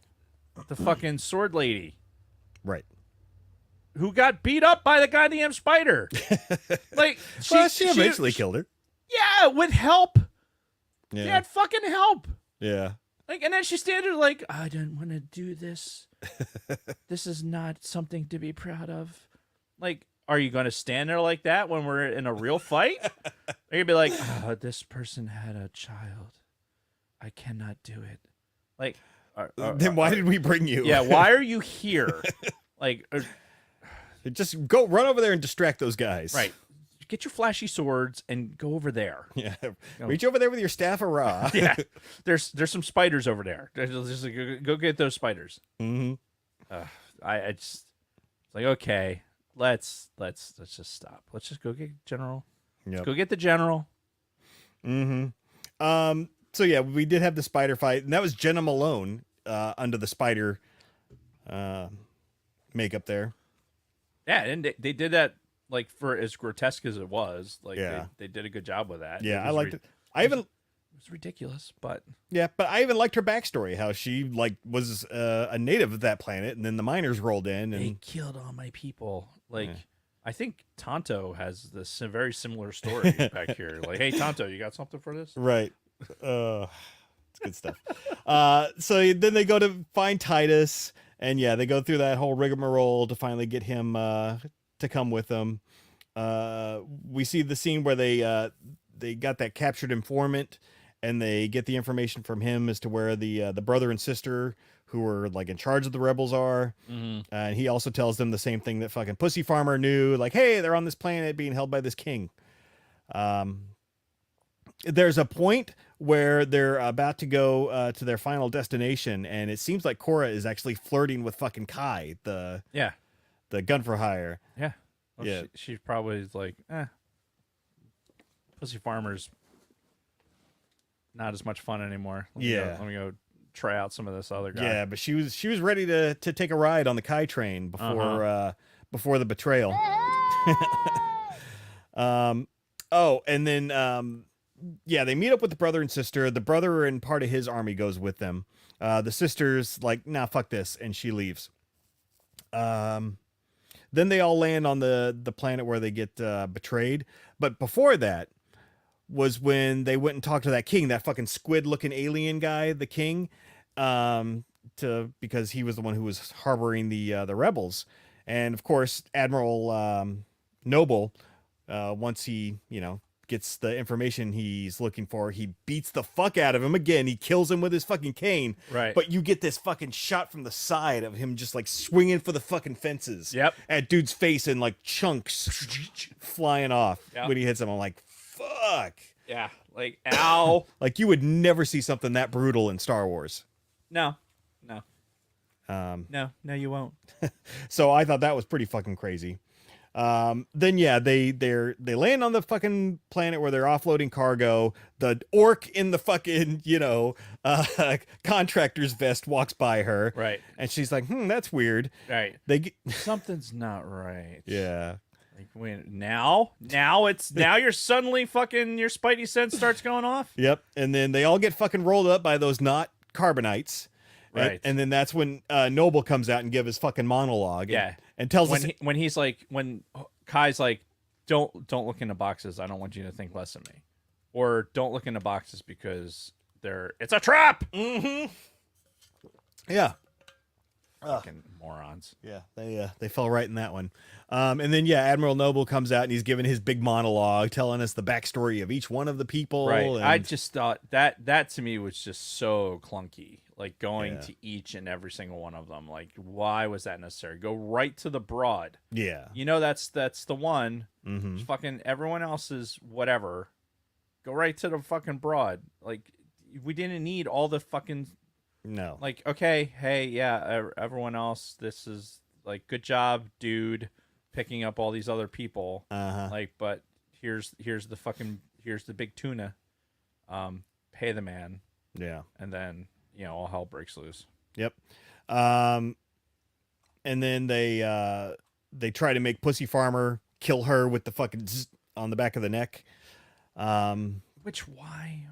the fucking sword lady. Right. Who got beat up by the goddamn spider. Like, she eventually killed her. Yeah, with help. Yeah. She had fucking help. Yeah. Like, and then she stands there like, I didn't want to do this. This is not something to be proud of. Like, are you going to stand there like that when we're in a real fight? Or you'd be like, oh, this person had a child. I cannot do it. Like, then why did we bring you? Yeah, why are you here? Like, just go run over there and distract those guys. Right. Get your flashy swords and go over there. Yeah. Reach over there with your staff of Ra. Yeah. There's some spiders over there. Just go get those spiders. Mm-hmm. I just it's like, okay, let's just stop. Let's just go get General. Yep. Go get the General. Mm-hmm. So yeah, we did have the spider fight, and that was Jenna Malone under the spider makeup there. Yeah, and they did that like for as grotesque as it was. Like Yeah. they did a good job with that. Yeah, It I was liked ri- it. I even It was ridiculous, but but I even liked her backstory. How she like was a native of that planet, and then the miners rolled in, they and killed all my people. Like Yeah. I think Tonto has this very similar story back here. Like, hey Tonto, you got something for this? right. It's good stuff. So then they go to find Titus, and yeah, they go through that whole rigmarole to finally get him to come with them. We see the scene where they got that captured informant, and they get the information from him as to where the brother and sister who are like in charge of the rebels are. And he also tells them the same thing that fucking Pussy Farmer knew, like, hey, they're on this planet being held by this king. There's a point where they're about to go to their final destination, and it seems like Korra is actually flirting with fucking Kai, the Yeah. gun for hire. Yeah. Well, Yeah. She probably is like, Pussy Farmer's not as much fun anymore. Let me go try out some of this other guy. Yeah, but she was ready to take a ride on the Kai train before the betrayal. And then they meet up with the brother and sister. The brother and part of his army goes with them. The sister's like, nah, fuck this, and she leaves. Then they all land on the planet where they get betrayed. But before that was when they went and talked to that king, that fucking squid-looking alien guy, the king, because he was the one who was harboring the rebels. And of course, Admiral Noble, once he gets the information he's looking for, he beats the fuck out of him again. He kills him with his fucking cane. Right. But you get this fucking shot from the side of him just like swinging for the fucking fences. Yep. At dude's face, and like chunks flying off Yep. when he hits him. I'm like, fuck. Yeah. Like, ow. Like you would never see something that brutal in Star Wars. No. No, you won't. So I thought that was pretty fucking crazy. Then yeah, they land on the fucking planet where they're offloading cargo. The orc in the fucking contractor's vest walks by her, Right. and she's like, that's weird. Right. They Something's not right. yeah. Like now you're suddenly fucking your spidey sense starts going off. Yep. And then they all get fucking rolled up by those not carbonites. Right. And then that's when Noble comes out and give his fucking monologue. And tells us when Kai's like, don't look into boxes. I don't want you to think less of me, or don't look into boxes because it's a trap. yeah. Fucking morons. Yeah, they fell right in that one. And then Admiral Noble comes out and he's giving his big monologue, telling us the backstory of each one of the people. Right. And I just thought that to me was just so clunky. Like going to each and every single one of them. Like, why was that necessary? Go right to the broad. yeah, That's the one. Fucking everyone else is whatever. Go right to the fucking broad. Like, we didn't need all the fucking. no, Like, okay, hey, yeah, everyone else, this is like, good job, dude, picking up all these other people. Like, but here's the big tuna. Pay the man, yeah, and then all hell breaks loose. yep. And then they try to make Pussy Farmer kill her with the fucking zzz on the back of the neck. Which why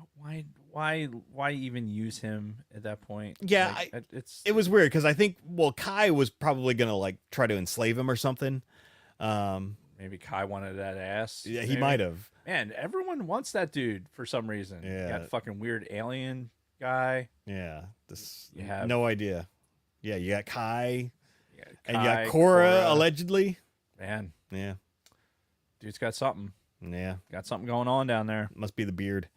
even use him at that point? Yeah, Like, it was weird because I think Kai was probably gonna like try to enslave him or something. Maybe Kai wanted that ass. Yeah, he maybe. might have. Man, everyone wants that dude for some reason. Yeah. You got fucking weird alien guy. Yeah, this You have- no idea. Yeah, you got Kai, You got and you got Kai, Korra allegedly. Man, Yeah, dude's got something. yeah, Got something going on down there. must be the beard.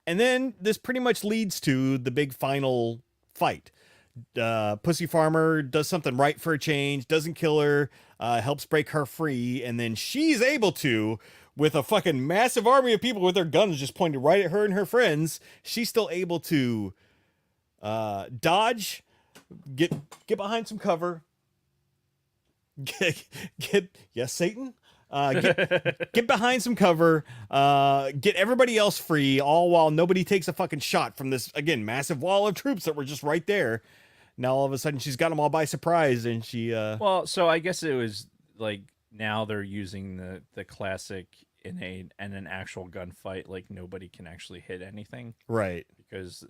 And then this pretty much leads to the big final fight. Pussy Farmer does something right for a change, doesn't kill her, helps break her free, and then she's able to, with a fucking massive army of people with their guns just pointed right at her and her friends, she's still able to dodge, get behind some cover, get yes, Satan. Get behind some cover, get everybody else free, all while nobody takes a fucking shot from this, again, massive wall of troops that were just right there. now all of a sudden she's got them all by surprise, and she Well, so I guess it was like now they're using the classic in an actual gunfight, like nobody can actually hit anything right. because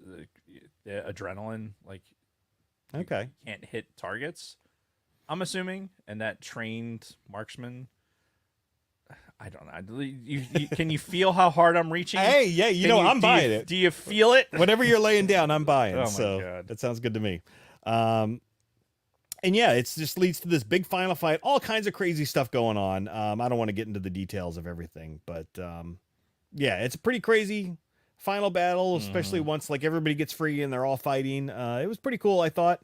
the adrenaline, like Okay. you can't hit targets. I'm assuming, and that trained marksman. I don't know. Can you feel how hard I'm reaching? Hey, yeah, I'm buying it. Do you feel it? Whatever you're laying down, I'm buying. Oh my so God. that sounds good to me. And yeah, it just leads to this big final fight. All kinds of crazy stuff going on. I don't want to get into the details of everything, but yeah, it's a pretty crazy final battle, especially once like everybody gets free and they're all fighting. It was pretty cool, I thought.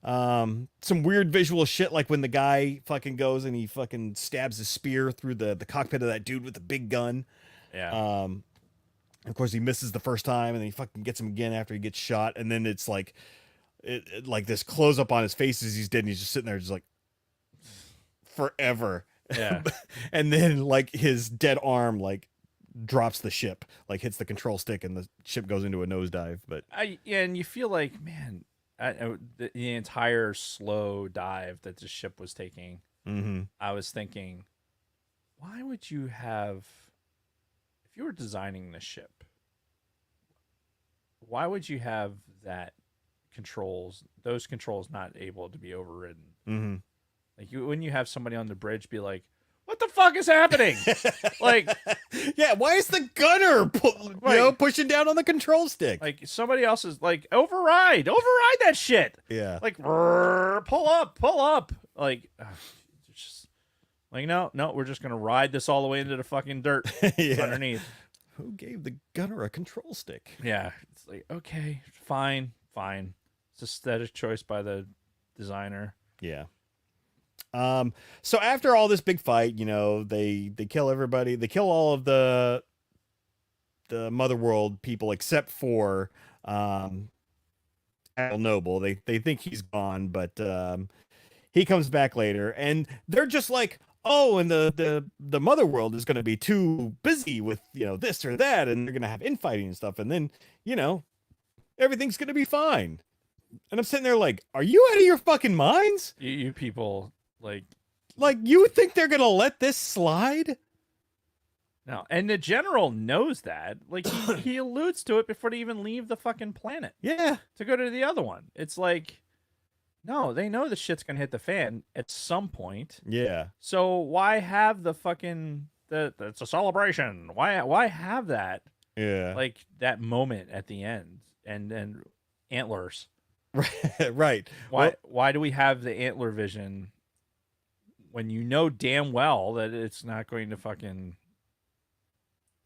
Some weird visual shit, like when the guy fucking goes and he fucking stabs his spear through the cockpit of that dude with the big gun. Yeah. Of course, he misses the first time, and then he fucking gets him again after he gets shot, and then it's like, like this close up on his face as he's dead, and he's just sitting there, just like forever. Yeah. And then like his dead arm like drops the ship, like hits the control stick, and the ship goes into a nosedive. But and you feel like, man, the entire slow dive that the ship was taking. I was thinking, why would you have, if you were designing the ship, why would you have those controls not able to be overridden? Like when you have somebody on the bridge be like, what the fuck is happening? Like, yeah, why is the gunner pushing down on the control stick? like somebody else is like, override that shit. Yeah. Like, pull up. Like, just like, no, we're just gonna ride this all the way into the fucking dirt Yeah. underneath. Who gave the gunner a control stick? Yeah, it's like, okay, fine. It's a static choice by the designer. Yeah. So after all this big fight, they kill everybody. They kill all of the Mother World people except for Admiral Noble. They think he's gone, but he comes back later, and they're just like, oh, and the Mother World is going to be too busy with this or that, and they're going to have infighting and stuff, and then everything's going to be fine. And I'm sitting there like, are you out of your fucking minds? You people, like you think they're gonna let this slide? no, and the general knows that. Like he alludes to it before they even leave the fucking planet Yeah. to go to the other one. It's like, no, they know the shit's gonna hit the fan at some point. Yeah. So why have the fucking it's a celebration? Why have that? Yeah. Like that moment at the end and then antlers. Right. Why do we have the antler vision when you know damn well that it's not going to fucking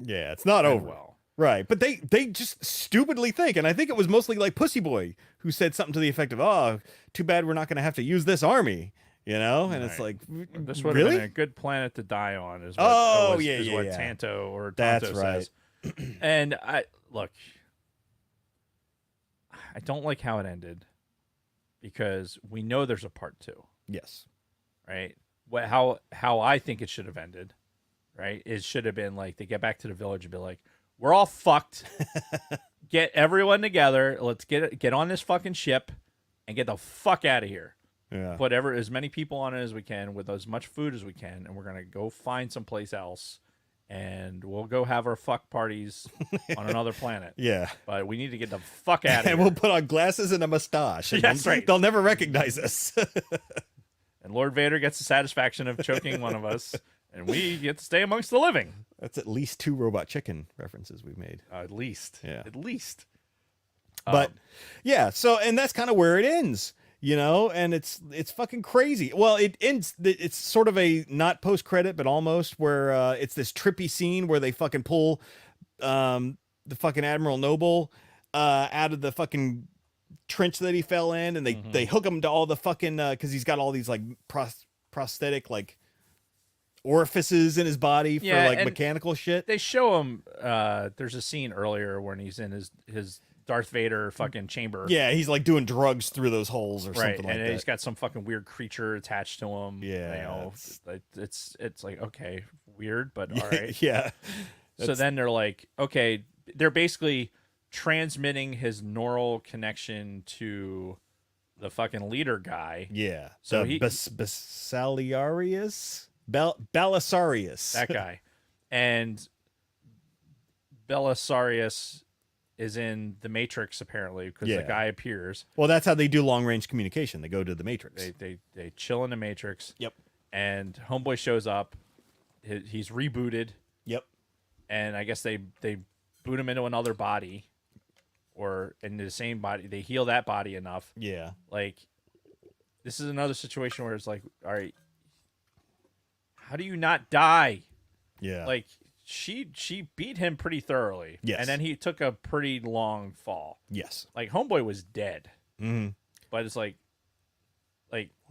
Yeah, it's not end over. well? Right. But they just stupidly think, and I think it was mostly like Pussy Boy who said something to the effect of, "Oh, too bad we're not going to have to use this army." And it's Right. like, This would really? have been a good planet to die on. Is what, Oh, is yeah, what yeah. Tanto or That's Tonto right. says. And I don't like how it ended because we know there's a part 2, Yes. right? How I think it should have ended, right? It should have been like they get back to the village and be like, we're all fucked. Get everyone together. Let's get on this fucking ship and get the fuck out of here. Yeah. Put as many people on it as we can with as much food as we can, and we're gonna go find someplace else, and we'll go have our fuck parties on another planet. Yeah. But we need to get the fuck out of here. And we'll put on glasses and a mustache. And That's right. They'll never recognize us. And Lord Vader gets the satisfaction of choking one of us, and we get to stay amongst the living. That's at least 2 Robot Chicken references we've made. At least. Yeah. At least. But yeah, so and that's kind of where it ends, and it's fucking crazy. Well, it ends. It's sort of a not post credit, but almost where it's this trippy scene where they fucking pull the fucking Admiral Noble out of the fucking trench that he fell in, and they hook him to all the fucking because he's got all these like prosthetic like orifices in his body for Yeah, like and mechanical shit. they show him. There's a scene earlier when he's in his Darth Vader fucking chamber. Yeah, he's like doing drugs through those holes or Right, something like and that. he's got some fucking weird creature attached to him. Yeah, it's like, okay, weird, but all right. Yeah. So then they're like, okay, they're basically transmitting his neural connection to the fucking leader guy. Yeah. So the Belisarius? Belisarius. That guy. And Belisarius is in the Matrix apparently because the Yeah. guy appears. Well, that's how they do long range communication. They go to the Matrix. They chill in the Matrix. Yep. And Homeboy shows up. He's rebooted. Yep. And I guess they boot him into another body, or into the same body. They heal that body enough. Yeah. Like, this is another situation where it's like, all right, how do you not die? Yeah. Like, she beat him pretty thoroughly. Yes. And then he took a pretty long fall. Yes. Like, Homeboy was dead. Mm-hmm. But it's like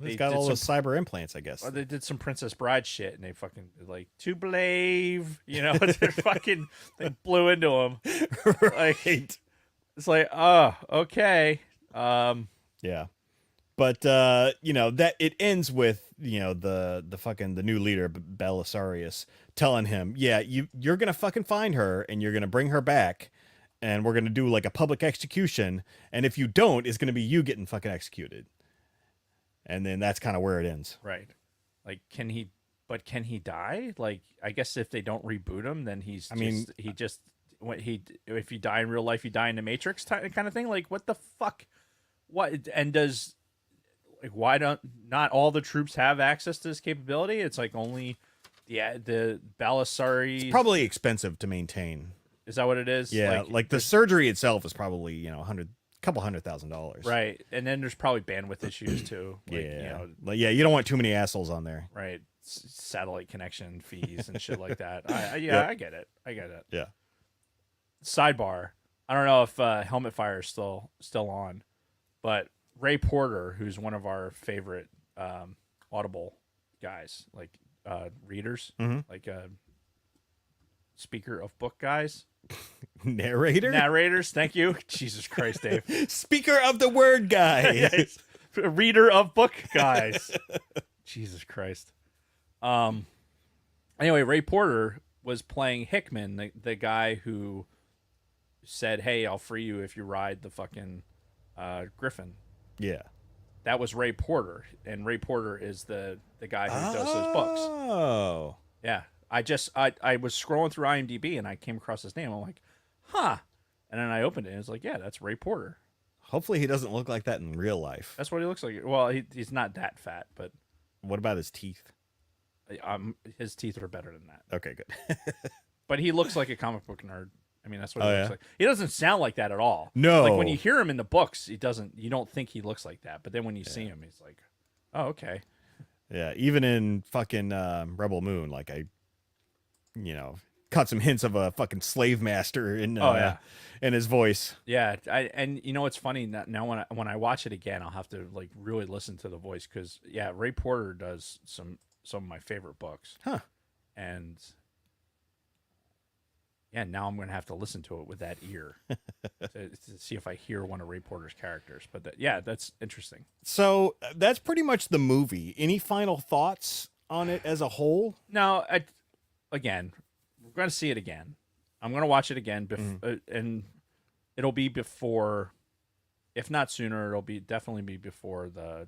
He's got all those cyber implants, I guess. or they did some Princess Bride shit, and they fucking like to believe, they fucking they blew into him. Like, it's like, oh, okay, Yeah. But that it ends with the fucking the new leader Belisarius telling him, yeah, you're gonna fucking find her and you're gonna bring her back, and we're gonna do like a public execution, and if you don't, it's gonna be you getting fucking executed. And then that's kind of where it ends. right. Like, can he die? Like, I guess if they don't reboot him, then if you die in real life, you die in the Matrix kind of thing. Like, what the fuck? What and does like why don't not all the troops have access to this capability? It's like only the Belisari. It's probably expensive to maintain. Is that what it is? Yeah, like the surgery itself is probably couple $100,000. Right, and then there's probably bandwidth issues too. Like, yeah, you don't want too many assholes on there. right. Satellite connection fees and shit like that. I get it. Yeah. Sidebar. I don't know if Helmet Fire is still on, but Ray Porter, who's one of our favorite Audible guys, like readers, like speaker of book guys. Narrators, thank you. Jesus Christ, Dave. Speaker of the word guy. Yes. Reader of book guys. Jesus Christ. Anyway, Ray Porter was playing Hickman, the guy who said, "Hey, I'll free you if you ride the fucking Griffin." Yeah. That was Ray Porter, and Ray Porter is the guy who does those books. Oh. Yeah. I was scrolling through IMDb and I came across his name. I'm like, huh. And then I opened it and it's like, yeah, that's Ray Porter. Hopefully he doesn't look like that in real life. That's what he looks like. Well, he's not that fat, but what about his teeth? His teeth are better than that. Okay, good. But he looks like a comic book nerd. I mean, that's what he looks yeah? like. He doesn't sound like that at all. No. Like when you hear him in the books, you don't think he looks like that. But then when you see him, he's like, oh, okay. Yeah, even in fucking Rebel Moon, like I caught some hints of a fucking slave master in his voice. Yeah, and it's funny now when I watch it again, I'll have to like really listen to the voice because Ray Porter does some of my favorite books. Huh. And now I'm gonna have to listen to it with that ear to see if I hear one of Ray Porter's characters. But that's interesting. So that's pretty much the movie. Any final thoughts on it as a whole? No, again, we're going to see it again. I'm going to watch it again, and it'll be before, if not sooner, it'll definitely be before the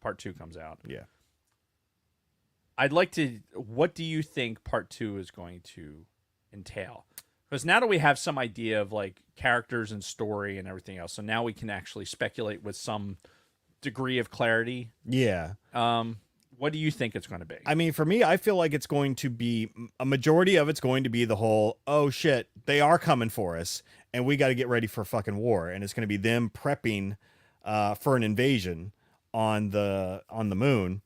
Part 2 comes out. Yeah. What do you think Part 2 is going to entail? Because now that we have some idea of like characters and story and everything else, so now we can actually speculate with some degree of clarity. Yeah. What do you think it's going to be? I mean, for me, I feel like it's going to be a majority of it's going to be the whole, oh shit, they are coming for us and we got to get ready for fucking war. And it's going to be them prepping for an invasion on the moon.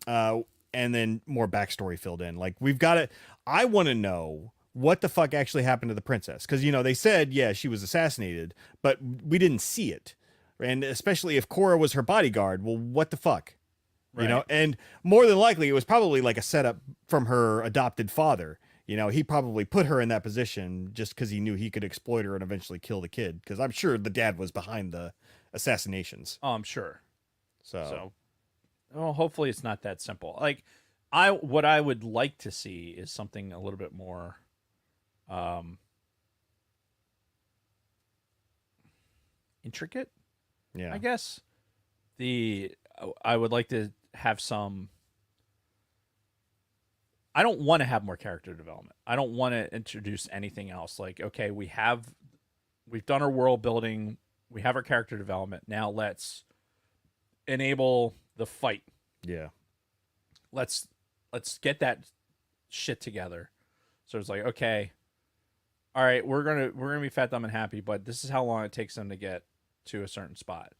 And then more backstory filled in. Like I want to know what the fuck actually happened to the princess. Cause they said, yeah, she was assassinated, but we didn't see it. And especially if Cora was her bodyguard, well, what the fuck? Right. And more than likely it was probably like a setup from her adopted father. He probably put her in that position just because he knew he could exploit her and eventually kill the kid. Because I'm sure the dad was behind the assassinations. Oh, I'm sure. So well, hopefully it's not that simple. Like what I would like to see is something a little bit more, intricate. yeah, I guess. I would like to have some. I don't want to have more character development. I don't want to introduce anything else. Like, okay, we've done our world building, we have our character development. Now let's enable the fight. Yeah. Let's get that shit together. So it's like, okay, all right, we're gonna be fat, dumb, and happy, but this is how long it takes them to get to a certain spot.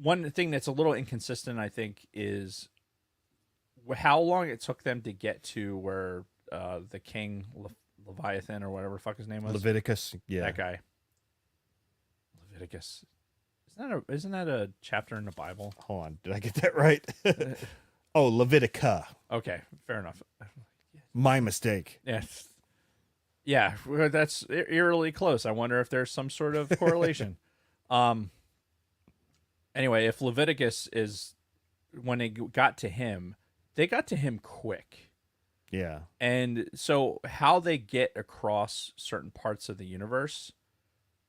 One thing that's a little inconsistent, I think, is how long it took them to get to where the king Leviathan or whatever the fuck his name was. Leviticus. Yeah. That guy. Leviticus. Isn't that a chapter in the Bible? Hold on. Did I get that right? Oh, Levitica. Okay, fair enough. My mistake. Yes. Yeah, well, that's eerily close. I wonder if there's some sort of correlation. Anyway, if Leviticus is when they got to him, they got to him quick. Yeah. And so how they get across certain parts of the universe,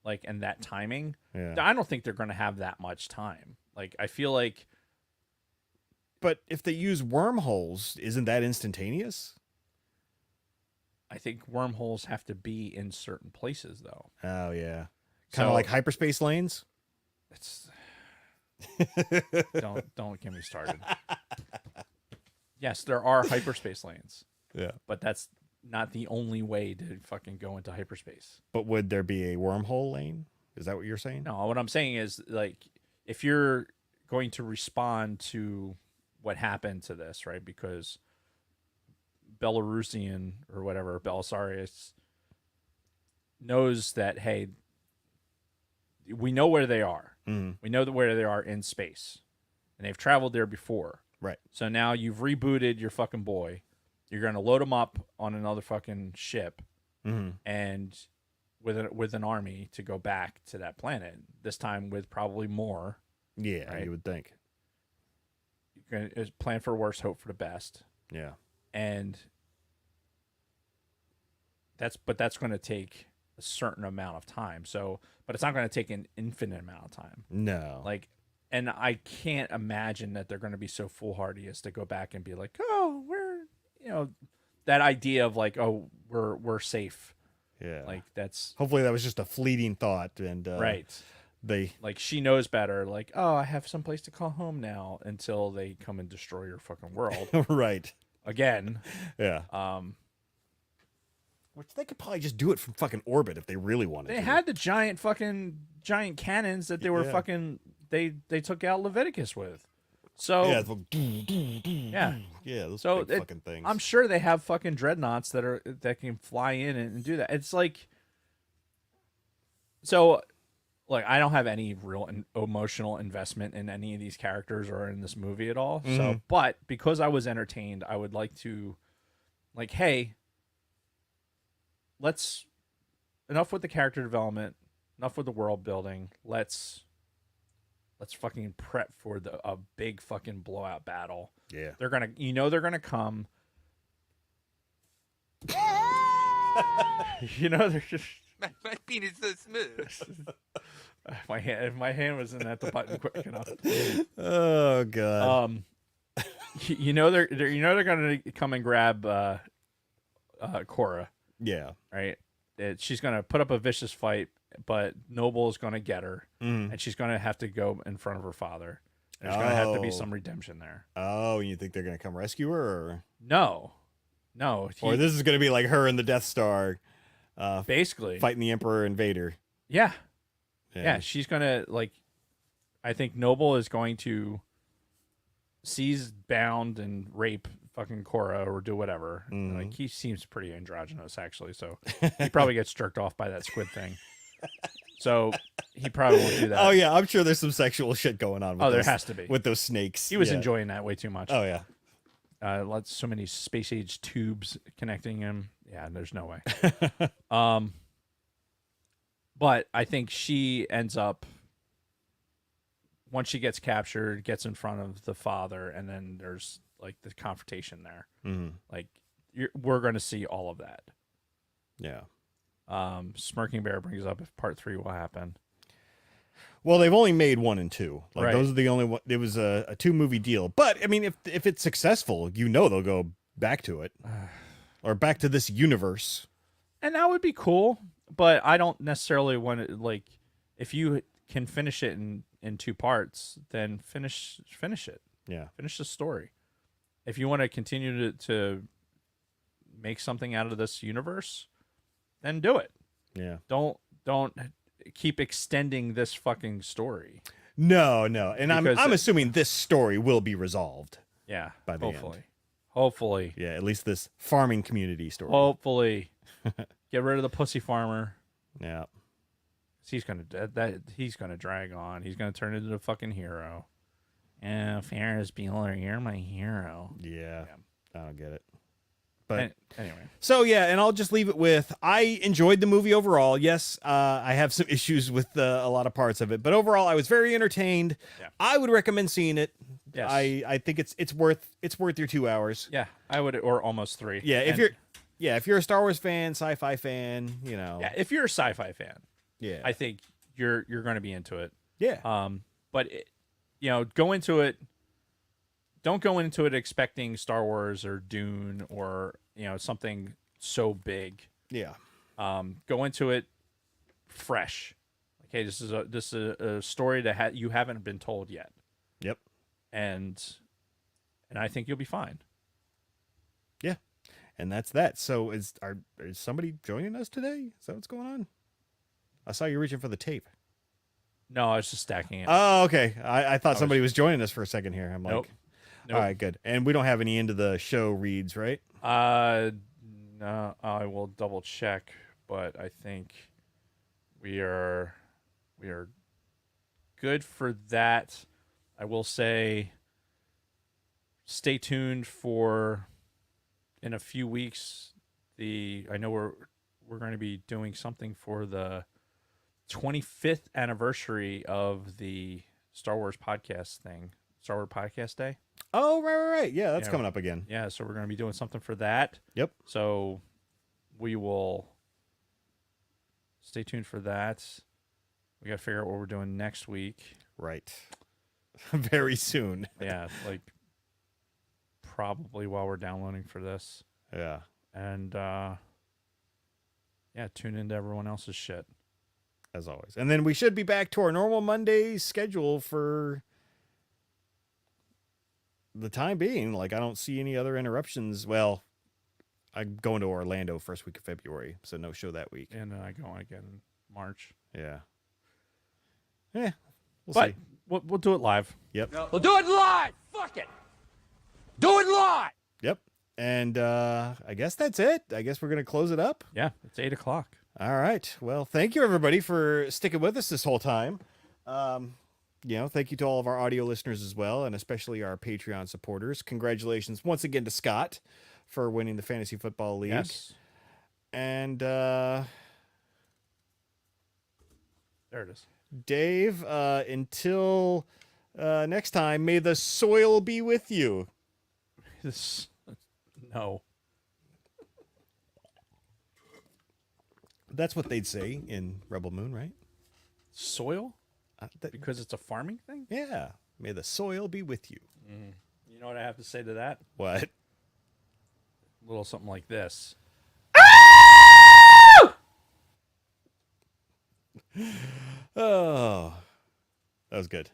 like, and that timing, Yeah. I don't think they're going to have that much time. Like, I feel like. But if they use wormholes, isn't that instantaneous? I think wormholes have to be in certain places, though. Oh, yeah. Kind of So- like hyperspace lanes? It's don't get me started. Yes, there are hyperspace lanes, Yeah. but that's not the only way to fucking go into hyperspace. But would there be a wormhole lane? Is that what you're saying? No, what I'm saying is, like, if you're going to respond to what happened to this, right? Because Belarusian or whatever, Belisarius knows that, hey, we know where they are. We know where they are in space, and they've traveled there before. Right. So now you've rebooted your fucking boy. You're going to load him up on another fucking ship, and with an army to go back to that planet. This time with probably more. Yeah, Right. you would think. You're going to plan for worse, hope for the best, Yeah. and that's going to take a certain amount of time. So, but it's not going to take an infinite amount of time. No. Like, and I can't imagine that they're going to be so foolhardy as to go back and be like, oh, we're, that idea of like, oh, we're safe. Yeah. Like, that's Hopefully that was just a fleeting thought, and right. They Like, she knows better. Like, oh, I have someplace to call home now, until they come and destroy your fucking world right. again. Yeah. Which they could probably just do it from fucking orbit if they really wanted They to. had the giant cannons that they were Yeah. fucking. They took out Leviticus with. So Yeah. Yeah. Yeah. Those So big fucking things. I'm sure they have fucking dreadnoughts that can fly in and do that. It's like, so, like, I don't have any real emotional investment in any of these characters or in this movie at all. So, but because I was entertained, I would like to, like, hey, enough with the character development, enough with the world building. Let's fucking prep for a big fucking blowout battle. Yeah. They're gonna come. They're just My penis so smooth. if my hand wasn't at the button quick enough. Oh god. They're gonna come and grab Cora, Yeah. right? She's gonna put up a vicious fight, but Noble's gonna get her, and she's gonna have to go in front of her father. There's gonna have to be Oh. some redemption there. Oh, you think they're gonna come rescue her, or No. or this is gonna be like her and the Death Star, Basically, fighting the Emperor and Vader. yeah. Yeah, she's gonna, like, I think Noble is going to seize, bound, and rape fucking Cora or do whatever. Like, he seems pretty androgynous, actually, so he probably gets jerked off by that squid thing. So he probably won't do that. Oh yeah, I'm sure there's some sexual shit going on. With There those, has to be. with those snakes. He was Yeah. enjoying that way too much. Oh yeah. So many space age tubes connecting him. Yeah, there's no way. But I think she ends up, once she gets captured, gets in front of the father, and then there's like the confrontation there. Like, we're going to see all of that. Yeah. Smirking Bear brings up if part 3 will happen. Well, they've only made 1 and 2. Like Right. those are the only one. It was a 2-movie deal. But I mean, if it's successful, they'll go back to it or back to this universe. And that would be cool, but I don't necessarily want to, like, if you can finish it in 2 parts, then finish it. Yeah. Finish the story. If you want to continue to make something out of this universe, then do it. Yeah. Don't keep extending this fucking story. No. And Because I'm assuming this story will be resolved. Yeah. By the hopefully. end. Hopefully. Yeah, at least this farming community story. Hopefully. Get rid of the pussy farmer. Yeah. He's gonna drag on. He's gonna turn into a fucking hero. Yeah, Ferris Bueller, you're my hero. Yeah. I don't get it. But anyway. So yeah, and I'll just leave it with I enjoyed the movie overall. Yes, I have some issues with a lot of parts of it, but overall I was very entertained. Yeah. I would recommend seeing it. Yes. I think it's worth your 2 hours. Yeah, I would, or almost 3. Yeah, if you're a Star Wars fan, sci-fi fan, Yeah, if you're a sci-fi fan, yeah, I think you're going to be into it. yeah, But go into it. Don't go into it expecting Star Wars or Dune or something so big. yeah, Go into it fresh. Okay, this is a story that you haven't been told yet, yep, and I think you'll be fine. yeah, and that's that. So is somebody joining us today? Is that what's going on? I saw you reaching for the tape. No, I was just stacking it. Oh, okay. I thought somebody was joining us for a second here. I'm like, Nope. all right, good. And we don't have any end of the show reads, right? No, I will double check, but I think we are good for that. I will say, stay tuned for in a few weeks. I know we're going to be doing something for the 25th anniversary of the Star Wars podcast thing, Star Wars Podcast Day. Oh, right. Yeah, that's coming up again. Yeah, so we're going to be doing something for that. Yep. So we will stay tuned for that. We got to figure out what we're doing next week. Right. Very soon. Yeah, like probably while we're downloading for this. Yeah. And tune into everyone else's shit. As always. And then we should be back to our normal Monday schedule for the time being. Like, I don't see any other interruptions. Well, I'm going to Orlando first week of February, so no show that week. And then I go on again in March. Yeah. Yeah. We'll But see. we'll do it live. Yep. We'll do it live. Fuck it. Do it live. Yep. And I guess that's it. I guess we're going to close it up. Yeah, it's 8:00. All right. Well, thank you, everybody, for sticking with us this whole time. Thank you to all of our audio listeners as well, and especially our Patreon supporters. Congratulations once again to Scott for winning the Fantasy Football League. Yes. And There it is. Dave, until next time, may the soil be with you. No. That's what they'd say in Rebel Moon, right? Soil? Because it's a farming thing? Yeah. May the soil be with you. You know what I have to say to that? What? A little something like this. Oh, that was good.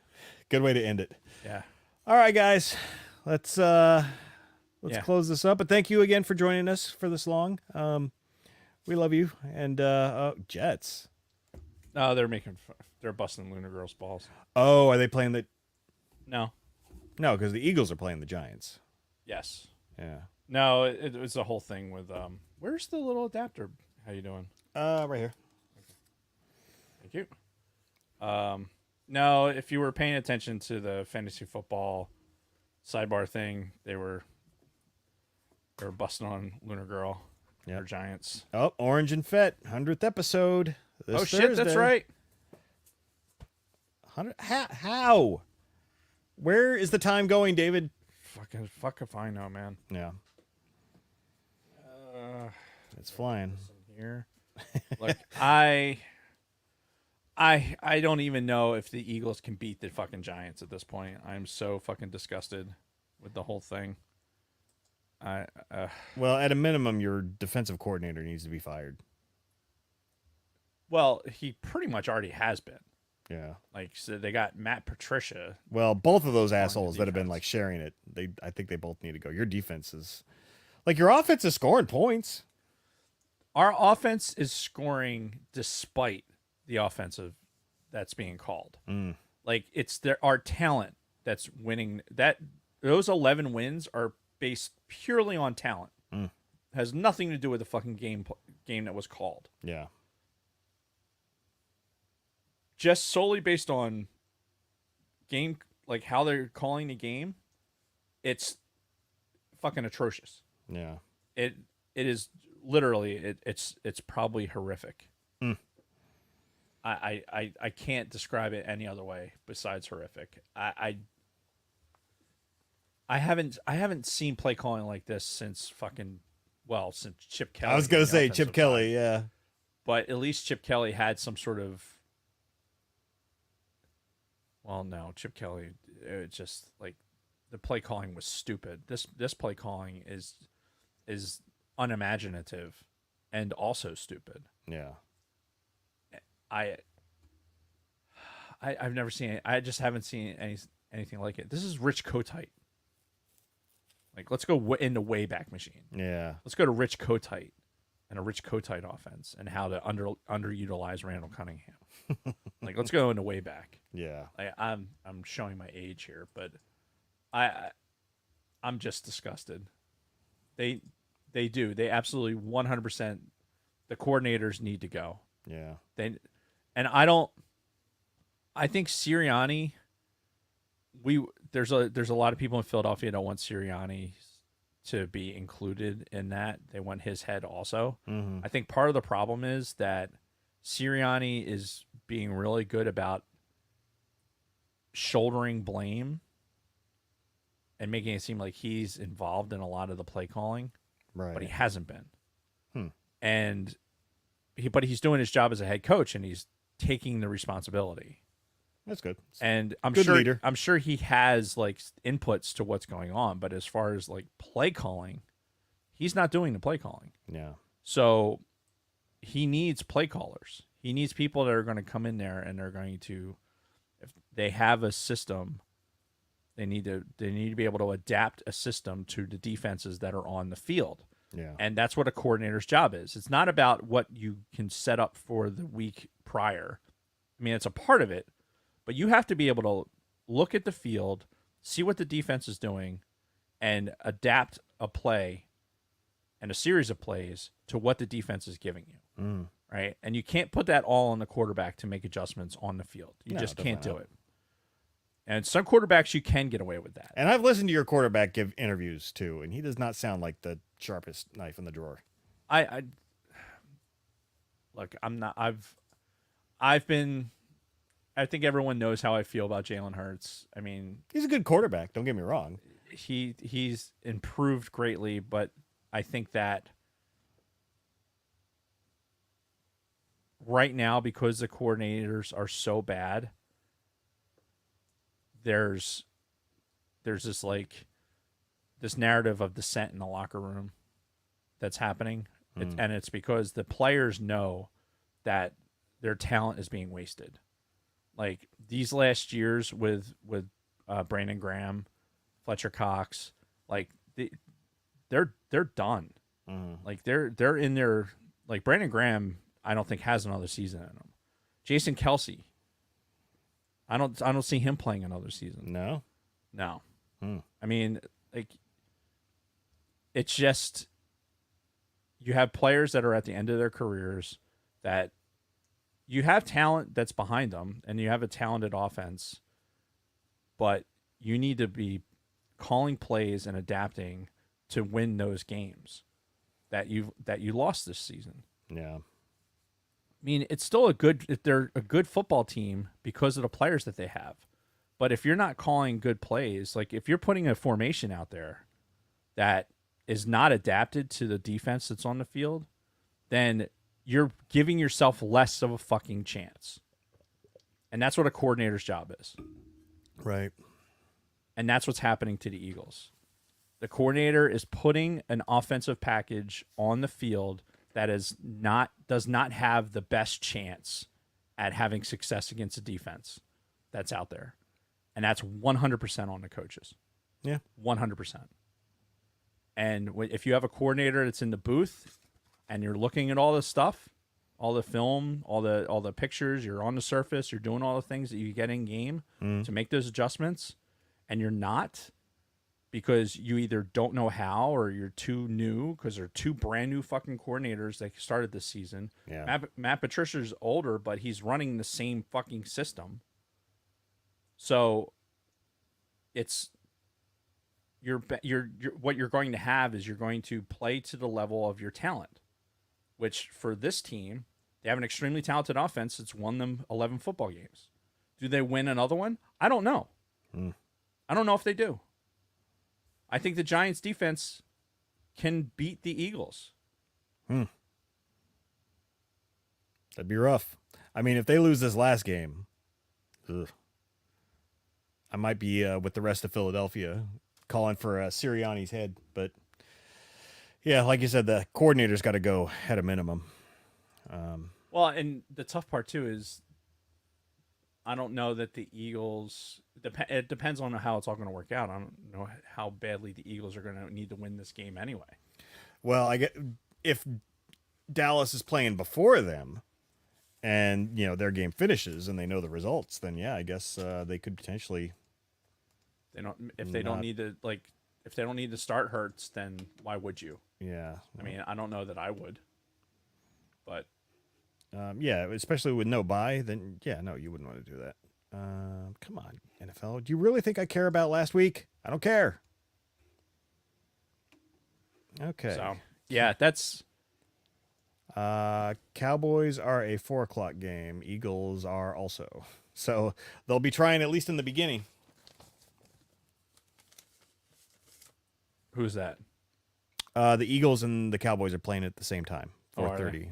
Good way to end it. Yeah. All right, guys, let's close this up. But thank you again for joining us for this long. We love you. And Jets. No, they're busting Lunar Girls' balls. Oh, are they playing the? No. No, because the Eagles are playing the Giants. Yes. Yeah. No, it was a whole thing with where's the little adapter? How you doing? Right here. Thank you. No, if you were paying attention to the fantasy football sidebar thing, they were busting on Lunar Girl. Yep. Or Giants. Oh, Orange and Fett, 100th episode. This Shit, that's Thursday. right. 100. How? Where is the time going, David? Fuck if I know, man. Yeah. It's flying. Here. Look, I I don't even know if the Eagles can beat the fucking Giants at this point. I'm so fucking disgusted with the whole thing. Well, at a minimum, your defensive coordinator needs to be fired. Well, he pretty much already has been. Yeah. Like, so they got Matt Patricia. Well, both of those assholes the that have been defense. like sharing it, I think they both need to go. Your defense is like your offense is scoring points. Our offense is scoring despite the offensive that's being called. Like, it's our talent that's winning. Those 11 wins are based purely on talent. Has nothing to do with the fucking game that was called. Yeah. Just solely based on game, like how they're calling the game, it's fucking atrocious. Yeah. It is literally it's probably horrific. I can't describe it any other way besides horrific. I haven't seen play calling like this since since Chip Kelly. I was gonna on the say offensive Chip Kelly, side. yeah. But at least Chip Kelly had some sort of. Well, no, Chip Kelly. It just like the play calling was stupid. This play calling is unimaginative and also stupid. Yeah. I've never seen it. I just haven't seen anything like it. This is Rich Kotite. Like, let's go in the Wayback Machine. Yeah. Let's go to Rich Kotite and a Rich Kotite offense and how to underutilize Randall Cunningham. Like, let's go into Wayback. Yeah. I'm showing my age here, but I'm just disgusted. They absolutely 100%. The coordinators need to go. Yeah. I think Sirianni. There's a lot of people in Philadelphia that want Sirianni to be included in that. They want his head also. Mm-hmm. I think part of the problem is that Sirianni is being really good about shouldering blame and making it seem like he's involved in a lot of the play calling, Right. but he hasn't been. Hmm. But he's doing his job as a head coach and he's taking the responsibility. That's good. And I'm Good leader. sure he has like inputs to what's going on, but as far as like play calling, he's not doing the play calling. Yeah. So he needs play callers. He needs people that are going to come in there and they're going to, if they have a system, they need to be able to adapt a system to the defenses that are on the field. Yeah. And that's what a coordinator's job is. It's not about what you can set up for the week prior. I mean, it's a part of it, but you have to be able to look at the field, see what the defense is doing, and adapt a play and a series of plays to what the defense is giving you. Right? And you can't put that all on the quarterback to make adjustments on the field. You No, just can't do definitely it. And some quarterbacks, you can get away with that. And I've listened to your quarterback give interviews too, and he does not sound like the sharpest knife in the drawer. I look, I'm not. I've been. I think everyone knows how I feel about Jalen Hurts. I mean, He's a good quarterback. Don't get me wrong. he's improved greatly, but I think that right now, because the coordinators are so bad, there's this like this narrative of dissent in the locker room that's happening. And it's because the players know that their talent is being wasted. Like these last years with Brandon Graham, Fletcher Cox, like they're done. Like they're in their, like Brandon Graham, I don't think has another season in him. Jason Kelsey, I don't see him playing another season. No. I mean, like, it's just, you have players that are at the end of their careers that you have talent that's behind them and you have a talented offense, but you need to be calling plays and adapting to win those games that you lost this season. Yeah. I mean, it's still they're a good football team because of the players that they have. But if you're not calling good plays, like if you're putting a formation out there that is not adapted to the defense that's on the field, then you're giving yourself less of a fucking chance. And that's what a coordinator's job is. Right. And that's what's happening to the Eagles. The coordinator is putting an offensive package on the field that does not have the best chance at having success against a defense that's out there. And that's 100% on the coaches. Yeah. 100%. And if you have a coordinator that's in the booth and you're looking at all this stuff, all the film, all the pictures, you're on the surface, you're doing all the things that you get in game to make those adjustments, and you're not because you either don't know how or you're too new because they're two brand new fucking coordinators that started this season. Yeah. Matt Patricia's older, but he's running the same fucking system. So it's you're what you're going to have is you're going to play to the level of your talent, which for this team, they have an extremely talented offense that's won them 11 football games. Do they win another one? I don't know. I don't know if they do. I think the Giants defense can beat the Eagles. That'd be rough. I mean, if they lose this last game, I might be with the rest of Philadelphia calling for Sirianni's head. But, yeah, like you said, the coordinator's got to go at a minimum. Well, and the tough part, too, is I don't know that the Eagles it depends on how it's all going to work out. I don't know how badly the Eagles are going to need to win this game anyway. Well, if Dallas is playing before them and, their game finishes and they know the results, then, yeah, I guess they could potentially. If they don't need to start Hurts, then why would you? Yeah. I mean, I don't know that I would. But yeah, especially with no bye, then yeah, no, you wouldn't want to do that. Come on, NFL. Do you really think I care about last week? I don't care. Okay. So yeah, that's Cowboys are a 4:00 game. Eagles are also. So they'll be trying at least in the beginning. Who's that? The Eagles and the Cowboys are playing at the same time. Oh, are 4:30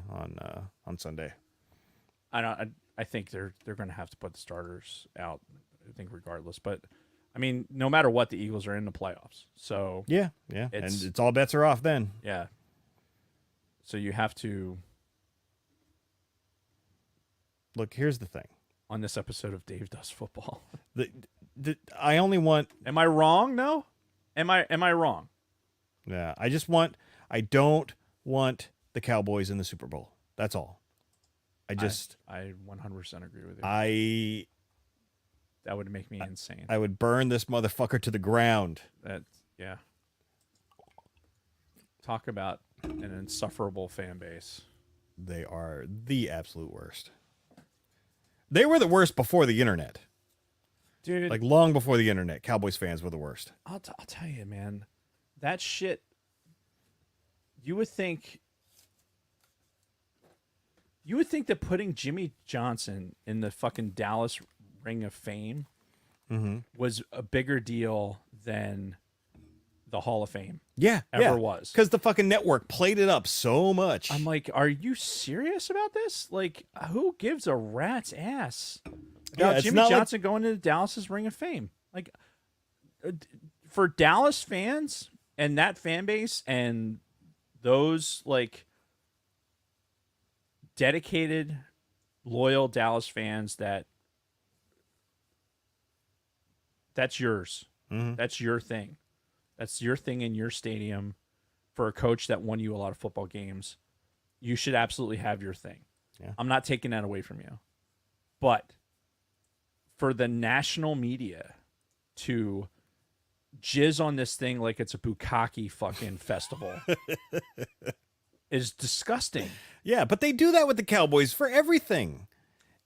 on Sunday. I think they're going to have to put the starters out. I think regardless, but I mean, no matter what, the Eagles are in the playoffs. So yeah, and it's all bets are off then. Yeah. So you have to look. Here's the thing. On this episode of Dave Does Football, I only want. Am I wrong? No. Am I wrong? Yeah, I don't want the Cowboys in the Super Bowl. That's all. I 100% agree with you. That would make me insane. I would burn this motherfucker to the ground. Yeah. Talk about an insufferable fan base. They are the absolute worst. They were the worst before the internet. Dude. Like long before the internet, Cowboys fans were the worst. I'll tell you, man. That shit, you would think that putting Jimmy Johnson in the fucking Dallas Ring of Fame was a bigger deal than the Hall of Fame. Yeah, ever was. Because the fucking network played it up so much. I'm like, are you serious about this? Like, who gives a rat's ass about Jimmy Johnson going into Dallas's Ring of Fame? Like, for Dallas fans and that fan base and those like dedicated, loyal Dallas fans, that's yours. That's your thing. That's your thing in your stadium. For a coach that won you a lot of football games, you should absolutely have your thing. Yeah. I'm not taking that away from you. But for the national media to jizz on this thing like it's a bukkake fucking festival is disgusting. Yeah, but they do that with the Cowboys for everything.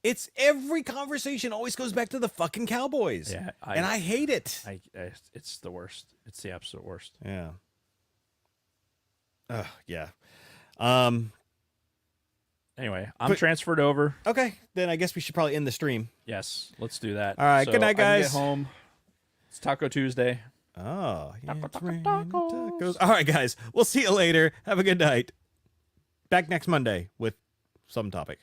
It's every conversation always goes back to the fucking Cowboys. Yeah, and I hate it. It's the worst. It's the absolute worst. Yeah. Yeah. Anyway, I'm transferred over. Okay, then I guess we should probably end the stream. Yes, let's do that. All right, So good night, I can guys. get home. It's Taco Tuesday. Oh, yeah, it's raining tacos. tacos. All right, guys. We'll see you later. Have a good night. Back next Monday with some topic.